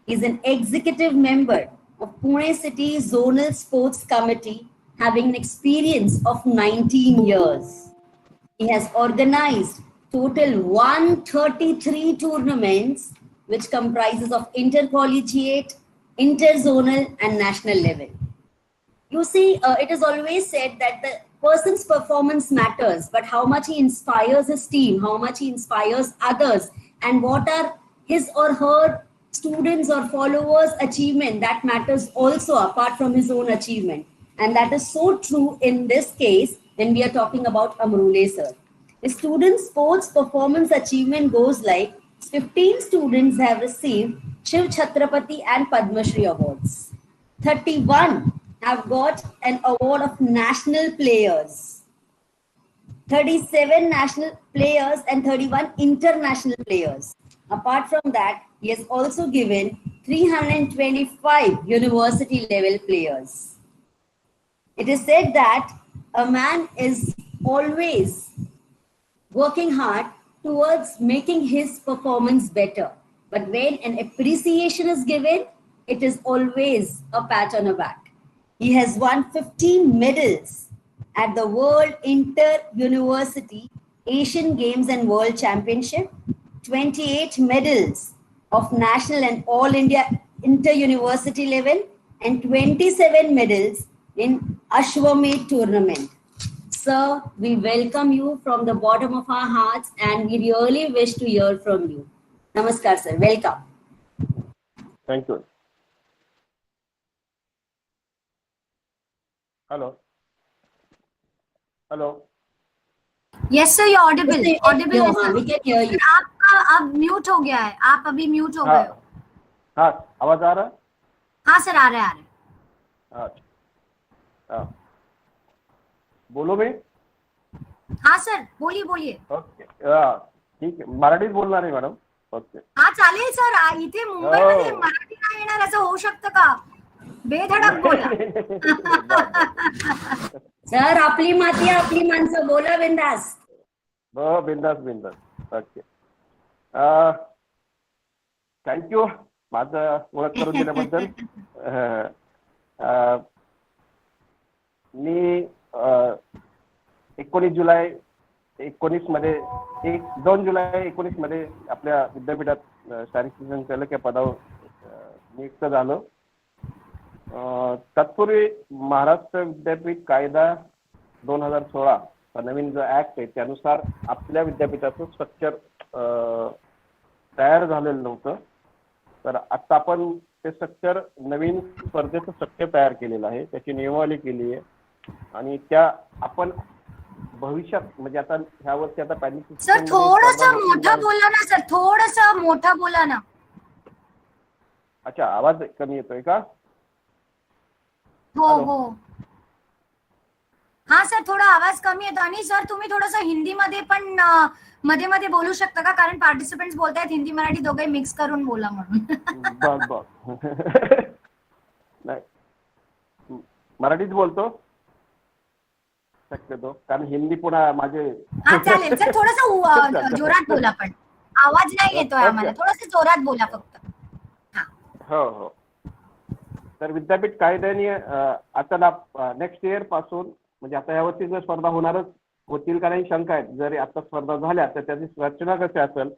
He is an executive member of Pune City Zonal Sports Committee, having an experience of 19 years. He has organized total 133 tournaments, which comprises of intercollegiate, interzonal and national level. You see, it is always said that the person's performance matters, but how much he inspires his team, how much he inspires others, and what are his or her students or followers' achievement that matters also apart from his own achievement. And that is so true in this case when we are talking about Amrule sir. The student sports performance achievement goes like 15 students have received Shiv Chhatrapati and Padma Shri awards. 31 have got an award of national players. 37 national players and 31 international players. Apart from that, he has also given 325 university level players. It is said that a man is always working hard towards making his performance better. But when an appreciation is given, it is always a pat on the back. He has won 15 medals at the World Inter-University Asian Games and World Championship, 28 medals of national and all India inter-university level, and 27 medals in Ashwamed tournament. Sir, we welcome you from the bottom of our hearts and we really wish to hear from you. Namaskar, sir. Welcome. Thank you. Hello. Hello. Yes sir, you're audible. Yes, Audible है हाँ, sir. we can hear you. आपका अब mute हो गया है, आप अभी mute हो गए हो. हाँ, आवाज आ रहा है? हाँ सर, आ रहे हैं. हाँ, बोलो बे. हाँ सर, बोलिए. ओके, ठीक आहे. मराठीत बोलणार आहे मॅडम. ओके. हाँ चालेल सर. इथे मुंबईमध्ये मराठी नाही येणार असं होऊ शकतं का? बेधडक बोला. सर, आपली माती आपली माणसं, बोला बिंदास. हो, बिंदास. ओके. थँक्यू माझं ओळख करून दिल्याबद्दल. मी 2 जुलै 19 मध्ये आपल्या विद्यापीठात शारीरिक संचालक या पदावर नियुक्त झालो. तत्पूर्वी महाराष्ट्र विद्यापीठ कायदा 2016 नवीन जो ऍक्ट आहे त्यानुसार आपल्या विद्यापीठाचं स्ट्रक्चर तयार झालेलं नव्हतं. तर आता आपण ते स्ट्रक्चर नवीन स्पर्धेचं स्ट्रक्चर तयार केलेलं आहे, त्याची नियमावली केली आहे आणि त्या आपण भविष्यात म्हणजे आता ह्या वर्षी आता सर थोडंसं मोठं बोला ना सर, थोडंसं मोठं बोला ना. अच्छा, आवाज कमी येतोय का? हो. हाँ सर, थोड़ा आवाज कमी येतो. आणि सर तुम्ही थोडंसं हिंदीमध्ये पण मध्ये मध्ये बोलू शकता का? कारण पार्टिसिपेंट्स बोलतायत हिंदी मराठी दोघे मिक्स करून बोला म्हणून. नाही, मराठीच बोलतो शक्यतो, कारण हिंदी पुन्हा माझे. हा चालेल सर, थोडंसं जोरात बोला, पण आवाज नाही येतोय आम्हाला. थोडंसं जोरात बोला फक्त. हो. तर विद्यापीठ कायद्याने आता नेक्स्ट इयर पासून म्हणजे आता यावर्षी जर स्पर्धा होतील का नाही शंका आहेत. जरी आता स्पर्धा झाल्या तर त्याची रचना कशी असेल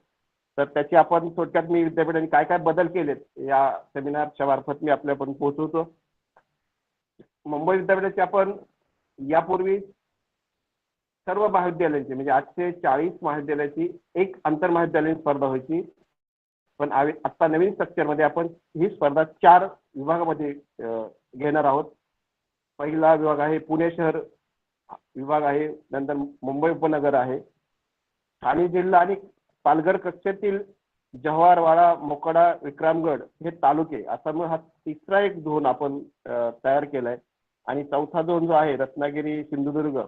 तर त्याची आपण थोडक्यात मी विद्यापीठाने काय काय बदल केलेत या सेमिनारच्या मार्फत मी आपल्यापर्यंत पोहोचवतो. मुंबई विद्यापीठाची आपण यापूर्वी सर्व महाविद्यालयांची म्हणजे 840 महाविद्यालयाची एक आंतरमहाविद्यालयीन स्पर्धा व्हायची. पण आता नवीन स्ट्रक्चरमध्ये आपण ही स्पर्धा 4 विभागामध्ये घेणार आहोत. पहिला विभाग आहे पुणे शहर विभाग आहे, नंतर मुंबई उपनगर आहे, ठाणे जिल्हा आणि पालघर कक्षेतील जव्हारवाडा, मोकडा, विक्रमगड हे तालुके असा मग हा तिसरा एक झोन आपण तयार केलाय. आणि चौथा झोन जो आहे रत्नागिरी, सिंधुदुर्ग,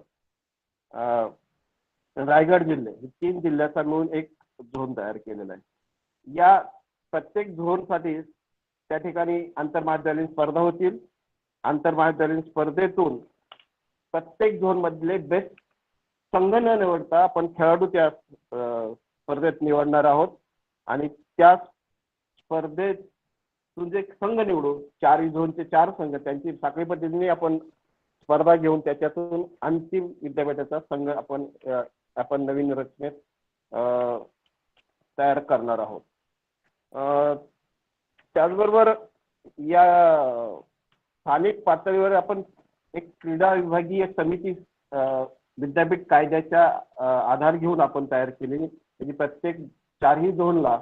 रायगड जिल्हे हे 3 जिल्ह्याचा मिळून एक झोन तयार केलेला आहे. या प्रत्येक झोनसाठी त्या ठिकाणी आंतरमहाविद्यालयीन स्पर्धा होतील. आंतरमहाविद्यालयीन स्पर्धेतून प्रत्येक झोन मधले बेस्ट संघ न निवडता आपण खेळाडू त्या स्पर्धेत निवडणार आहोत आणि त्या स्पर्धेतून जे संघ निवडू 4 झोनचे 4 संघ त्यांची साखळी पद्धतीने आपण स्पर्धा घेऊन त्याच्यातून अंतिम विद्यापीठाचा संघ आपण नवीन रचनेत तयार करणार आहोत. त्याचबरोबर या स्थानिक पातळीवर आपण एक क्रीडा विभागीय समिती विद्यापीठ कायद्याच्या आधार घेऊन आपण तयार केली. म्हणजे प्रत्येक 4ही झोनला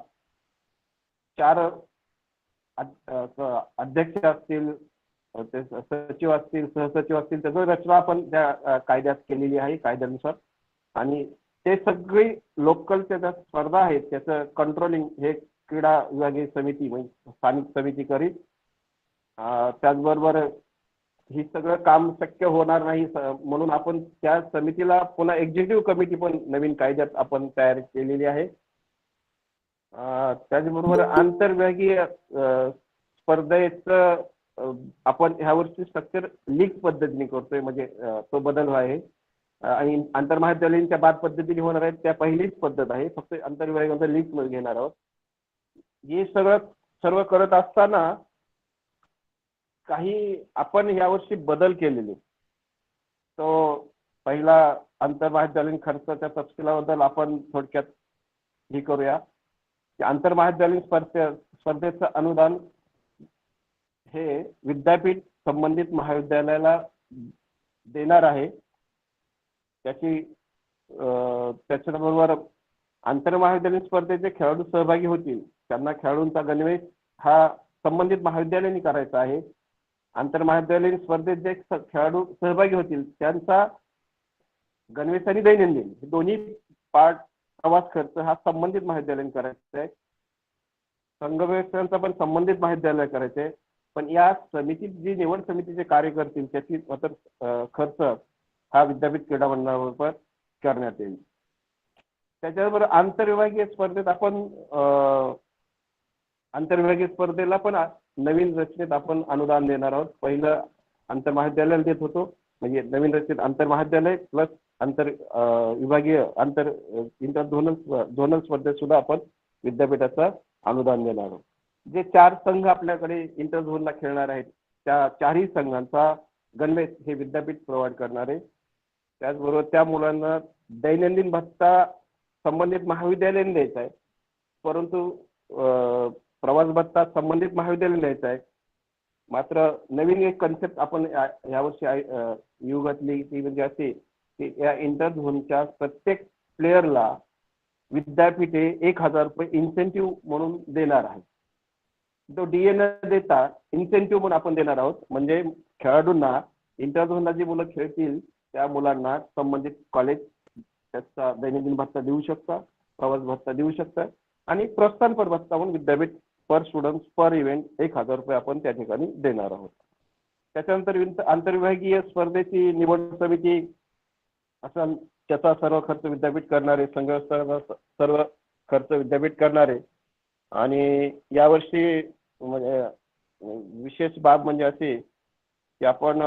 4 अध्यक्ष असतील, ते सचिव असतील, सहसचिव असतील, त्याचं रचना आपण त्या कायद्यात केलेली आहे कायद्यानुसार. आणि ते सगळी लोकलच्या ज्या स्पर्धा आहेत त्याचं कंट्रोलिंग हे क्रीडा विभागीय समिती म्हणजे स्थानिक समिती करीत. त्याचबरोबर ही सगळं काम शक्य होणार नाही म्हणून आपण त्या समितीला पुन्हा एक्झिक्युटिव्ह कमिटी पण नवीन कायद्यात आपण तयार केलेली आहे. त्याचबरोबर आंतरविभागीय स्पर्धेचं आपण ह्या वर्षी स्ट्रक्चर लीग पद्धतीने करतोय, म्हणजे तो बदल आहे. आणि आंतरमहाविद्यालयीनच्या बाद पद्धतीने होणार आहेत त्या पहिलीच पद्धत आहे, फक्त आंतरविभागीय लीग मध्ये घेणार आहोत. हे सर्व करत असताना काही आपण यावर्षी बदल केलेले. तो पहिला आंतरमहाविद्यालयीन खर्चाच्या तपशिलाबद्दल आपण थोडक्यात हे करूया. आंतरमहाविद्यालयीन स्पर्धेचं अनुदान हे विद्यापीठ संबंधित महाविद्यालयाला देणार आहे. त्याच्याबरोबर आंतरमहाविद्यालयीन स्पर्धेचे खेळाडू सहभागी होतील त्यांना खेळाडूंचा गणवेश हा संबंधित महाविद्यालयाने करायचा आहे. आंतरमहाविद्यालयीन स्पर्धेत जे खेळाडू सहभागी होतील त्यांचा गणवेश आणि दैनंदिन दोन्ही पार्ट प्रवास खर्च हा संबंधित महाविद्यालयाने करायचा आहे. संघ व्यवस्थांचा पण संबंधित महाविद्यालय करायचे आहे. पण या समितीत जी निवड समितीचे कार्य करतील त्याची खर्च हा विद्यापीठ क्रीडा मंडळावर करण्यात येईल. त्याच्याबरोबर आंतरविभागीय स्पर्धेत आपण आंतरविभागीय स्पर्धेला पण नवीन रचनेत आपण अनुदान देणार आहोत. पहिलं आंतरमहाविद्यालयाला देत होतो, म्हणजे नवीन रचनेत आंतरमहाविद्यालय प्लस विभागीय इंटर झोनल स्पर्धेत सुद्धा आपण विद्यापीठाचं अनुदान देणार आहोत. जे 4 संघ आपल्याकडे इंटर झोनला खेळणार आहेत त्या 4ही संघांचा गणवेश हे विद्यापीठ प्रोव्हाइड करणार आहे. त्याचबरोबर त्या मुलांना दैनंदिन भत्ता संबंधित महाविद्यालयाने द्यायचा आहे, परंतु प्रवास भत्ता संबंधित महाविद्यालयाने द्यायचा आहे. मात्र नवीन एक कन्सेप्ट आपण यावर्षी येऊ घातली ती म्हणजे अशी की या इंटर झोनच्या प्रत्येक प्लेयरला विद्यापीठे 1,000 रुपये इन्सेंटिव्ह म्हणून देणार आहे. तो डीए न देता इन्सेंटिव्ह म्हणून आपण देणार आहोत. म्हणजे खेळाडूंना इंटर झोनला जी मुलं खेळतील त्या मुलांना संबंधित कॉलेज त्याचा दैनंदिन भत्ता देऊ शकता, प्रवास भत्ता देऊ शकता आणि प्रोत्साहनपर भत्ता म्हणून विद्यापीठ पर स्टुडंट पर इव्हेंट 1,000 रुपये आपण त्या ठिकाणी देणार आहोत. त्याच्यानंतर आंतरविभागीय स्पर्धेची निवड समिती असं त्याचा सर्व खर्च विद्यापीठ करणारे, संघ सर्व खर्च विद्यापीठ करणारे. आणि यावर्षी म्हणजे विशेष बाब म्हणजे असे की आपण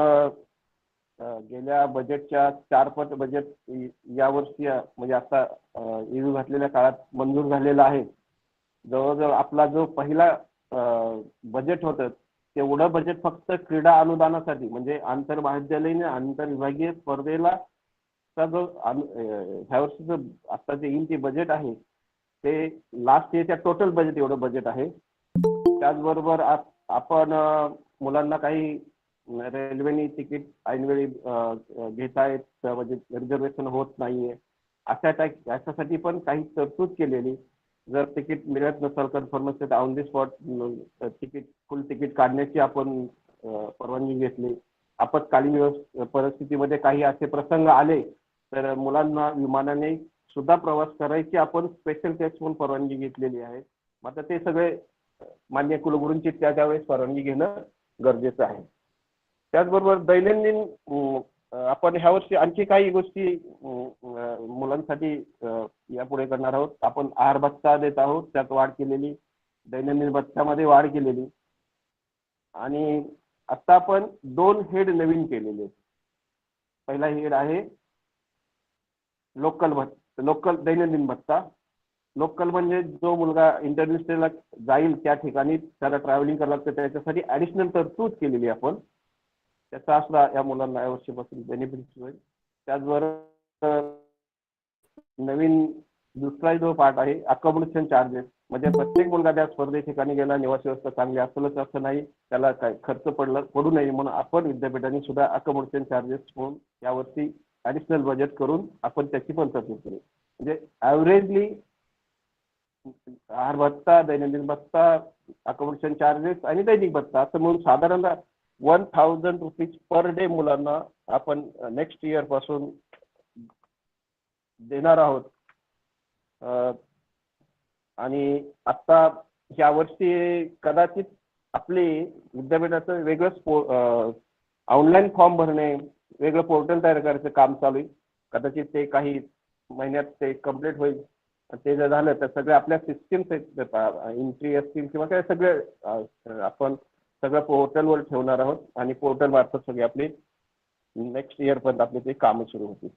गेल्या बजेटच्या 4 पट बजेट यावर्षी म्हणजे आता येऊ घातलेल्या काळात मंजूर झालेला आहे. जवळजवळ आपला जो पहिला बजेट होतं तेवढं बजेट फक्त क्रीडा अनुदानासाठी म्हणजे आंतरमहाविद्यालयीन आंतरविभागीय स्पर्धेला जो ह्या वर्षीचं आता जे येईल ते बजेट आहे ते लास्ट इयरच्या टोटल बजेट एवढं बजेट आहे. त्याचबरोबर आपण मुलांना काही रेल्वेनी तिकीट ऐनवेळी घेतायत म्हणजे रिझर्वेशन होत नाहीये अशासाठी पण काही तरतूद केलेली. जर तिकीट मिळत नसेल confirmation on the spot full ticket काढण्याची आपण परवानगी घेतली. आपत्कालीन परिस्थितीमध्ये काही असे प्रसंग आले तर मुलांना विमानाने सुद्धा प्रवास करायची आपण स्पेशल केस म्हणून परवानगी घेतलेली आहे. मात्र ते सगळे मान्य कुलगुरूंची त्यावेळेस परवानगी घेणं गरजेचं आहे. त्याचबरोबर दैनंदिन आपण ह्या वर्षी आणखी काही गोष्टी मुलांसाठी यापुढे करणार आहोत. आपण आहार भत्ता देत आहोत, त्यात वाढ केलेली, दैनंदिन भत्त्यामध्ये वाढ केलेली. आणि आता आपण 2 हेड नवीन केलेले. पहिला हेड आहे लोकल दैनंदिन भत्ता. लोकल म्हणजे जो मुलगा इंटरनॅशनलला जाईल त्या ठिकाणी त्याला ट्रॅव्हलिंग करावं लागतं त्याच्यासाठी ॲडिशनल तरतूद केलेली आपण. त्याचा असला या मुलांना यावर्षीपासून बेनिफिट्स होईल. त्याचबरोबर नवीन दुसरा जो पार्ट आहे अकोमोडेशन चार्जेस. म्हणजे प्रत्येक मुलगा त्या स्पर्धे ठिकाणी गेला निवास व्यवस्था चांगली असेलच असं नाही, त्याला काय खर्च पडू नये म्हणून आपण विद्यापीठाने सुद्धा अकोमोडेशन चार्जेस म्हणून यावर्षी ॲडिशनल बजेट करून आपण त्याची पण तरतूद करू. म्हणजे ॲव्हरेजली आहार भत्ता, दैनंदिन भत्ता, अकोमोडेशन चार्जेस आणि दैनिक भत्ता असं म्हणून साधारणतः 1000 रुपीज पर डे मुलांना आपण नेक्स्ट इयर पासून देणार आहोत. आणि आता यावर्षी कदाचित आपले विद्यापीठाचं वेगळं ऑनलाईन फॉर्म भरणे, वेगळं पोर्टल तयार करायचं काम चालू आहे. कदाचित ते काही महिन्यात ते कम्प्लीट होईल. ते जर झालं तर सगळे आपल्या सिस्टीम्स एंट्री असतील किंवा काय सगळे आपण सगळं पोर्टलवर ठेवणार आहोत आणि पोर्टल मार्फत सगळे आपले नेक्स्ट इयर पर्यंत आपले ते कामं सुरू होतील.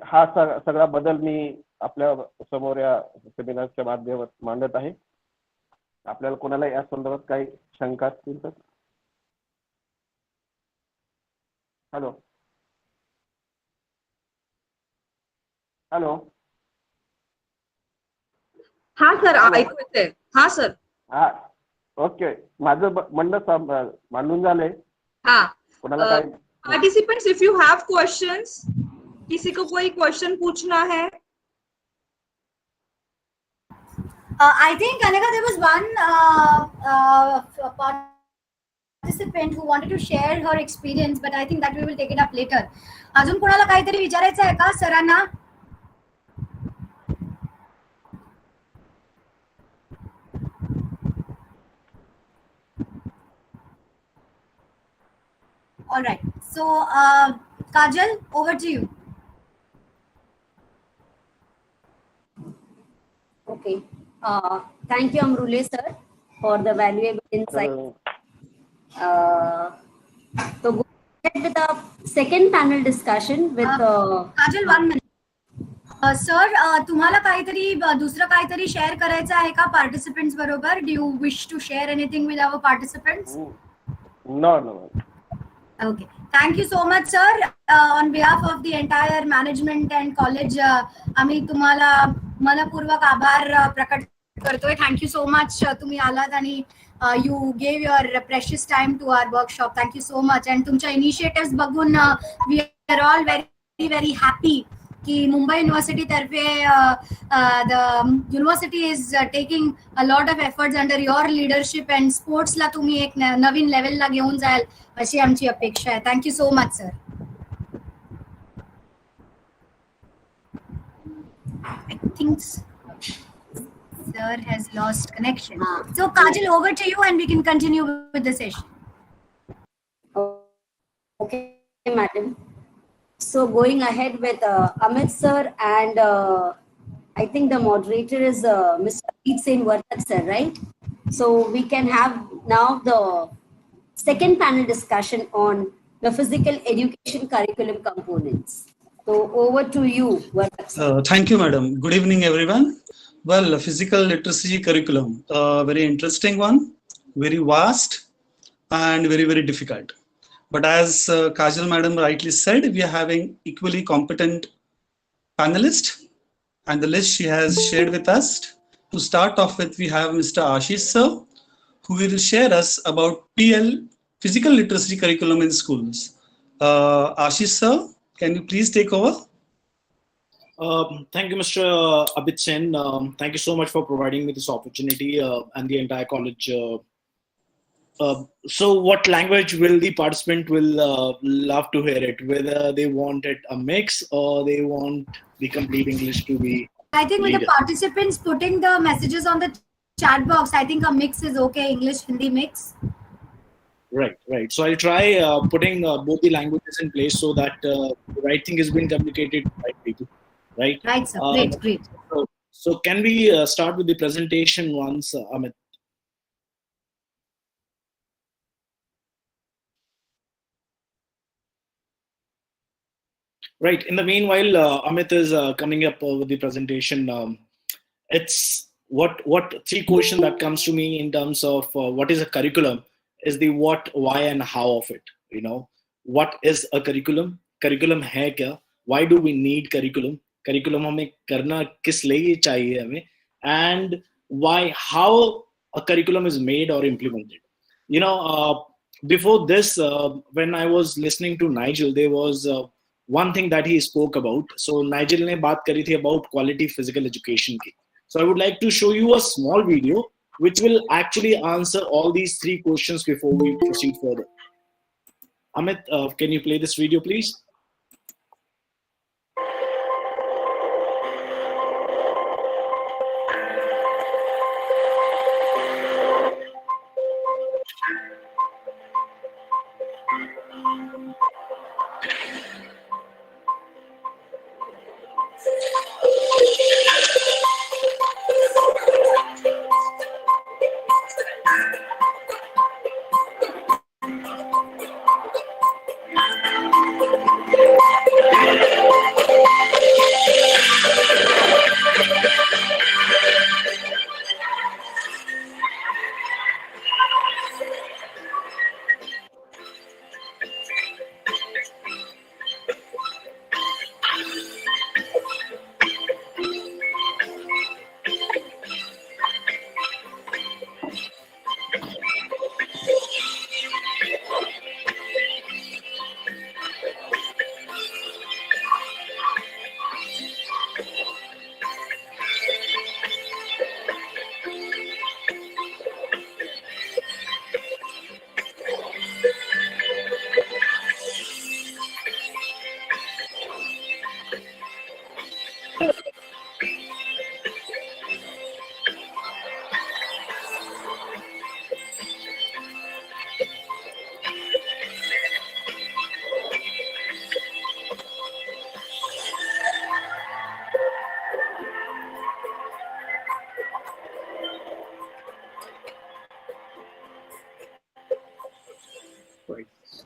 हा सगळा बदल मी आपल्या समोर या सेमिनारच्या माध्यमात मांडत आहे. आपल्याला कोणाला या संदर्भात काही शंका असतील तर. हॅलो हॅलो हा सर, ऐकू येतंय. हा सर. हा ओके, माझं म्हणणं मांडून झालंय. हाँ, कोणाला काय participants, if you have questions, किसी को कोई क्वेश्चन पूछना है? I think Kanika, there was one participant who wanted to share her experience, but I think that we will take it up later. अजून कोणाला काहीतरी विचारायचं आहे का सरांना? All right. So, Kajal, over to you. Okay. Thank you, Amrule sir, for the valuable insight. So go ahead with the second panel discussion with Kajal, 1 minute. Sir, तुम्हाला काहीतरी दुसरं काहीतरी शेअर करायचं आहे का participants बरोबर? Do you wish to share anything with our participants? No. Okay. Thank you so much, sir. On behalf of the entire management and college, आम्ही तुम्हाला मनपूर्वक आभार प्रकट करतोय. Thank you so much. तुम्ही आलात आणि you gave your precious time to our workshop. Thank you so much. And तुमच्या initiatives बघून we are all very very happy की मुंबई युनिव्हर्सिटी तर्फे the university is taking a lot of efforts under your leadership and sportsला तुम्ही एक नवीन लेवलला घेऊन जाल अशी आमची अपेक्षा आहे. Thank you so much sir. I think sir has lost connection. So Kajal, over to you and we can continue with the session. Okay, madam. So going ahead with Amit sir and I think the moderator is Mr. Sen Vartak sir, right? So we can have now the second panel discussion on the physical education curriculum components. So over to you, Vartak sir. Thank you, madam. Good evening, everyone. Well, physical literacy curriculum, very interesting one, very vast and very, very difficult. But as Kajal madam rightly said, we are having equally competent panelists and the list she has shared with us. To start off with, we have Mr. Ashish sir, who will share us about PL, physical literacy curriculum in schools. Ashish sir, can you please take over? Thank you, Mr. Abid Sen. Thank you so much for providing me this opportunity and the entire college. So what language will the participant will love to hear it? Whether they want it a mix or they want the complete English to be I think with the participants putting the messages on the chat box, I think a mix is okay, English, Hindi mix. Right. So I'll try putting both the languages in place so that the right thing is being communicated to right people. Right? Right, sir. Great. So can we start with the presentation once, Amit? Right. In the meanwhile, Amit is coming up with the presentation. It's what three questions that comes to me in terms of what is a curriculum is the what, why, and how of it. You know, what is a curriculum? Curriculum hai kya? Why do we need curriculum? Curriculum hame karna kis liye chahiye hame? And why? How a curriculum is made or implemented? You know, before this, when I was listening to Nigel, there was one thing that he spoke about. So Nigel ne baat kari thi about quality physical education ki. So I would like to show you a small video which will actually answer all these 3 questions before we proceed further. Amit, can you play this video, please?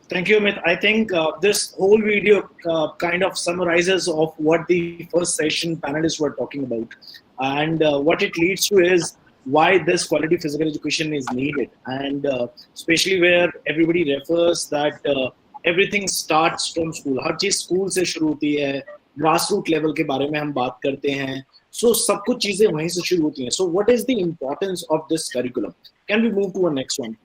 Thank you, Amit. I think this whole video kind of summarizes of what the first session panelists were talking about. And what it leads to is why this quality physical education is needed. And especially where everybody refers that everything starts from school. हर चीज school से शुरू होती है, grassroots level के बारे में हम बात करते हैं. So सब कुछ चीजें वहीं से शुरू होती हैं. So what is the importance of this curriculum? Can we move to a next one?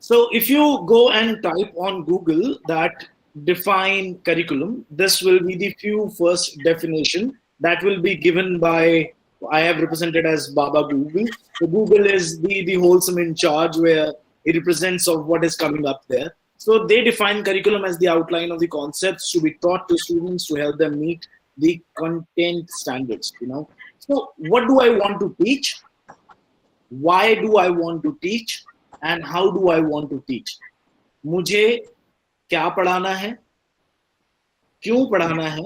So if you go and type on Google that define curriculum, this will be the few first definition that will be given by, I have represented as Baba Google. So Google is the wholesome in charge where it represents of what is coming up there. So they define curriculum as the outline of the concepts to be taught to students to help them meet the content standards, you know. So what do I want to teach? Why do I want to teach? And how do I want to teach? मुझे क्या पढ़ाना है, क्यों पढ़ाना है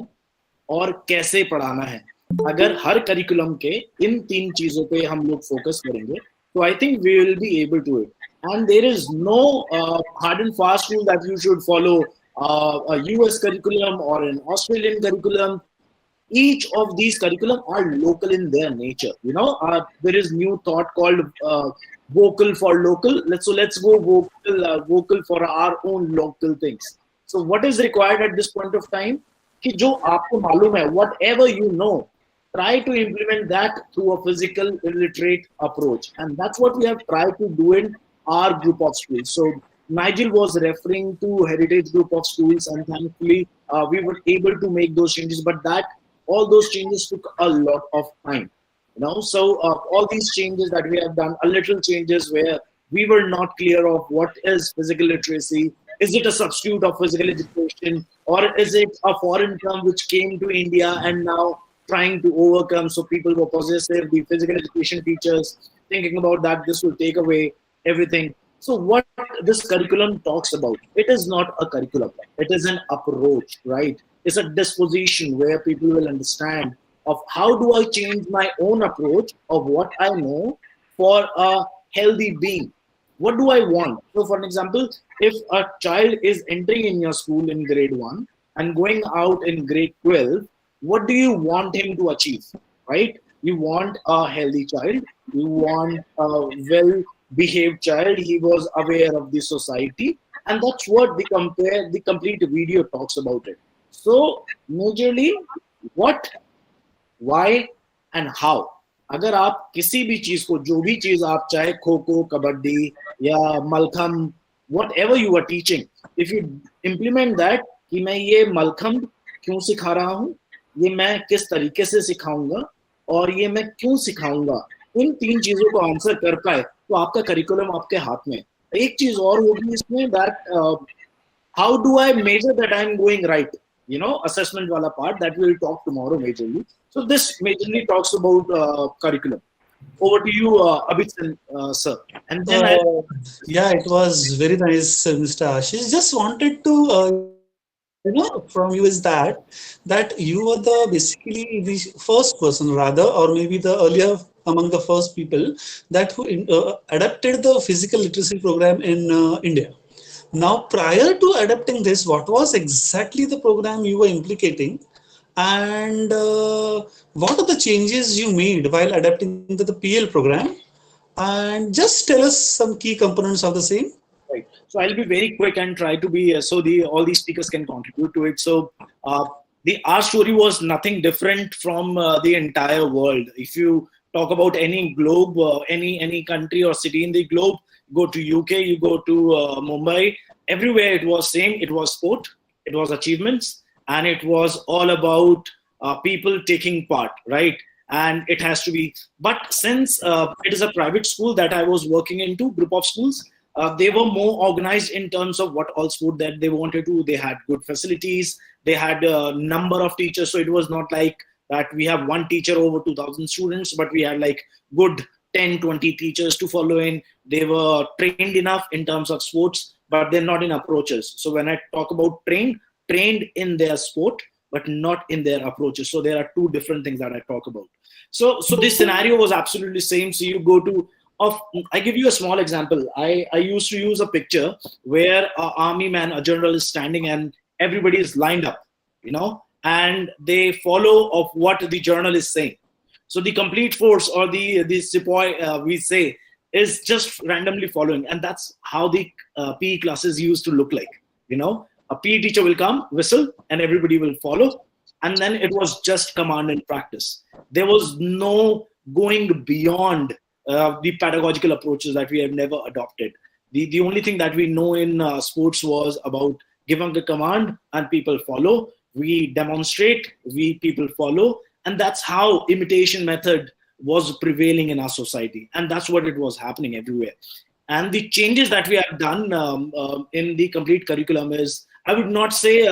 और कैसे पढ़ाना है. अगर हर करिकुलम के इन 3 चीजों पे हम लोग फोकस करेंगे तो I think we will be able to it. And there is no hard and fast rule that you should follow a US curriculum or an Australian curriculum. Each of these curriculum are local in their nature. You know, there is new thought called vocal for local. Let's go vocal for our own local things. So what is required at this point of time? कि जो आपको मालूम है, whatever you know, try to implement that through a physical illiterate approach. And that's what we have tried to do in our group of schools. So Nigel was referring to heritage group of schools, and thankfully we were able to make those changes, but all those changes took a lot of time, you know. So all these changes that we have done, a little changes where we were not clear of what is physical literacy. Is it a substitute of physical education, or is it a foreign term which came to India and now trying to overcome? So people were possessive, the physical education teachers thinking about that this will take away everything. So what this curriculum talks about, it is not a curriculum, it is an approach, right? It's a disposition where people will understand of how do I change my own approach of what I know for a healthy being. What do I want? So for example, if a child is entering in your school in grade 1 and going out in grade 12, what do you want him to achieve, right? You want a healthy child, you want a well-behaved child, he was aware of the society, and that's what the complete video talks about it. So majorly what, why and how. अगर आप किसी भी चीज को, जो भी चीज आप चाहे खो खो, कबड्डी या mallakhamb, whatever you are teaching, if you implement that कि मैं ये मलखम क्यों सिखा रहा हूँ, ये मैं किस तरीके से सिखाऊंगा और ये मैं क्यों सिखाऊंगा, इन 3 चीजों को आंसर कर पाए तो आपका करिकुलम आपके हाथ में। एक चीज और होगी इसमें, that how do I measure that I'm going right? Assessment wala part that we'll talk tomorrow majorly. So this majorly talks about curriculum. Over to you, Abhijit, sir. And then Yeah, it was very nice, Mr. Ashish. Just wanted to, from you is that you were basically the first person, rather, or maybe the earlier among the first people that who adapted the physical literacy program in India. Now, prior to adapting this, what was exactly the program you were implicating, and what are the changes you made while adapting the PL program? And just tell us some key components of the same. Right. So I'll be very quick and try to be so all these speakers can contribute to it. So our story was nothing different from the entire world. If you talk about any globe, any country or city in the globe, go to UK, you go to Mumbai, everywhere it was same. It was sport, it was achievements, and it was all about people taking part, right? And it has to be, but since it is a private school that I was working into, group of schools, they were more organized in terms of what all sport that they wanted to. They had good facilities, they had a number of teachers, so it was not like that we have one teacher over 2,000 students, but we had like good 10-20 teachers to follow in. They were trained enough in terms of sports, but they're not in approaches. So when I talk about trained in their sport, but not in their approaches. So there are two different things that I talk about. So this scenario was absolutely same. So you go to, I give you a small example. I used to use a picture where an army man, a general is standing and everybody is lined up, and they follow of what the journal is saying. So the complete force or the sepoy, we say, is just randomly following. And that's how the PE classes used to look like. A PE teacher will come, whistle, and everybody will follow. And then it was just command and practice. There was no going beyond the pedagogical approaches that we have never adopted. The only thing that we know in sports was about giving a command and people follow. We demonstrate, people follow. And that's how imitation method was prevailing in our society. And that's what it was happening everywhere. And the changes that we have done in the complete curriculum is, I would not say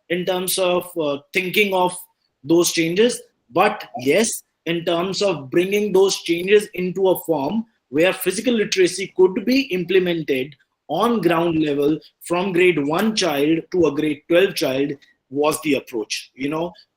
in terms of thinking of those changes, but yes, in terms of bringing those changes into a form where physical literacy could be implemented on ground level from grade 1 child to a grade 12 child was the approach.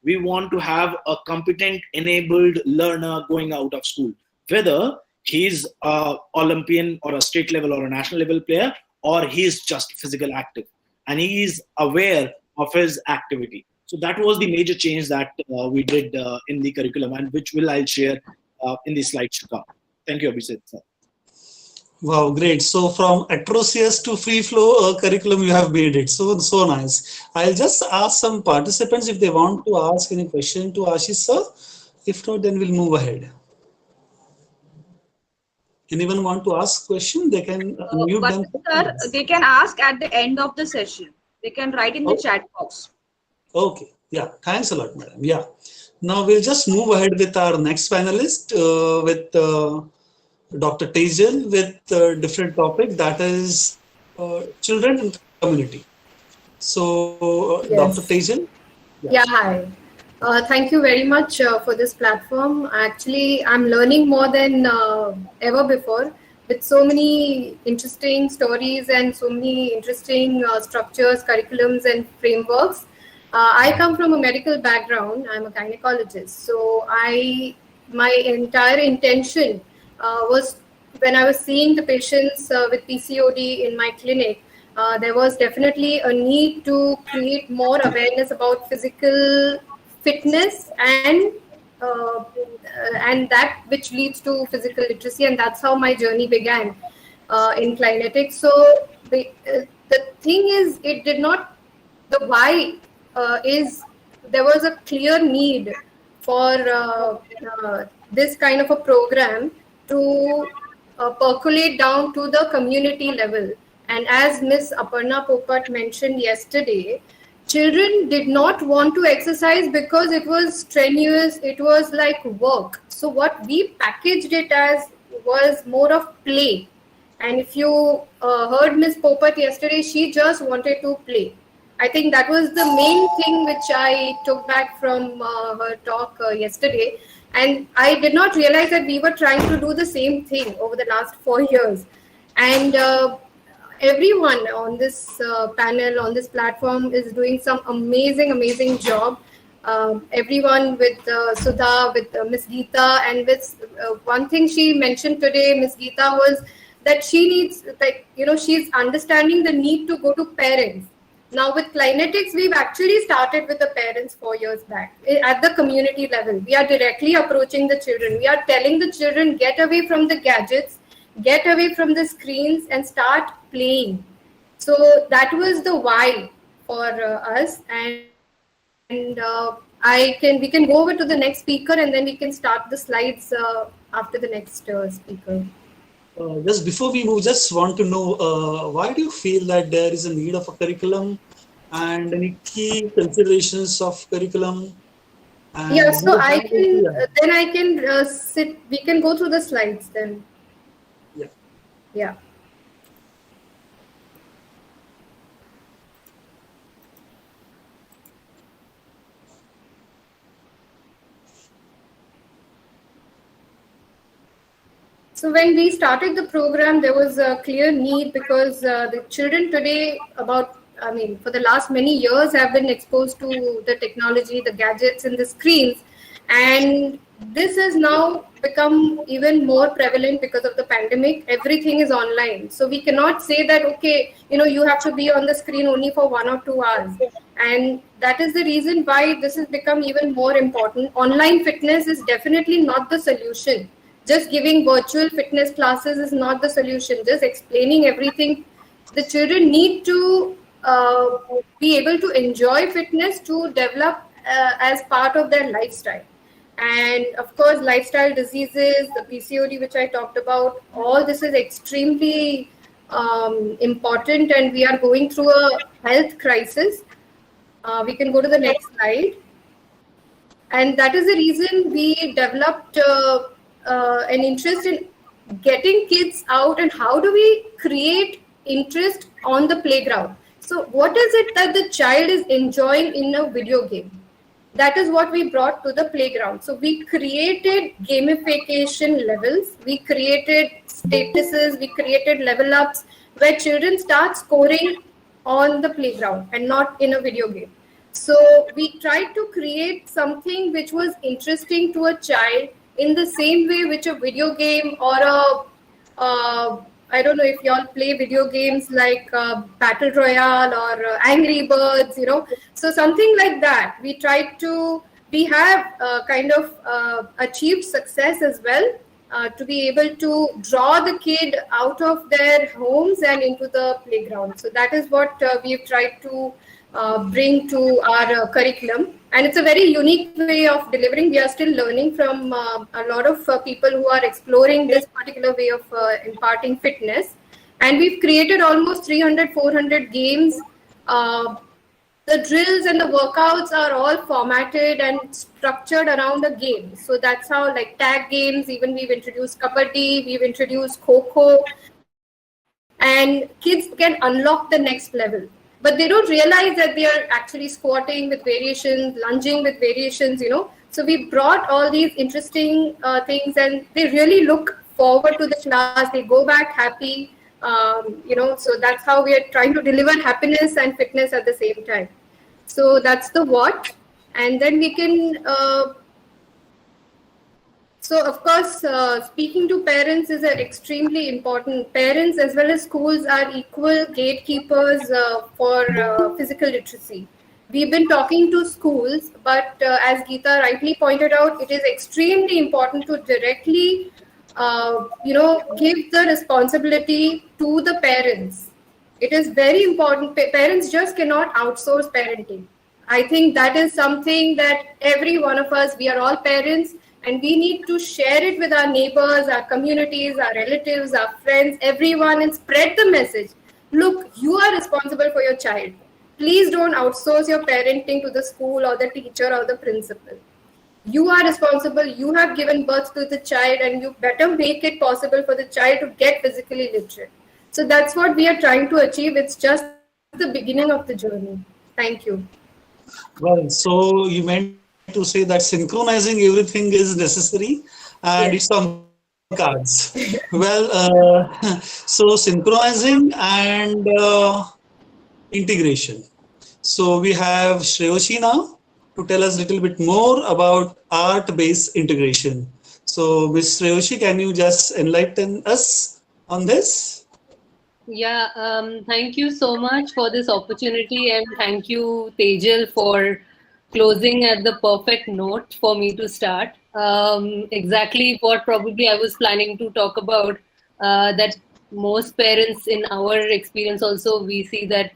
We want to have a competent, enabled learner going out of school, whether he's an Olympian or a state level or a national level player, or he's just physical active and he is aware of his activity. So that was the major change that we did in the curriculum, and which I'll share in the slides to come. Thank you, Abhishek, sir. Wow, great. So from atrocious to free flow curriculum, you have made it. So nice. I'll just ask some participants if they want to ask any question to Ashish sir. If not, then we'll move ahead. Anyone want to ask question? They can unmute themselves. Sir, they can ask at the end of the session. They can write in the chat box. Okay. Yeah. Thanks a lot, madam. Yeah. Now we'll just move ahead with our next panelist with Dr. Tejal with a different topic, that is children and community. So Yes. Dr. Tejal. Yeah, hi. Thank you very much for this platform. Actually, I'm learning more than ever before, with so many interesting stories and so many interesting structures, curriculums, and frameworks. I come from a medical background. I'm a gynecologist. So my entire intention was, when I was seeing the patients with PCOD in my clinic, there was definitely a need to create more awareness about physical fitness and that which leads to physical literacy, and that's how my journey began in Clinetics. So the thing is, it did not, the why is, there was a clear need for this kind of a program to percolate down to the community level. And as Ms. Aparna Popat mentioned yesterday, children did not want to exercise because it was strenuous, it was like work. So what we packaged it as was more of play. And if you heard Miss Popat yesterday, she just wanted to play. I think that was the main thing which I took back from her talk yesterday. And I did not realize that we were trying to do the same thing over the last 4 years. And everyone on this panel, on this platform is doing some amazing job. Everyone with Sudha, with Miss Geeta, and with one thing she mentioned today, Miss Geeta, was that she needs, like, she's understanding the need to go to parents. Now with Clinetics, we've actually started with the parents 4 years back at the community level. We are directly approaching the children. We are telling the children, get away from the gadgets, get away from the screens and start playing. So that was the why for us. And we can go over to the next speaker, and then we can start the slides after the next speaker. Just before we move, just want to know, why do you feel that there is a need of a curriculum and any key considerations of curriculum? And Yeah, so I can sit, we can go through the slides then. Yeah. Yeah. So when we started the program, there was a clear need because the children today for the last many years have been exposed to the technology, the gadgets and the screens. And this has now become even more prevalent because of the pandemic. Everything is online. So we cannot say that, okay, you have to be on the screen only for 1 or 2 hours. And that is the reason why this has become even more important. Online fitness is definitely not the solution. Just giving virtual fitness classes is not the solution. Just explaining everything. The children need to be able to enjoy fitness to develop as part of their lifestyle. And of course, lifestyle diseases, the PCOD, which I talked about, all this is extremely important, and we are going through a health crisis. We can go to the next slide. And that is the reason we developed an interest in getting kids out, and how do we create interest on the playground. So what is it that the child is enjoying in a video game? That is what we brought to the playground. So we created gamification levels, we created statuses, we created level ups where children start scoring on the playground and not in a video game. So we tried to create something which was interesting to a child in the same way which a video game or I don't know if y'all play video games like Battle Royale or Angry Birds, So something like that. We have kind of achieved success as well to be able to draw the kid out of their homes and into the playground. So that is what we've tried to bring to our curriculum. And it's a very unique way of delivering. We are still learning from a lot of people who are exploring this particular way of imparting fitness. And we've created almost 300, 400 games. The drills and the workouts are all formatted and structured around a game. So that's how, like tag games, even we've introduced kabaddi, we've introduced kho-kho. And kids can unlock the next level. But they don't realize that they are actually squatting with variations, lunging with variations, So we brought all these interesting things, and they really look forward to the class. They go back happy, So that's how we are trying to deliver happiness and fitness at the same time. So that's the what. And then we can... So, of course, speaking to parents is extremely important. Parents as well as schools are equal gatekeepers for physical literacy. We've been talking to schools, but as Geeta rightly pointed out, it is extremely important to directly, give the responsibility to the parents. It is very important. Parents just cannot outsource parenting. I think that is something that every one of us, we are all parents, and we need to share it with our neighbors, our communities, our relatives, our friends, everyone, and spread the message. Look, you are responsible for your child. Please don't outsource your parenting to the school or the teacher or the principal. You are responsible. You have given birth to the child, and you better make it possible for the child to get physically literate. So that's what we are trying to achieve. It's just the beginning of the journey. Thank you. Well, so you meant to say that synchronizing everything is necessary and it's Yes. on the cards. Well, so synchronizing and integration. So we have Shreyoshi now to tell us a little bit more about art-based integration. So Ms. Shreyoshi, can you just enlighten us on this? Yeah, thank you so much for this opportunity, and thank you, Tejal, for closing at the perfect note for me to start. Exactly what probably I was planning to talk about. That most parents, in our experience, also we see that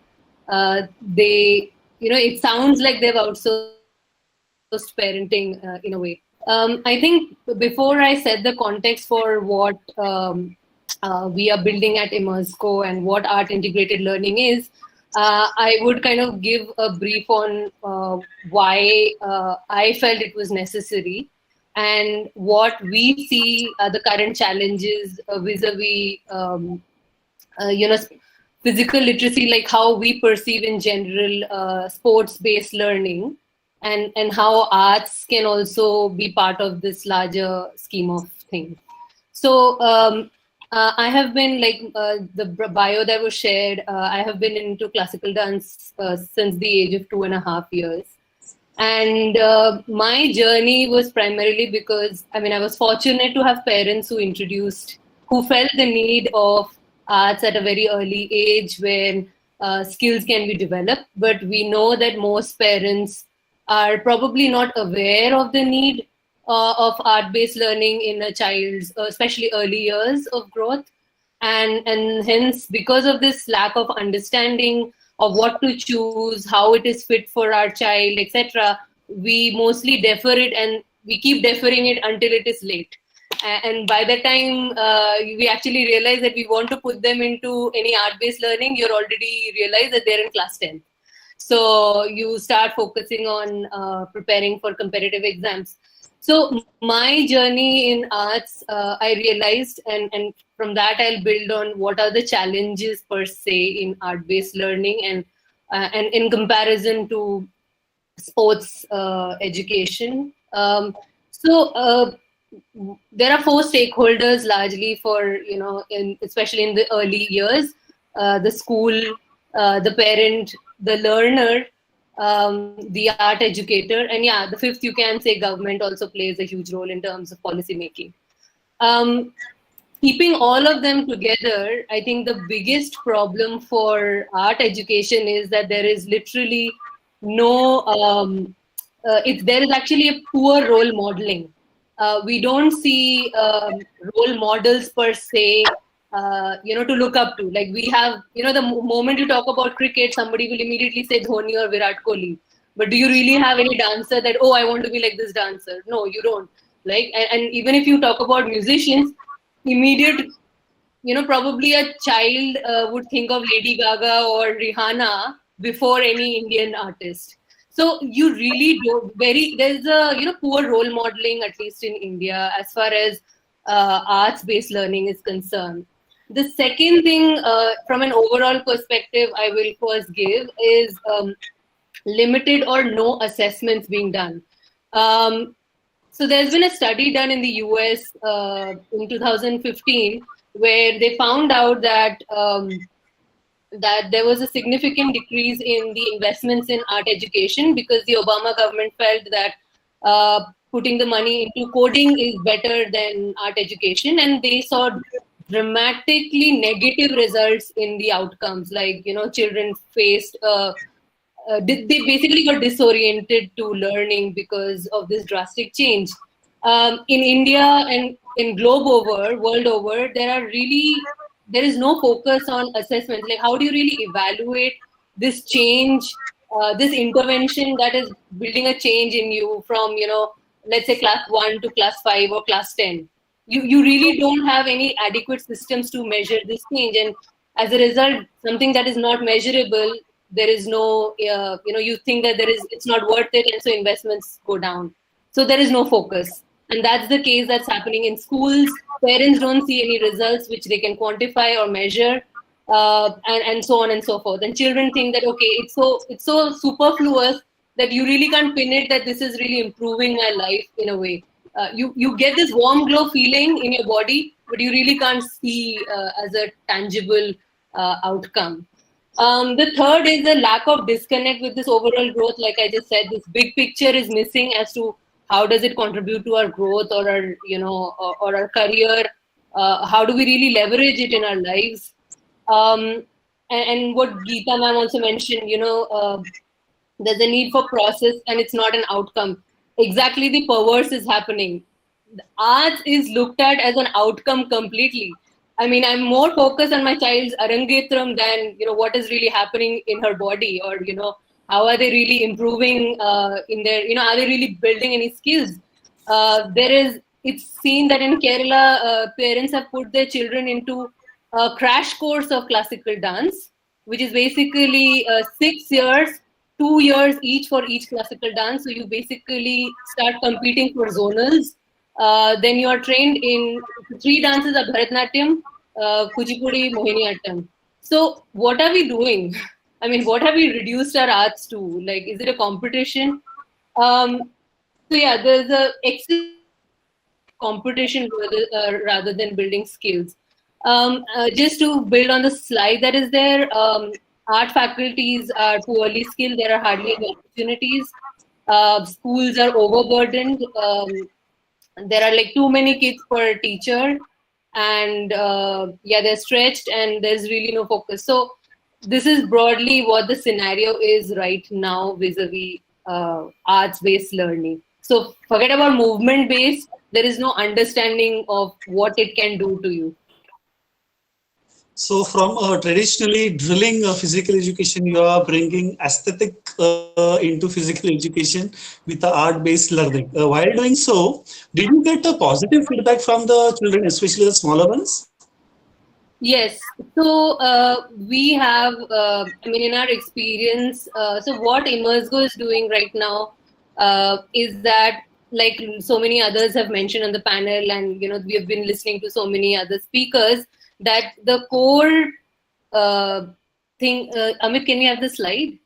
they, it sounds like they've outsourced parenting in a way. I think before I set the context for what we are building at Immersco and what art integrated learning is, I would kind of give a brief on why I felt it was necessary and what we see are the current challenges vis-a-vis, you know, physical literacy, like how we perceive in general sports-based learning, and how arts can also be part of this larger scheme of things. So I have been like the bio that was shared. I have been into classical dance since the age of 2.5 years. And my journey was primarily because, I mean, I was fortunate to have parents who felt the need of arts at a very early age when skills can be developed. But we know that most parents are probably not aware of the need of art-based learning in a child's, especially early years of growth. And hence, because of this lack of understanding of what to choose, how it is fit for our child, etc., we mostly defer it, and we keep deferring it until it is late. And by the time we actually realize that we want to put them into any art-based learning, you're already realize that they're in class 10. So you start focusing on preparing for competitive exams. So my journey in arts, I realized, and from that I'll build on what are the challenges per se in art-based learning, and in comparison to sports education. There are four stakeholders largely for, especially in the early years: the school, the parent, the learner, the art educator, and yeah, the fifth, you can say government also plays a huge role in terms of policy making. Keeping all of them together, I think the biggest problem for art education is that there is literally no, there is actually a poor role modeling. We don't see role models per se, to look up to. Like we have, the moment you talk about cricket, somebody will immediately say Dhoni or Virat Kohli. But do you really have any dancer that, oh, I want to be like this dancer? No, you don't. Like, and even if you talk about musicians, immediate, probably a child would think of Lady Gaga or Rihanna before any Indian artist. So you really don't there's a, poor role modeling, at least in India, as far as arts-based learning is concerned. The second thing, from an overall perspective, I will first give is limited or no assessments being done. So there's been a study done in the US in 2015 where they found out that that there was a significant decrease in the investments in art education because the Obama government felt that putting the money into coding is better than art education, and they saw dramatically negative results in the outcomes. Like, children faced they basically got disoriented to learning because of this drastic change. In India and in world over, there is no focus on assessment. Like, how do you really evaluate this change, this intervention that is building a change in you from, let's say class 1 to class 5 or class 10? You really don't have any adequate systems to measure this change. And as a result, something that is not measurable, there is no, you think that it's not worth it, and so investments go down. So there is no focus. And that's the case that's happening in schools. Parents don't see any results which they can quantify or measure, and so on and so forth. And children think that, okay, it's so superfluous that you really can't pin it that this is really improving my life in a way. You get this warm glow feeling in your body, but you really can't see as a tangible outcome. The third is the lack of disconnect with this overall growth. Like I just said, this big picture is missing as to how does it contribute to our growth or our, or our career. How do we really leverage it in our lives? And what Geeta ma'am also mentioned, there's a need for process and it's not an outcome. Exactly, the perverse is happening. Arts is looked at as an outcome completely. I mean, I'm more focused on my child's arangetram than what is really happening in her body, or how are they really improving in their, are they really building any skills? It's seen that in Kerala, parents have put their children into a crash course of classical dance, which is basically 6 years, 2 years each for each classical dance. So you basically start competing for zonals. Then you are trained in 3 dances of Bharatanatyam, Kuchipudi, Mohiniyattam. So what are we doing? I mean, what have we reduced our arts to? Like, is it a competition? So yeah, there's a competition rather than building skills. Just to build on the slide that is there, art faculties are poorly skilled. There are hardly any opportunities. Schools are overburdened. There are like too many kids per teacher, and they're stretched and there's really no focus. So this is broadly what the scenario is right now vis-a-vis arts-based learning. So forget about movement-based. There is no understanding of what it can do to you. So from traditionally drilling physical education, you are bringing aesthetic into physical education with the art-based learning. While doing so, did you get a positive feedback from the children, especially the smaller ones? Yes. So we have, in our experience, so what Immersgo is doing right now is that, like so many others have mentioned on the panel, and we have been listening to so many other speakers, that the core thing, Amit, can we have the slide?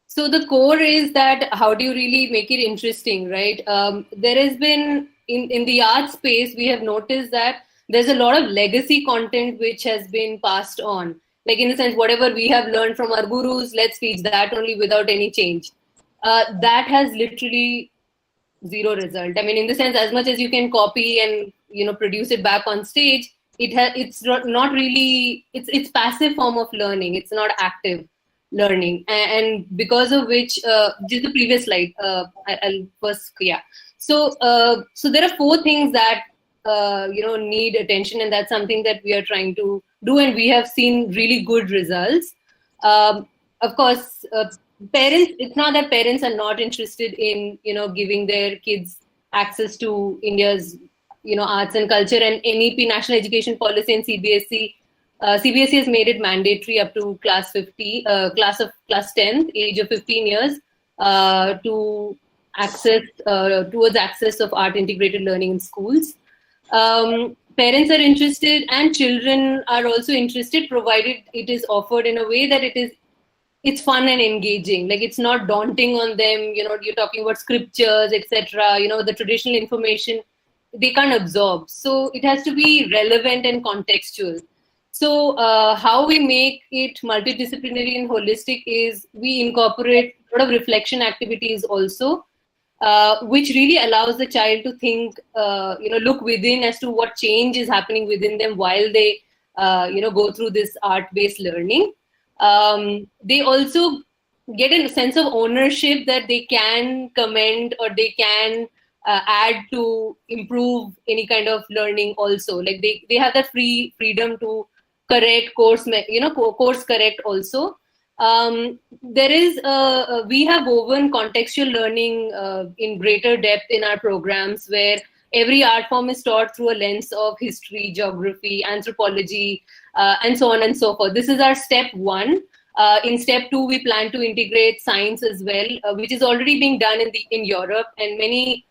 So the core is that how do you really make it interesting, right? There has been, in the art space, we have noticed that there's a lot of legacy content which has been passed on. Like, in the sense, whatever we have learned from our gurus, let's teach that only without any change. That has literally zero result. I mean, in the sense, as much as you can copy and produce it back on stage, it's not really, it's passive form of learning. It's not active learning, and because of which, just the previous slide, I'll first, yeah. So there are 4 things that need attention, and that's something that we are trying to do, and we have seen really good results. Of course, parents, it's not that parents are not interested in giving their kids access to India's arts and culture, and NEP, National Education Policy, and CBSE. CBSE has made it mandatory up to class 10th, age of 15 years, to access towards access of art integrated learning in schools. Parents are interested, and children are also interested, provided it is offered in a way that it's fun and engaging. Like, it's not daunting on them. You're talking about scriptures, etc. The traditional information they can't absorb. So it has to be relevant and contextual. So how we make it multidisciplinary and holistic is we incorporate a lot of reflection activities also, which really allows the child to think, look within as to what change is happening within them while they, go through this art-based learning. They also get a sense of ownership that they can comment or they can add to improve any kind of learning also. Like, they have that freedom to correct course correct also. There is we have woven contextual learning in greater depth in our programs, where every art form is taught through a lens of history, geography, anthropology, and so on and so forth. This is our step 1. In step 2, we plan to integrate science as well, which is already being done in Europe, and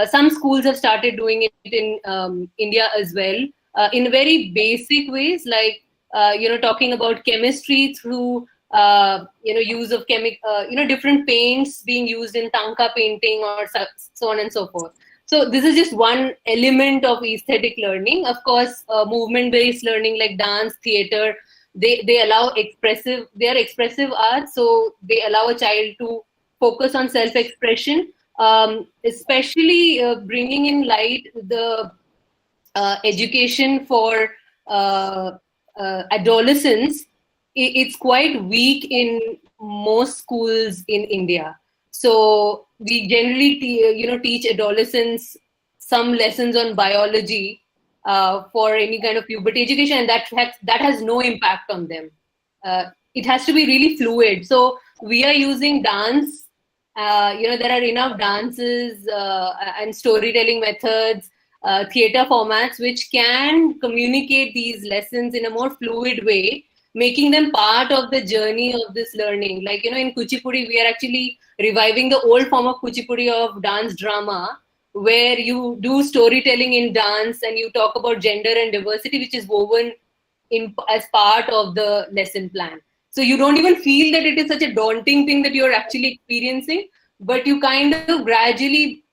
some schools have started doing it in India as well, in very basic ways, like talking about chemistry through use of different paints being used in tanka painting or so on and so forth. So this is just one element of aesthetic learning. Of course, movement-based learning like dance, theater, they allow they are expressive arts, so they allow a child to focus on self-expression, especially bringing in light the education for adolescents. It's quite weak in most schools in India. So we generally teach adolescents some lessons on biology for any kind of puberty education, and that has no impact on them. It has to be really fluid. So we are using dance. There are enough dances and storytelling methods, theater formats which can communicate these lessons in a more fluid way, making them part of the journey of this learning. Like, in Kuchipudi, we are actually reviving the old form of Kuchipudi of dance drama, where you do storytelling in dance and you talk about gender and diversity, which is woven as part of the lesson plan. So you don't even feel that it is such a daunting thing that you're actually experiencing, but you kind of gradually,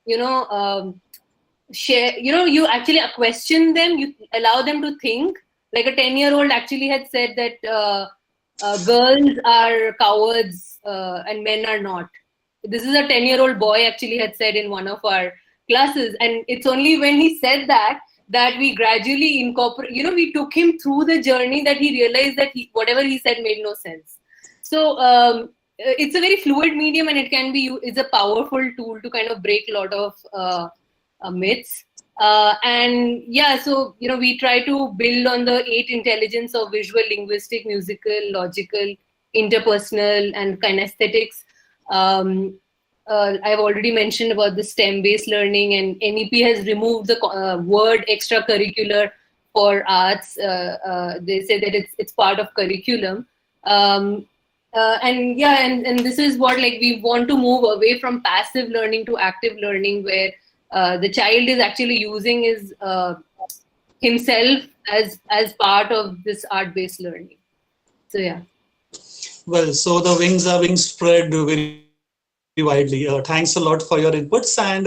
share, you actually question them, you allow them to think. Like a 10-year-old actually had said that girls are cowards and men are not. This is a 10-year-old boy actually had said in one of our classes, and it's only when he said that we gradually incorporate, we took him through the journey that he realized that whatever he said made no sense. So it's a very fluid medium, and it can be it's a powerful tool to kind of break a lot of myths. And yeah, so we try to build on the 8 intelligence of visual, linguistic, musical, logical, interpersonal, and kinesthetics. I've already mentioned about the STEM-based learning, and NEP has removed the word extracurricular for arts. They say that it's part of curriculum. And this is what, like, we want to move away from passive learning to active learning, where the child is actually using his himself as part of this art-based learning. So yeah. Well, so the wings are being spread very widely. Thanks a lot for your inputs. And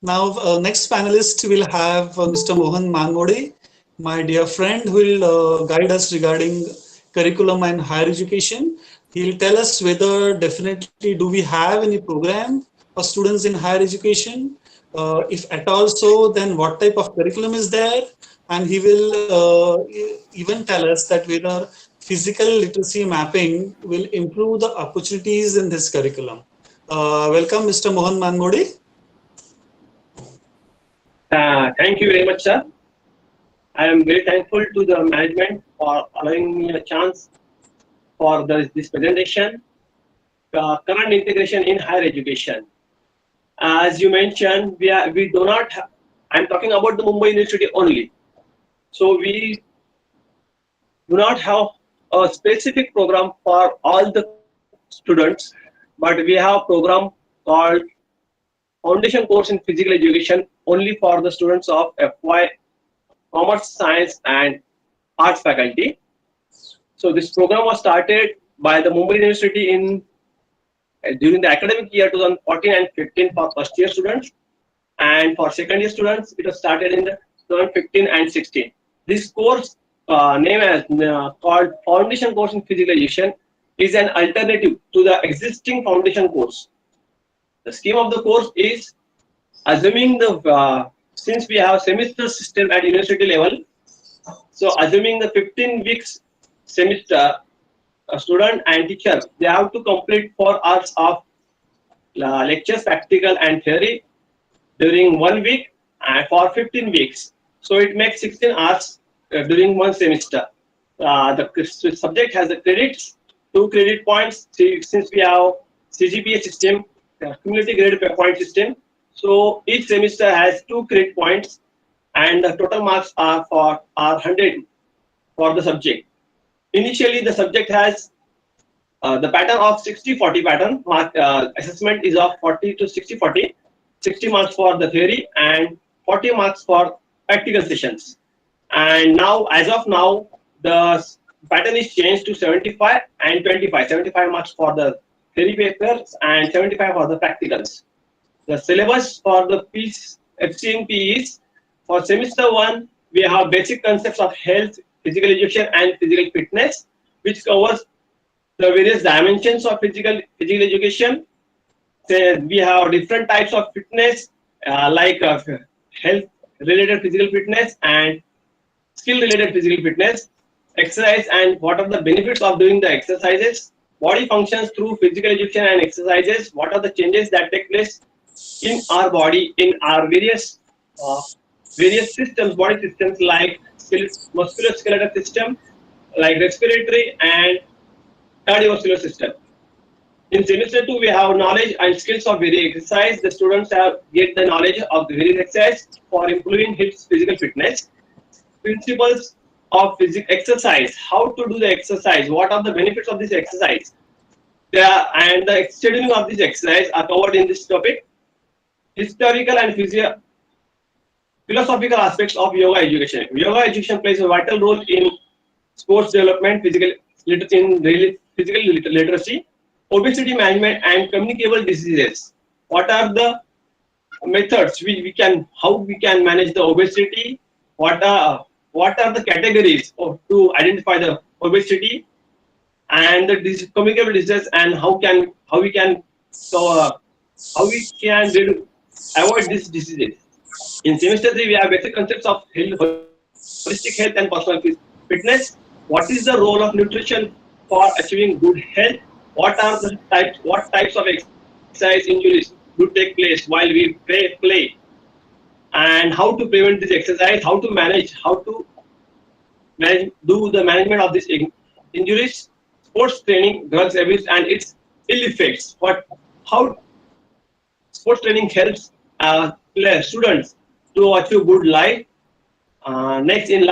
now next panelist will have Mr. Mohan Manmode, my dear friend, who will guide us regarding curriculum and higher education. He'll tell us whether definitely do we have any program for students in higher education. If at all so, then what type of curriculum is there? And he will even tell us that whether physical literacy mapping will improve the opportunities in this curriculum. Welcome, Mr. Mohan Manmode. Thank you very much, sir. I am very thankful to the management for allowing me a chance for this presentation, current integration in higher education. As you mentioned, we do not have, I'm talking about the Mumbai University only. So we do not have a specific program for all the students, but we have a program called Foundation Course in Physical Education only for the students of FY Commerce, Science and Arts faculty. So this program was started by the Mumbai University during the academic year 2014 and 15 for first year students, and for second year students it was started in the 2015 and 16. This course name as called Foundation Course in Physical Education is an alternative to the existing foundation course. The scheme of the course is assuming since we have semester system at university level, so assuming the 15 weeks semester, a student and teacher, they have to complete 4 hours of lectures, practical and theory during 1 week and for 15 weeks. So it makes 16 hours during 1 semester. The subject has the credits, 2 credit points, since we have CGPA system, cumulative graded point system. So each semester has 2 credit points, and the total marks are 100 for the subject. Initially, the subject has The pattern of 60-40 pattern assessment is of 40 to 60-40, 60 marks for the theory and 40 marks for practical sessions. And now, as of now, the pattern is changed to 75 and 25. 75 marks for the theory papers and 75 for the practicals. The syllabus for the FCNP is, for semester 1, we have basic concepts of health, physical education and physical fitness, which covers the various dimensions of physical education. So we have different types of fitness, like health related physical fitness and skill related physical fitness, exercise and what are the benefits of doing the exercises, body functions through physical education and exercises, what are the changes that take place in our body, in our various systems, body systems like musculoskeletal system, like respiratory and cardiovascular system. In semester 2, we have knowledge and skills of various exercise. The students get the knowledge of the various exercise for improving his physical fitness. Principles of exercise, how to do the exercise, what are the benefits of this exercise, and the scheduling of this exercise are covered in this topic. Historical and philosophical aspects of yoga education. Yoga education plays a vital role in sports development, physical literacy, obesity management, and communicable diseases. What are the methods how we can manage the obesity? What are the categories to identify the obesity and the communicable diseases, and how we can avoid these diseases. In semester 3, we have basic concepts of holistic health and personal fitness. What is the role of nutrition for achieving good health? What types of exercise injuries do take place while we play? And how to prevent this exercise, how to do the management of these injuries, sports training, drugs abuse and its ill effects. How sports training helps students to achieve good life. Next, in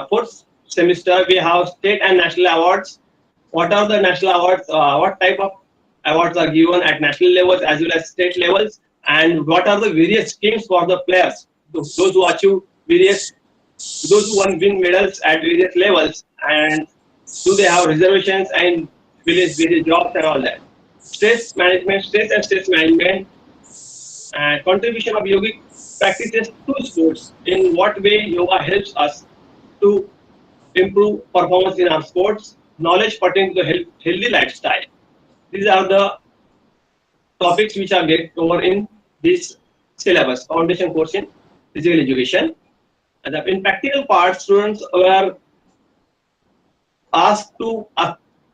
fourth semester, we have state and national awards. What are the national awards? What type of awards are given at national levels as well as state levels? And what are the various schemes for the players, those who achieve those who win medals at various levels, and do they have reservations and various jobs and all that? Stress and stress management, and contribution of yogic practices to sports. In what way yoga helps us to improve performance in our sports? Knowledge pertaining to the healthy lifestyle. These are the topics which are get over in this syllabus, foundation course in physical education. And in practical part, students were asked to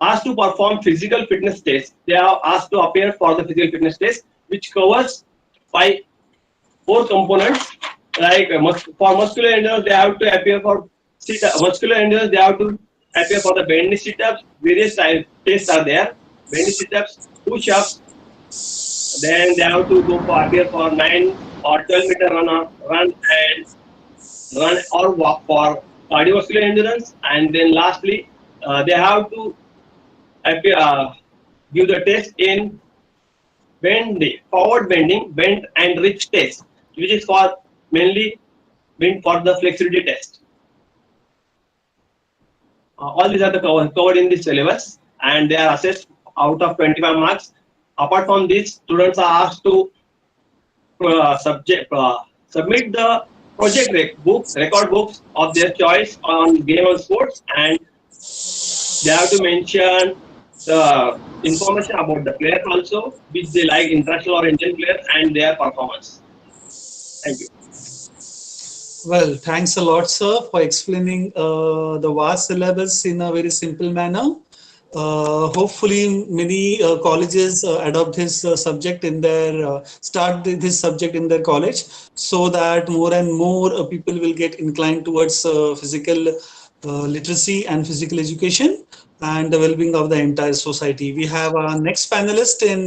perform physical fitness tests. They are asked to appear for the physical fitness test, which covers 4 components. Like for muscular endurance, they have to appear for muscular endurance. They have to appear for the bendy sit-ups. Various tests are there. Bendy sit-ups, push-ups. Then they have to appear for 9 or 12-meter run or walk for cardiovascular endurance. And then lastly, they have to appear, give the test in forward bending, bend and reach test, which is mainly meant for the flexibility test. All these are covered in this syllabus, and they are assessed out of 25 marks. Apart from this, students are asked to submit the record books of their choice on game and sports, and they have to mention the information about the players also, which they like, international or Indian players, and their performance. Thank you. Well, thanks a lot, sir, for explaining the vast syllabus in a very simple manner. Hopefully, many colleges adopt this subject in their start this subject in their college, so that more and more people will get inclined towards physical literacy and physical education and the well-being of the entire society. We have our next panelist in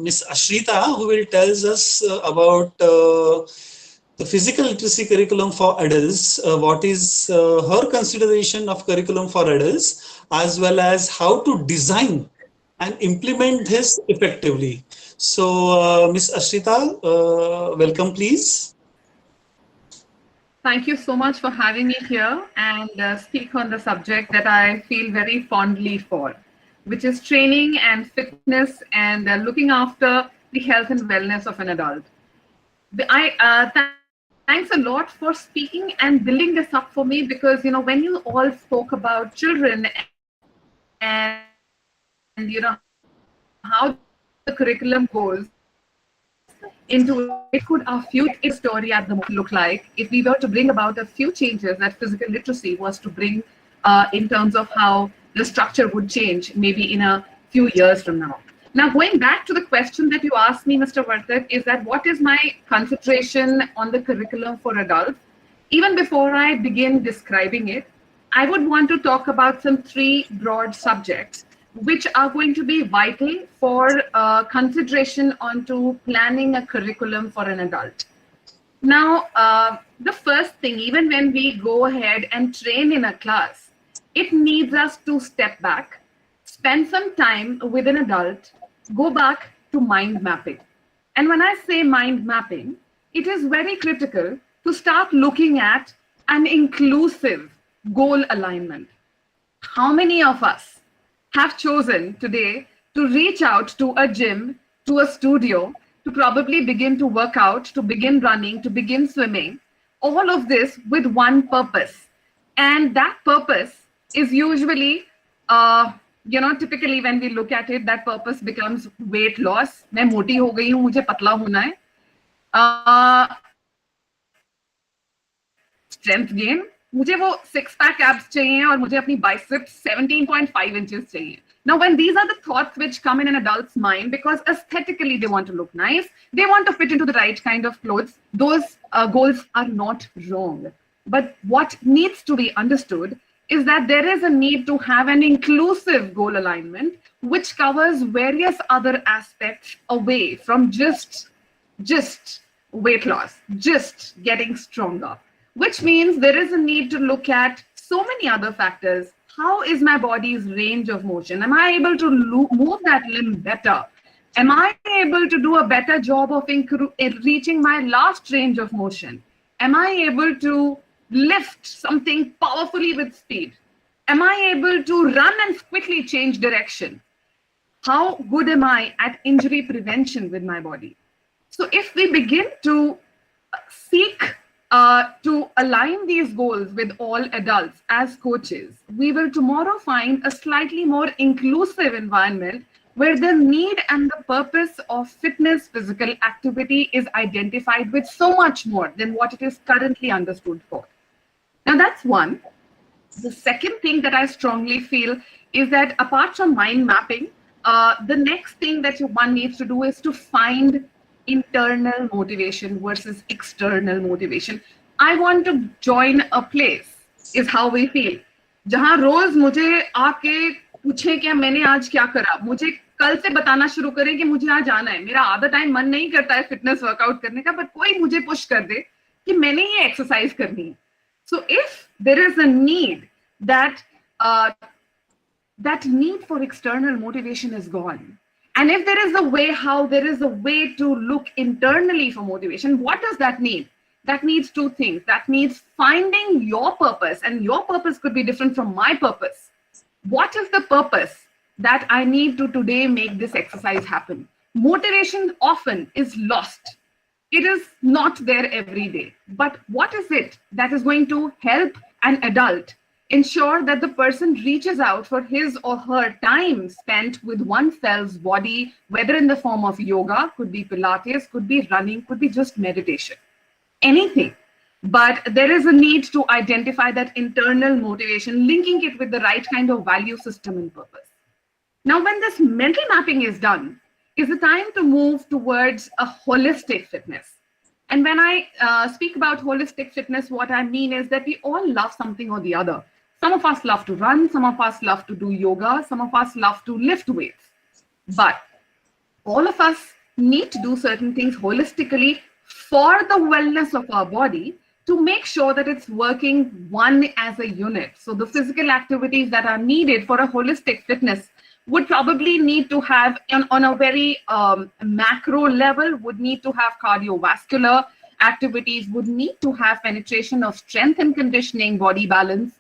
Miss Ashrita, who will tell us about the physical literacy curriculum for adults, what is her consideration of curriculum for adults, as well as how to design and implement this effectively. So, Ms. Ashrita, welcome, please. Thank you so much for having me here and speak on the subject that I feel very fondly for, which is training and fitness and looking after the health and wellness of an adult. Thanks a lot for speaking and building this up for me, because when you all spoke about children and how the curriculum goes into it, could our future story at the moment look like if we were to bring about a few changes that physical literacy was to bring in terms of how the structure would change maybe in a few years from now. Now, going back to the question that you asked me, Mr. Vartak, is that what is my concentration on the curriculum for adults? Even before I begin describing it, I would want to talk about some 3 broad subjects which are going to be vital for consideration onto planning a curriculum for an adult. Now, the first thing, even when we go ahead and train in a class, it needs us to step back, spend some time with an adult, go back to mind mapping. And when I say mind mapping, it is very critical to start looking at an inclusive goal alignment. How many of us have chosen today to reach out to a gym, to a studio, to probably begin to work out, to begin running, to begin swimming, all of this with one purpose? And that purpose is usually typically when we look at it, that purpose becomes weight loss. मैं मोटी हो गई हूँ, मुझे पतला होना है. Strength gain, मुझे वो 6-pack abs चाहिए और मुझे अपनी biceps 17.5 inches चाहिए. Now, when these are the thoughts which come in an adult's mind, because aesthetically they want to look nice, they want to fit into the right kind of clothes, those goals are not wrong. But what needs to be understood is that there is a need to have an inclusive goal alignment which covers various other aspects away from just weight loss, just getting stronger, which means there is a need to look at so many other factors. How is my body's range of motion? Am I able to move that limb better? Am I able to do a better job of reaching my last range of motion? Am I able to lift something powerfully with speed? Am I able to run and quickly change direction? How good am I at injury prevention with my body? So if we begin to seek to align these goals with all adults as coaches, we will tomorrow find a slightly more inclusive environment where the need and the purpose of fitness, physical activity is identified with so much more than what it is currently understood for. Now, that's one. The second thing that I strongly feel is that apart from mind mapping, the next thing that one needs to do is to find internal motivation versus external motivation. I want to join a place is how we feel. जहाँ रोज मुझे आके पूछे कि मैंने आज क्या करा, मुझे कल से बताना शुरू करे कि मुझे आज आना है. मेरा आधा टाइम मन नहीं करता है फिटनेस वर्कआउट करने का, बट कोई मुझे पुश कर दे कि मैंने ये एक्सरसाइज करनी है. So if there is a need that need for external motivation is gone, and if there is a way to look internally for motivation, what does that need? That needs 2 things. That needs finding your purpose, and your purpose could be different from my purpose. What is the purpose that I need to today make this exercise happen? Motivation often is lost. It is not there every day. But what is it that is going to help an adult ensure that the person reaches out for his or her time spent with oneself's body, whether in the form of yoga, could be Pilates, could be running, could be just meditation, anything. But there is a need to identify that internal motivation, linking it with the right kind of value system and purpose. Now, when this mental mapping is done, is the time to move towards a holistic fitness. And when I speak about holistic fitness, what I mean is that we all love something or the other. Some of us love to run, some of us love to do yoga, some of us love to lift weights. But all of us need to do certain things holistically for the wellness of our body, to make sure that it's working one as a unit. So the physical activities that are needed for a holistic fitness would probably need to have, on a very macro level, would need to have cardiovascular activities, would need to have penetration of strength and conditioning, body balance,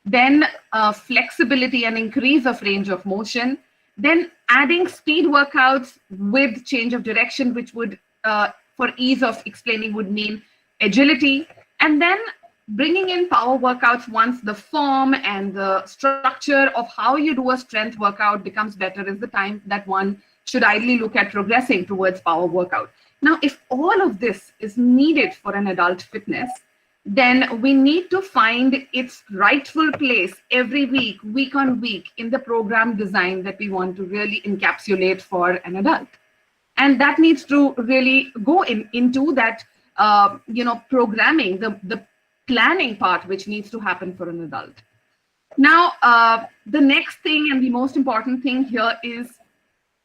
then flexibility and increase of range of motion, then adding speed workouts with change of direction, which would, for ease of explaining, would mean agility, and then bringing in power workouts once the form and the structure of how you do a strength workout becomes better is the time that one should ideally look at progressing towards power workout. Now, if all of this is needed for an adult fitness, then we need to find its rightful place every week, week on week, in the program design that we want to really encapsulate for an adult. And that needs to really go into that, programming, the planning part, which needs to happen for an adult. Now, the next thing and the most important thing here is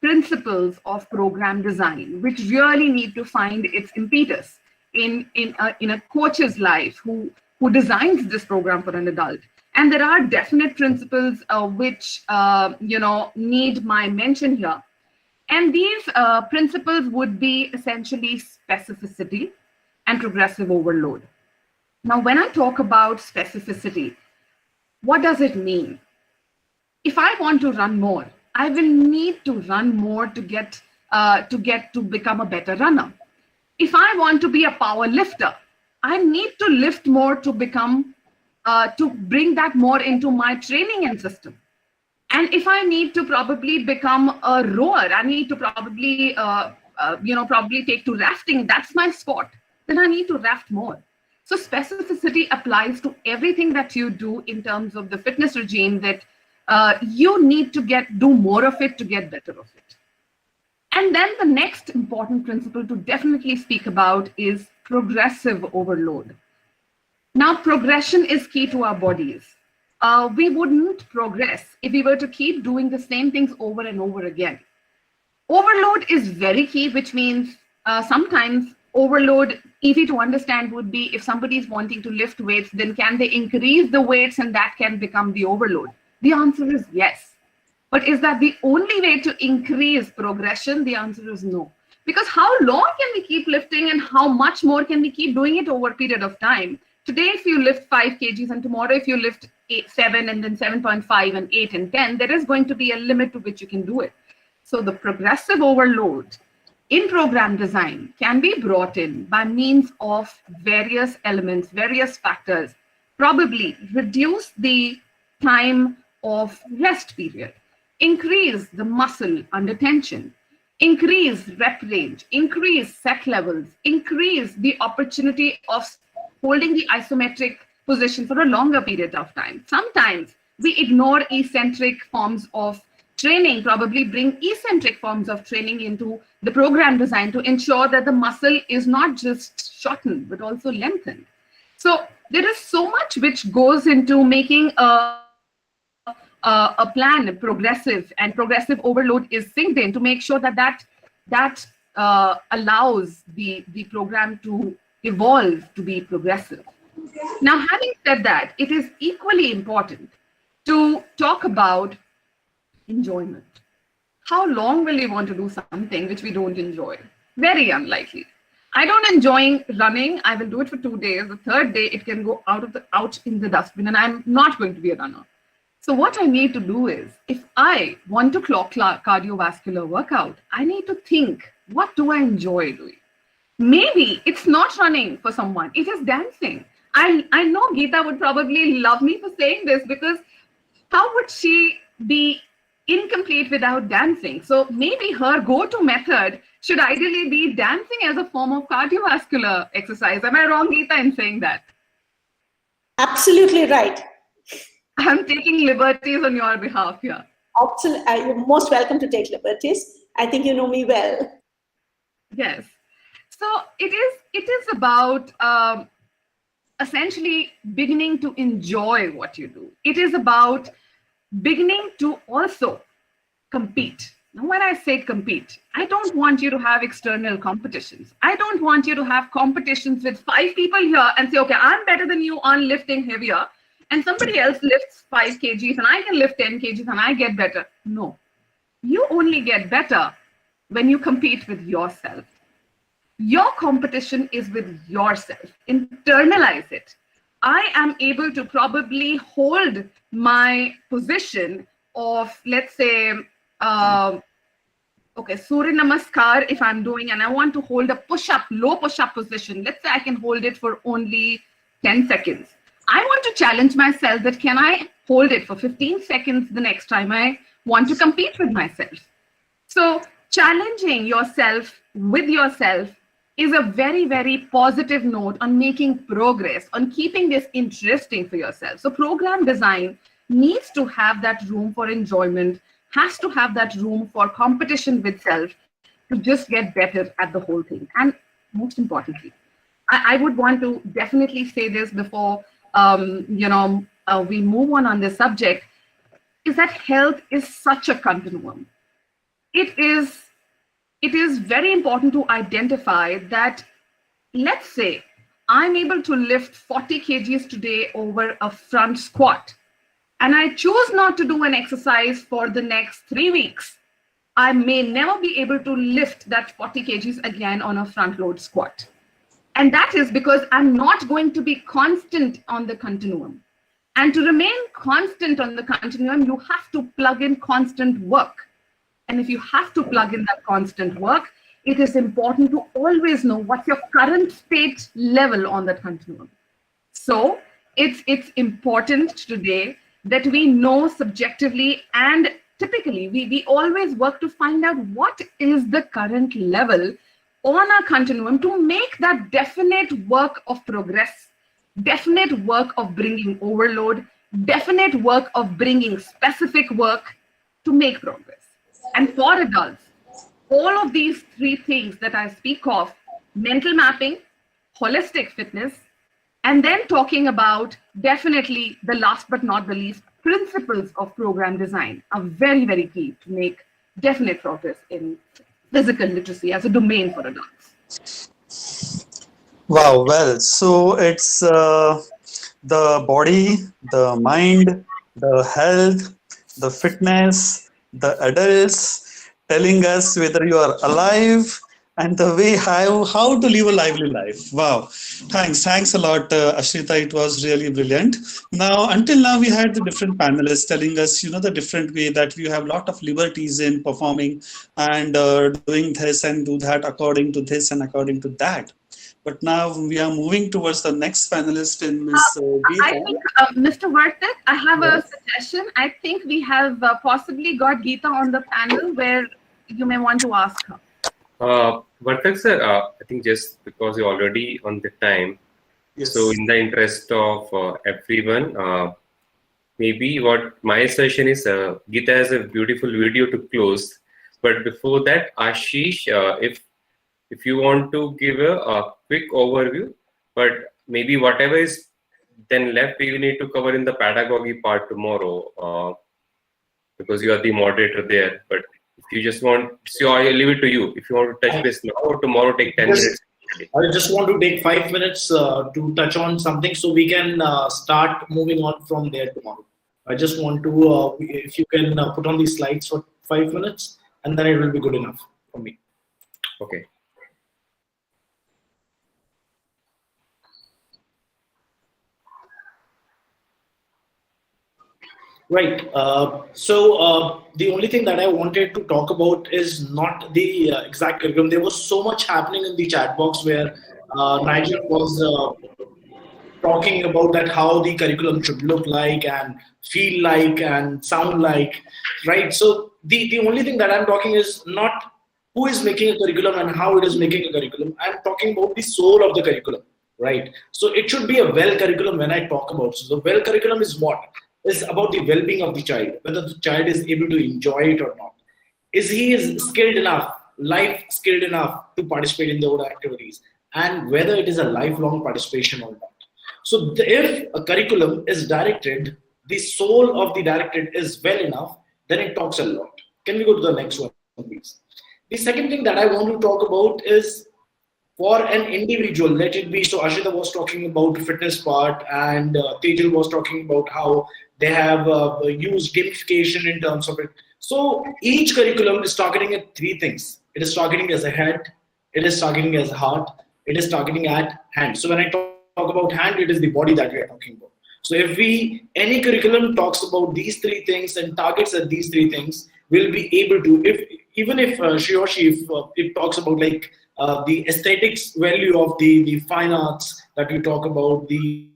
principles of program design, which really need to find its impetus in a coach's life who designs this program for an adult. And there are definite principles which need my mention here. And these principles would be essentially specificity and progressive overload. Now, when I talk about specificity, what does it mean? If I want to run more, I will need to run more to get to become a better runner. If I want to be a power lifter, I need to lift more to become to bring that more into my training and system. And if I need to probably become a rower, I need to probably probably take to rafting. That's my sport. Then I need to raft more. So specificity applies to everything that you do in terms of the fitness regime, that you need to do more of it to get better of it. And then the next important principle to definitely speak about is progressive overload. Now, progression is key to our bodies. We wouldn't progress if we were to keep doing the same things over and over again. Overload is very key, which means sometimes overload, easy to understand, would be if somebody is wanting to lift weights, then can they increase the weights and that can become the overload? The answer is yes. But is that the only way to increase progression? The answer is no. Because how long can we keep lifting and how much more can we keep doing it over a period of time? Today, if you lift 5 kgs and tomorrow, if you lift 7 and then 7.5 and 8 and 10, there is going to be a limit to which you can do it. So the progressive overload in program design can be brought in by means of various elements, various factors. Probably reduce the time of rest period, increase the muscle under tension, increase rep range, increase set levels, increase the opportunity of holding the isometric position for a longer period of time. Sometimes we ignore eccentric forms of training, probably bring eccentric forms of training into the program design to ensure that the muscle is not just shortened, but also lengthened. So there is so much which goes into making a plan progressive, and progressive overload is synced in to make sure that allows the program to evolve to be progressive. Now, having said that, it is equally important to talk about enjoyment. How long will we want to do something which we don't enjoy? Very unlikely. I don't enjoy running. I will do it for 2 days. The third day, it can go out in the dustbin, and I'm not going to be a runner. So what I need to do is, if I want to clock cardiovascular workout, I need to think, what do I enjoy doing? Maybe it's not running for someone. It is dancing. I know Geeta would probably love me for saying this, because how would she be incomplete without dancing? So maybe her go-to method should ideally be dancing as a form of cardiovascular exercise. Am I wrong, Geeta, in saying that? Absolutely right. I'm taking liberties on your behalf here. Absolutely. You're most welcome to take liberties. I think you know me well. Yes. So it is about essentially beginning to enjoy what you do. It is about beginning to also compete. Now, when I say compete, I don't want you to have external competitions. I don't want you to have competitions with 5 people here and say, okay, I'm better than you on lifting heavier, and somebody else lifts 5 kgs and I can lift 10 kgs and I get better. No, you only get better when you compete with yourself. Your competition is with yourself. Internalize it. I am able to probably hold my position of, let's say, okay, Surya Namaskar, if I'm doing, and I want to hold a push-up, low push-up position, let's say I can hold it for only 10 seconds. I want to challenge myself that can I hold it for 15 seconds the next time I want to compete with myself. So challenging yourself with yourself is a very, very positive note on making progress, on keeping this interesting for yourself. So program design needs to have that room for enjoyment, has to have that room for competition with self to just get better at the whole thing. And most importantly, I would want to definitely say this before we move on this subject, is that health is such a continuum. It is very important to identify that, let's say, I'm able to lift 40 kgs today over a front squat, and I choose not to do an exercise for the next 3 weeks. I may never be able to lift that 40 kgs again on a front load squat. And that is because I'm not going to be constant on the continuum. And to remain constant on the continuum, you have to plug in constant work. And if you have to plug in that constant work, it is important to always know what's your current state level on that continuum. So it's important today that we know subjectively, and typically we always work to find out what is the current level on our continuum to make that definite work of progress, definite work of bringing overload, definite work of bringing specific work to make progress. And for adults, all of these 3 things that I speak of, mental mapping, holistic fitness, and then talking about definitely the last but not the least, principles of program design are very, very key to make definite progress in physical literacy as a domain for adults. Wow, well, so it's the body, the mind, the health, the fitness, the adults telling us whether you are alive and the way how to live a lively life. Wow, thanks a lot, Ashrita. It was really brilliant. Now, until now, we had the different panelists telling us, the different way that we have a lot of liberties in performing and doing this and do that according to this and according to that. But now we are moving towards the next panelist in Ms. Geeta. I think, Mr. Vartak, I have a suggestion. I think we have possibly got Geeta on the panel where you may want to ask her. Vartak sir, I think just because you're already on the time, so in the interest of everyone, maybe what my suggestion is, Geeta has a beautiful video to close. But before that, Ashish, if you want to give a quick overview, but maybe whatever is then left, we need to cover in the pedagogy part tomorrow, because you are the moderator there. But if you just want, so I leave it to you. If you want to touch this now or tomorrow, take 10 minutes. I just want to take 5 minutes to touch on something so we can start moving on from there tomorrow. I just want to, if you can put on these slides for 5 minutes, and then it will be good enough for me. Okay. Right. So the only thing that I wanted to talk about is not the exact curriculum. There was so much happening in the chat box where Nigel was talking about that how the curriculum should look like and feel like and sound like, right? So the only thing that I'm talking is not who is making a curriculum and how it is making a curriculum. I'm talking about the soul of the curriculum, right? So it should be a well curriculum when I talk about. So the well curriculum is what? Is about the well-being of the child, whether the child is able to enjoy it or not. Is he skilled enough, life skilled enough to participate in the other activities, and whether it is a lifelong participation or not. So if a curriculum is directed, the soul of the directed is well enough, then it talks a lot. Can we go to the next one? these. The second thing that I want to talk about is for an individual, let it be. So Ashita was talking about the fitness part, and Tejal was talking about how they have used gamification in terms of it. So each curriculum is targeting at three things. It is targeting as a head, it is targeting as a heart, it is targeting at hand. So when I talk about hand, it is the body that we are talking about. So if any curriculum talks about these three things and targets at these three things, we'll be able to, even if she or she, if it talks about like the aesthetics value of the fine arts that we talk about, the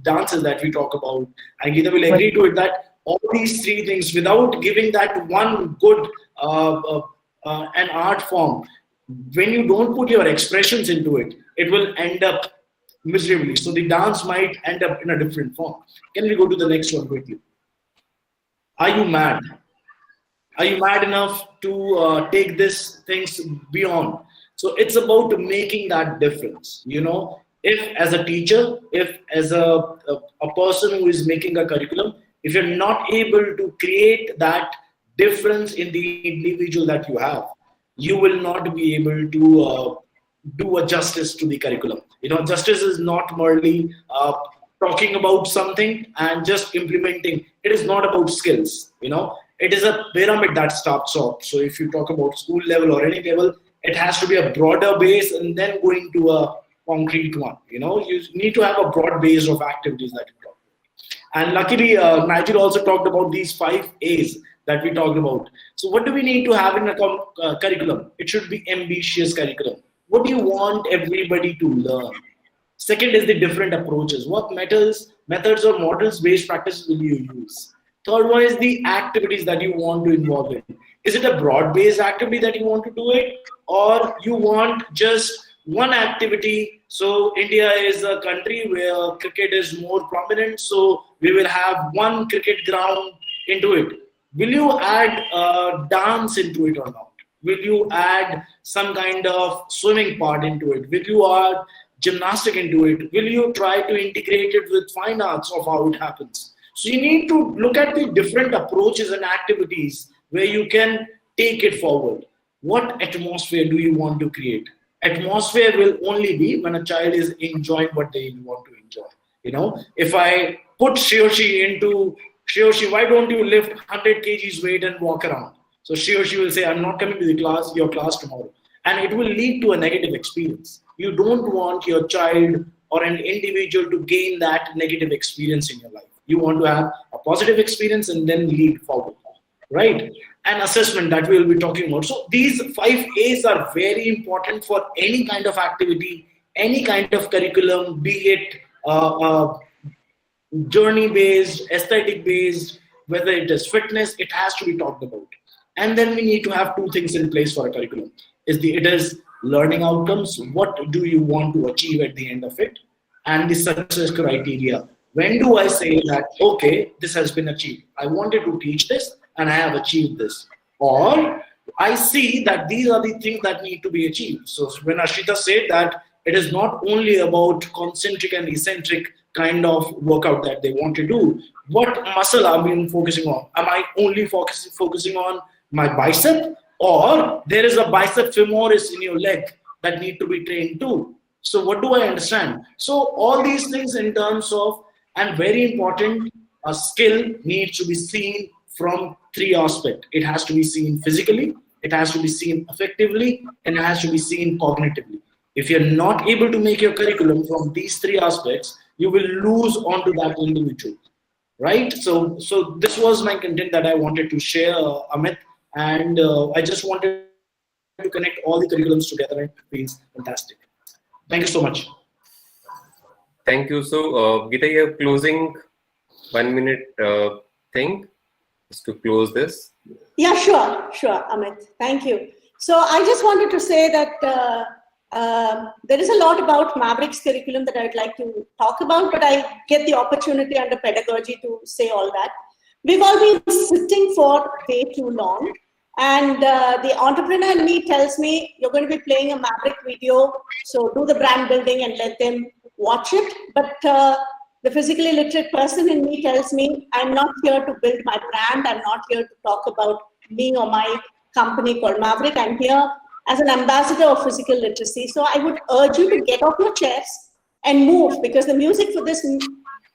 dances that we talk about, and Geeta will agree to it that all these three things, without giving that one good an art form, when you don't put your expressions into it, it will end up miserably. So the dance might end up in a different form. Can we go to the next one quickly? Are you mad? Are you mad enough to take these things beyond? So it's about making that difference. You know, if as a teacher, if as a person who is making a curriculum, if you're not able to create that difference in the individual that you have, you will not be able to do a justice to the curriculum. You know, justice is not merely talking about something and just implementing. It is not about skills. You know, it is a pyramid that starts off. So if you talk about school level or any level, it has to be a broader base and then going to a concrete one. You know, you need to have a broad base of activities that you talk about. And luckily, Nigel also talked about these 5 A's that we talked about. So what do we need to have in a curriculum? It should be ambitious curriculum. What do you want everybody to learn? Second is the different approaches. What methods or models-based practices will you use? Third one is the activities that you want to involve in. Is it a broad-based activity that you want to do it, or you want just one activity? So India is a country where cricket is more prominent, so we will have one cricket ground into it. Will you add dance into it or not? Will you add some kind of swimming part into it? Will you add gymnastic into it? Will you try to integrate it with fine arts of how it happens? So you need to look at the different approaches and activities where you can take it forward. What atmosphere do you want to create? Atmosphere will only be when a child is enjoying what they want to enjoy. You know, if I put she or she, why don't you lift 100 kgs weight and walk around? So she or she will say, I'm not coming to your class tomorrow. And it will lead to a negative experience. You don't want your child or an individual to gain that negative experience in your life. You want to have a positive experience and then lead forward, right? And assessment that we will be talking about. So these 5 A's are very important for any kind of activity, any kind of curriculum, be it journey-based, aesthetic-based, whether it is fitness, it has to be talked about. And then we need to have 2 things in place for a curriculum. It is learning outcomes. What do you want to achieve at the end of it? And the success criteria. When do I say that, okay, this has been achieved? I wanted to teach this and I have achieved this. Or I see that these are the things that need to be achieved. So when Ashita said that it is not only about concentric and eccentric kind of workout that they want to do, what muscle are we focusing on? Am I only focusing on my bicep, or there is a bicep femoris in your leg that need to be trained too? So what do I understand? So all these things in terms of, and very important, a skill needs to be seen from 3 aspects. It has to be seen physically, it has to be seen effectively, and it has to be seen cognitively. If you're not able to make your curriculum from these 3 aspects, you will lose onto that individual, right? So this was my content that I wanted to share, Amit, and I just wanted to connect all the curriculums together, and it feels fantastic. Thank you so much. Thank you. So, Geeta, you have closing 1 minute thing just to close this. Yeah, sure, Amit. Thank you. So I just wanted to say that there is a lot about Maverick's curriculum that I'd like to talk about, but I get the opportunity under pedagogy to say all that. We've all been sitting for way too long, and the entrepreneur in me tells me, you're going to be playing a Maverick video, so do the brand building and let them watch it. But the physically literate person in me tells me, I'm not here to build my brand, I'm not here to talk about me or my company called Maverick. I'm here as an ambassador of physical literacy. So I would urge you to get off your chairs and move, because the music for this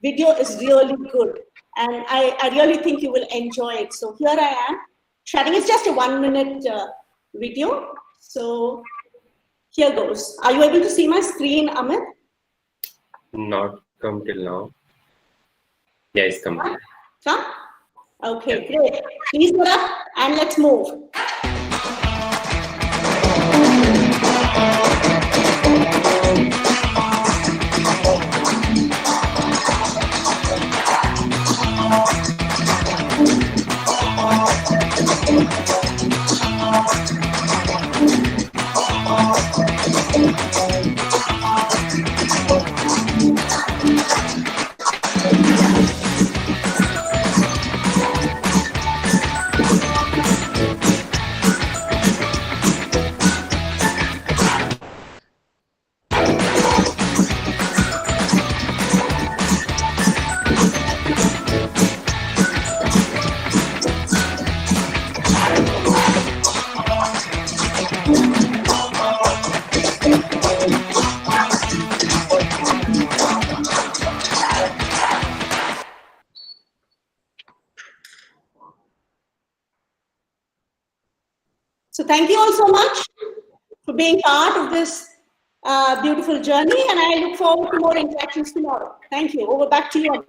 video is really good. And I really think you will enjoy it. So here I am sharing. It's just a 1-minute video. So here goes. Are you able to see my screen, Amit? Not come till now. Yeah, it's come. Come? Okay, great. Please get up and let's move. So thank you all so much for being part of this beautiful journey, and I look forward to more interactions tomorrow. Thank you. Over back to you.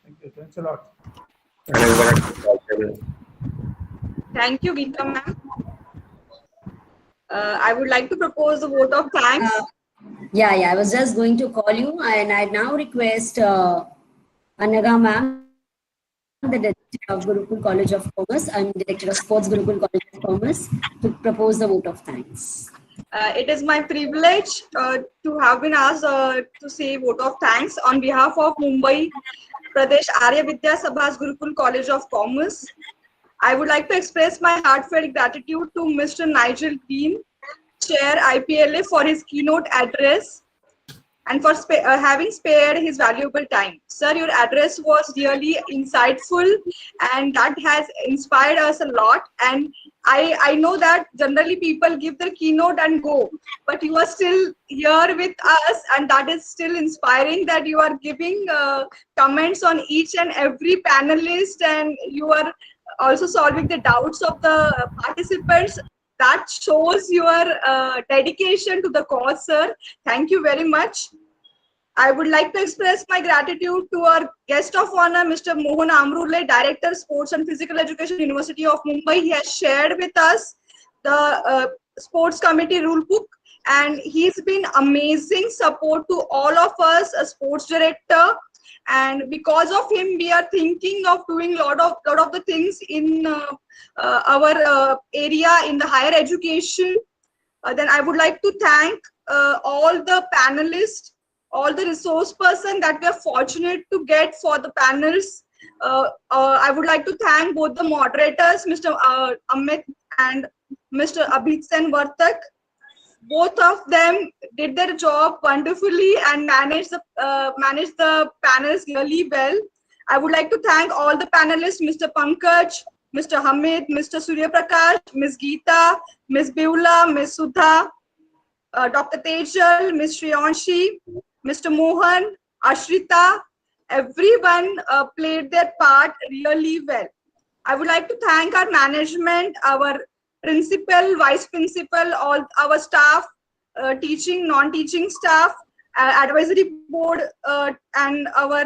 Thank you. Thanks a lot. Thank you, Geeta ma'am. I would like to propose a vote of thanks. Yeah, I was just going to call you, and I now request Anaga ma'am, the director of Gurukul College of Commerce and director of Sports Gurukul College of Commerce, to propose the vote of thanks. It is my privilege to have been asked to say vote of thanks on behalf of Mumbai Pradesh Arya Vidya Sabha's Gurukul College of Commerce. I would like to express my heartfelt gratitude to Mr. Nigel Dean, Chair IPLA, for his keynote address and for having spared his valuable time. Sir, your address was really insightful and that has inspired us a lot. And I know that generally people give their keynote and go, but you are still here with us, and that is still inspiring that you are giving comments on each and every panelist, and you are also solving the doubts of the participants. That shows your dedication to the cause, sir. Thank you very much. I would like to express my gratitude to our guest of honor, Mr. Mohan Amrule, Director, Sports and Physical Education, University of Mumbai. He has shared with us the Sports Committee rule book, and he's been amazing support to all of us, a sports director. And because of him, we are thinking of doing lot of the things in our area in the higher education. Then I would like to thank all the panelists, all the resource person that we are fortunate to get for the panels. I would like to thank both the moderators, Mr. Amit and Mr. Abhitsen Vartak. Both of them did their job wonderfully and managed the panels really well. I would like to thank all the panelists, Mr. Pankaj, Mr. Hamid, Mr. Surya Prakash, Ms. Geeta, Ms. Beula, Ms. Sudha, Dr. Tejal, Ms. Shriyanshi, Mr. Mohan, Ashrita. Everyone played their part really well. I would like to thank our management, our principal, vice principal, all our staff, teaching, non-teaching staff, advisory board, and our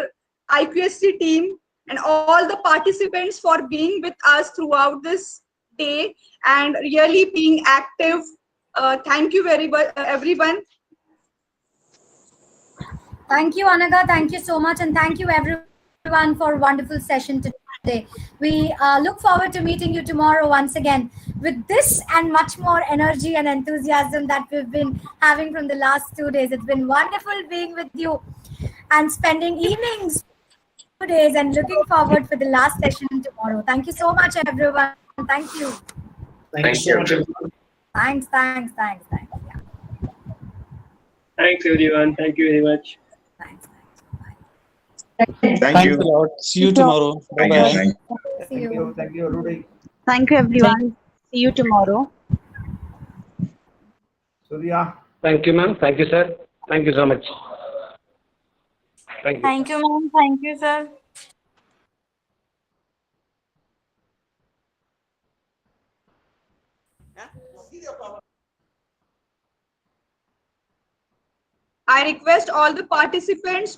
IQAC team, and all the participants for being with us throughout this day and really being active. Thank you very much, everyone. Thank you, Anaga. Thank you so much. And thank you, everyone, for a wonderful session today. We look forward to meeting you tomorrow once again with this and much more energy and enthusiasm that we've been having from the last 2 days. It's been wonderful being with you and spending evenings 2 days, and looking forward for the last session tomorrow. Thank you so much, everyone. Thank you. Thank you so much, everyone. Thanks. Yeah. Thanks, everyone. Thank you very much. Thank Thanks you. a lot. See you tomorrow. Bye bye. Thank you, Rudy. Thank you, everyone. See you tomorrow. Surya. Thank you, ma'am. Thank you, sir. Thank you so much. Thank you. Thank you, ma'am. Thank you, sir. I request all the participants